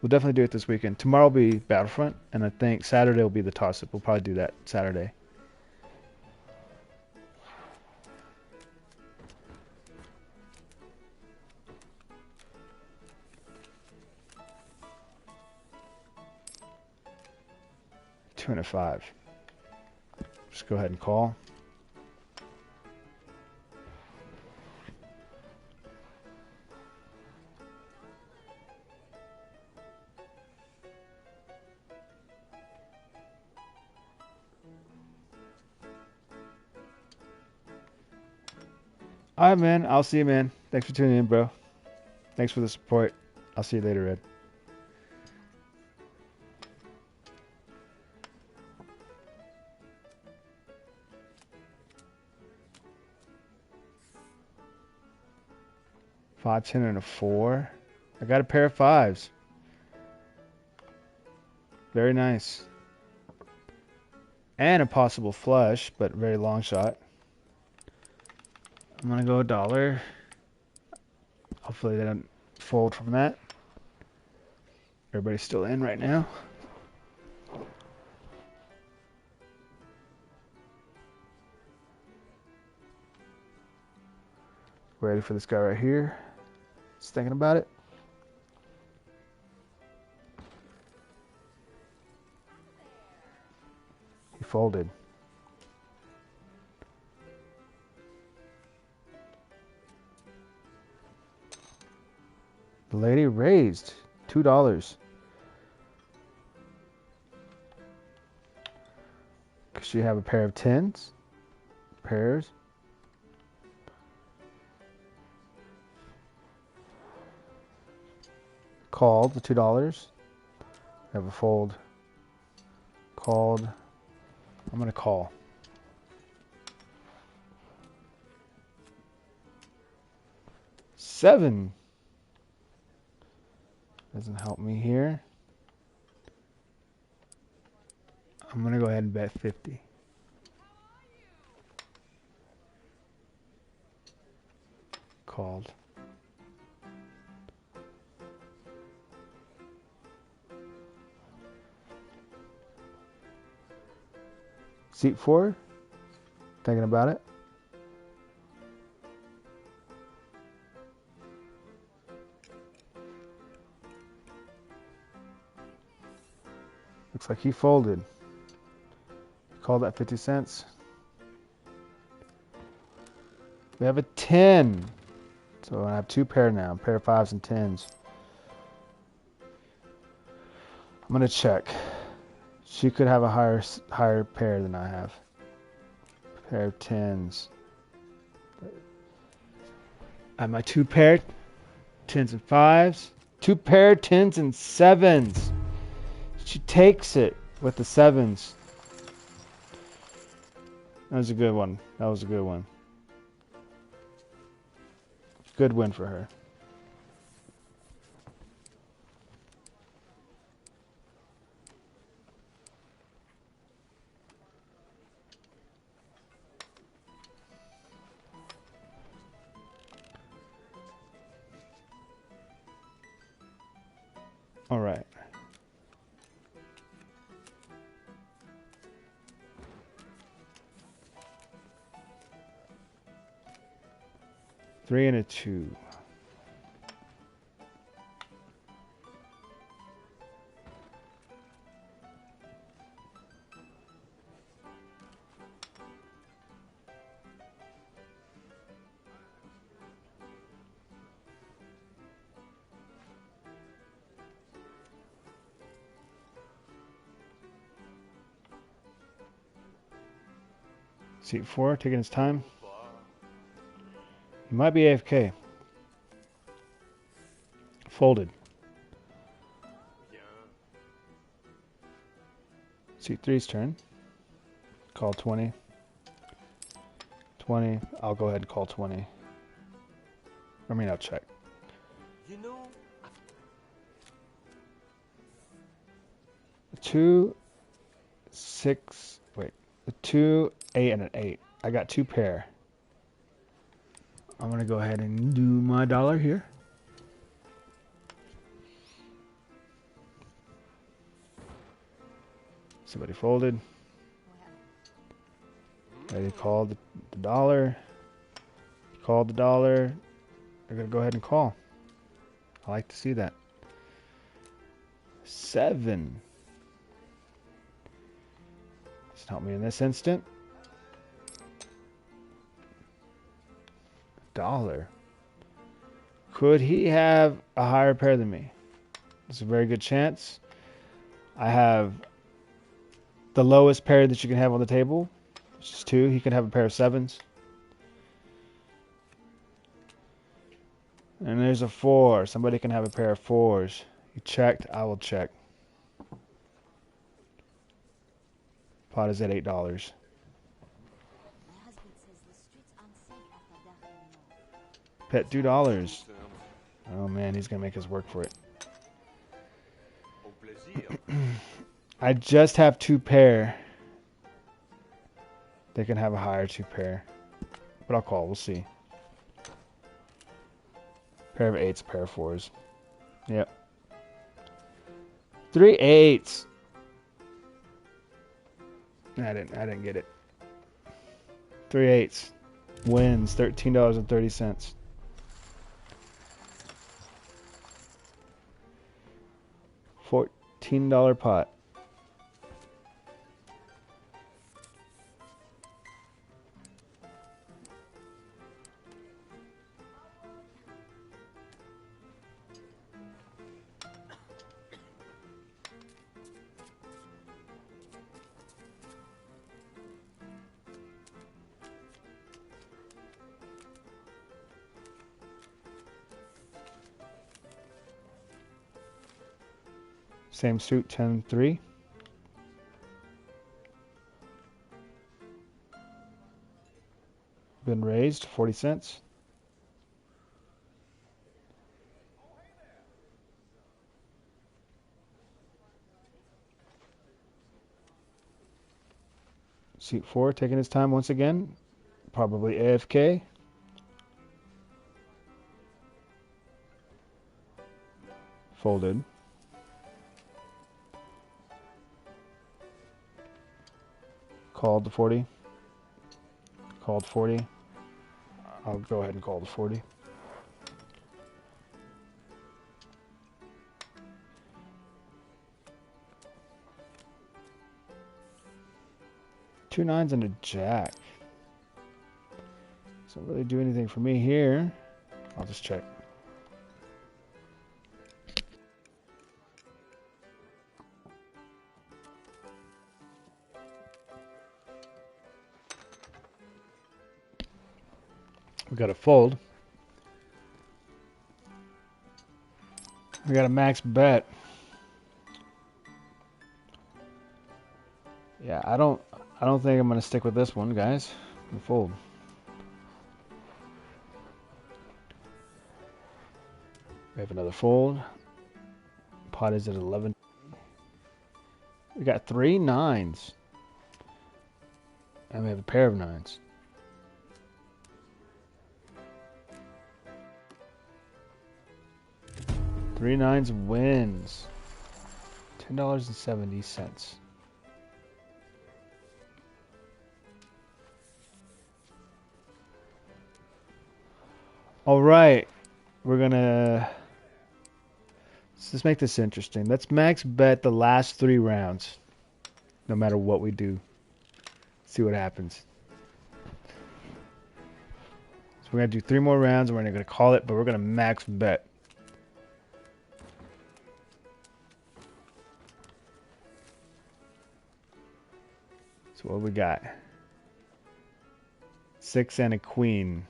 We'll definitely do it this weekend. Tomorrow will be Battlefront, and I think Saturday will be the toss-up. We'll probably do that Saturday. 205. Just go ahead and call. Alright, man. I'll see you, man. Thanks for tuning in, bro. Thanks for the support. I'll see you later, Ed. Five, 10, and a 4. I got a pair of 5s. Very nice. And a possible flush, but very long shot. I'm gonna go $1. Hopefully they don't fold from that. Everybody's still in right now. Ready for this guy right here. Just thinking about it. He folded. The lady raised $2. Does she have a pair of 10s? Pairs? Called the $2. Have a fold. Called. I'm gonna call. $7. Doesn't help me here. I'm gonna go ahead and bet 50. Called. Seat 4. Thinking about it. Looks like he folded. Called that 50 cents. We have a 10. So I have 2 pair now. A pair of 5s and 10s. I'm going to check. She could have a higher pair than I have. Pair of 10s. I have my 2 pair 10s and 5s. 2 pair 10s and 7s. She takes it with the 7s. That was a good one. That was a good one. Good win for her. All right. Three and a 2. Seat 4, taking his time. He might be AFK. Folded. Seat 3's turn. Call 20. 20. I'll go ahead and call 20. I mean, I'll check. You know, 2, 6. Wait. A 2, 8, and an 8. I got 2 pair. I'm going to go ahead and do my $1 here. Somebody folded. They called the $1. Called the $1. They're going to go ahead and call. I like to see that. 7. Doesn't help me in this instant. $1. Could he have a higher pair than me? There's a very good chance. I have the lowest pair that you can have on the table, which is 2. He can have a pair of 7s. And there's a 4. Somebody can have a pair of 4s. You checked. I will check. Pot is at $8. My husband says the streets aren't safe after dark anymore. Bet $2. Oh man, he's gonna make us work for it. Au plaisir. I just have 2 pair. They can have a higher 2 pair. But I'll call, we'll see. Pair of 8s, pair of 4s. Yep. 3 8s. I didn't get it. 3 8s. Wins $13.30. $14 pot. Same suit, 10-3. Been raised, 40 cents. Seat 4 taking his time once again. Probably AFK. Folded. Called the 40. Called 40. I'll go ahead and call the 40. Two 9s and a jack. Doesn't really do anything for me here. I'll just check. We got a fold. We got a max bet. Yeah, I don't think I'm gonna stick with this one, guys. I'm fold. We have another fold. Pot is at 11. We got 3 9s. And we have a pair of 9s. Three 9s wins. $10.70. All right, we're gonna let's make this interesting. Let's max bet the last 3 rounds, no matter what we do. See what happens. So we're gonna do 3 more rounds, and we're gonna call it, but we're gonna max bet. So what we got? 6 and a queen.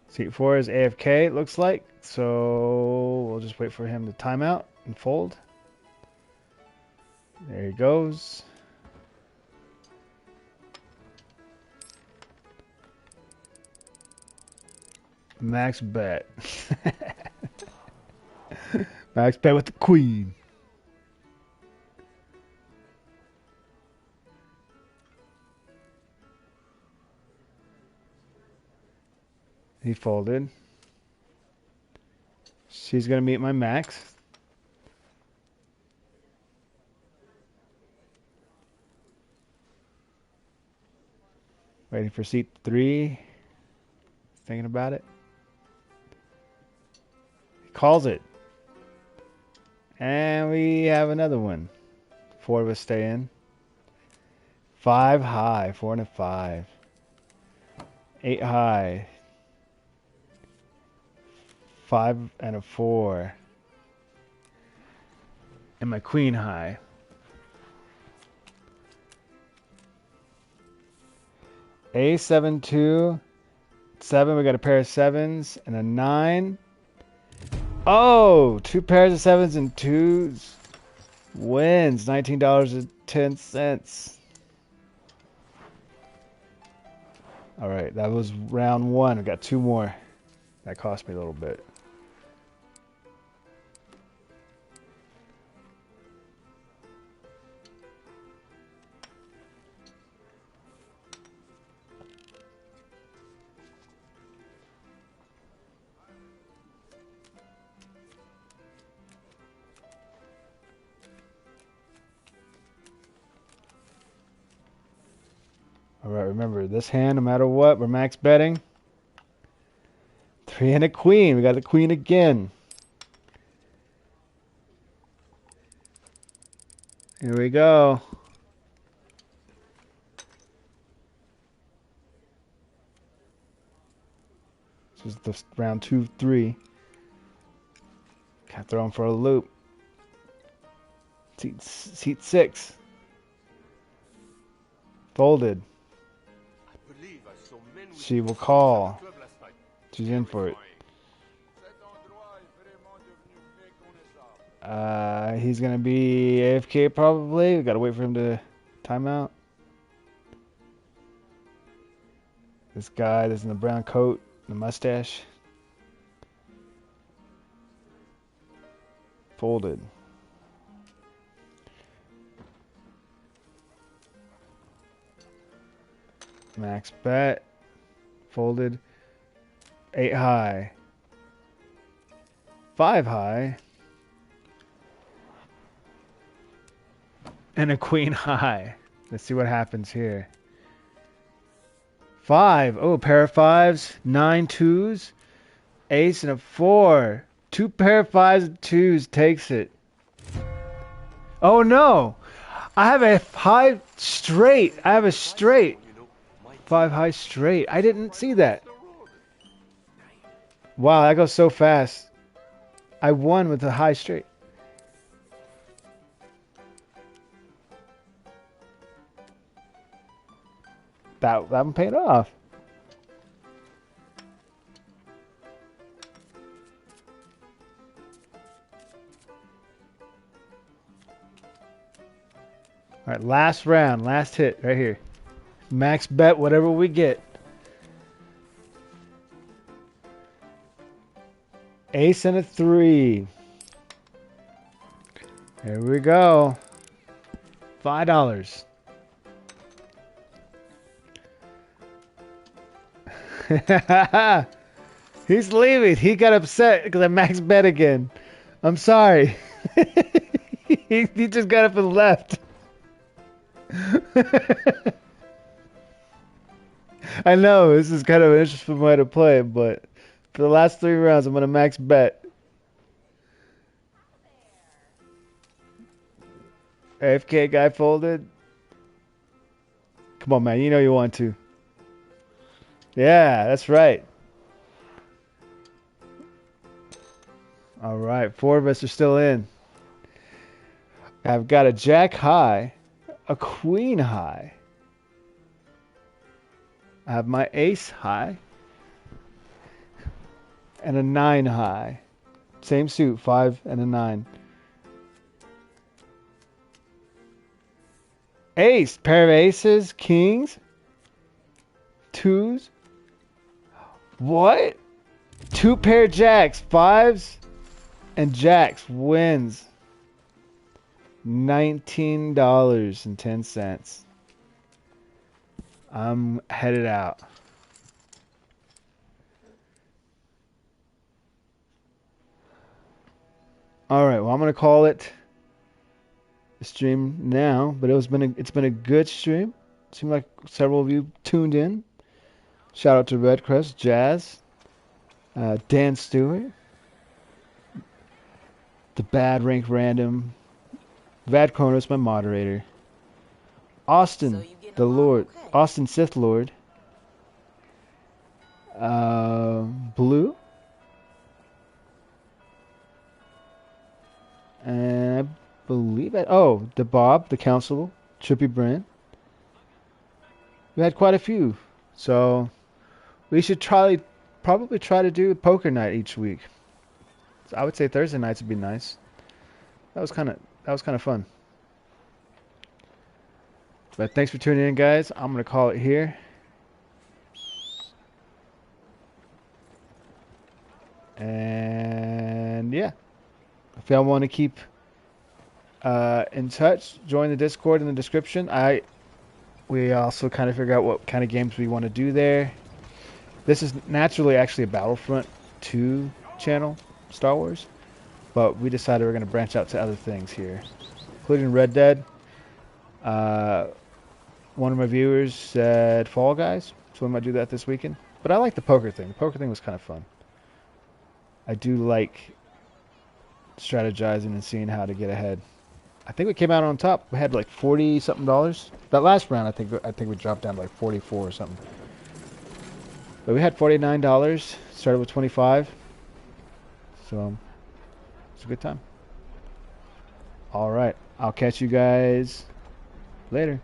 Seat 4 is AFK, it looks like. So we'll just wait for him to time out and fold. There he goes. Max bet. Max bet with the queen. He folded. She's going to meet my max. Waiting for seat 3. Thinking about it. Calls it. And we have another one. 4 of us stay in. 5 high. 4 and a 5. 8 high. 5 and a 4. And my queen high. A 7 2 7. We got a pair of 7s and a 9. Oh, 2 pairs of 7s and 2s. Wins $19.10. All right, that was round 1. We got 2 more. That cost me a little bit. All right, remember this hand, no matter what, we're max betting. 3 and a queen. We got the queen again. Here we go. This is the round 2, 3. Can't throw him for a loop. Seat 6. Folded. She will call. She's in for it. He's gonna be AFK probably. We gotta wait for him to time out. This guy that's in the brown coat, the mustache. Folded. Max bet. Folded. 8 high. 5 high. And a queen high. Let's see what happens here. 5. Oh, pair of 5s. 9 2s. Ace and a 4. 2 pair of 5s and 2s takes it. Oh no! I have a high straight. I have a straight. 5 high straight. I didn't see that. Wow, that goes so fast. I won with a high straight. That one paid off. All right, last round, last hit right here. Max bet whatever we get. Ace and a 3. Here we go. $5. He's leaving. He got upset because I max bet again. I'm sorry. he just got up and left. I know this is kind of an interesting way to play it, but for the last 3 rounds, I'm gonna max bet. AFK guy folded. Come on, man. You know you want to. Yeah, that's right. All right, 4 of us are still in. I've got a jack high, a queen high. I have my ace high and a 9 high. Same suit, 5 and a 9. Ace, pair of aces, kings, 2s. What? 2 pair jacks, 5s, and jacks wins $19.10. I'm headed out. All right, well, I'm gonna call it a stream now, but it's been a good stream. Seemed like several of you tuned in. Shout out to Redcrest, Jazz, Dan Stewart, The Bad Rank Random. Vad Kronos, my moderator. Austin, So you getting the along Lord. okay? Austin, Sith Lord. Blue. And I believe it. Oh, the Bob, the Council, Trippy Brand. We had quite a few. So we should probably try to do poker night each week. So I would say Thursday nights would be nice. That was kind of fun. But thanks for tuning in, guys. I'm gonna call it here. And yeah, if y'all want to keep in touch, join the Discord in the description. We also kind of figure out what kind of games we want to do there. This is naturally actually a Battlefront 2 channel, Star Wars, but we decided we're going to branch out to other things here, including Red Dead. One of my viewers said Fall Guys, so we might do that this weekend. But I like the poker thing. The poker thing was kind of fun. I do like strategizing and seeing how to get ahead. I think we came out on top. We had like $40 something. That last round, I think we dropped down to like 44 or something. But we had $49. Started with 25. So it's a good time. All right, I'll catch you guys later.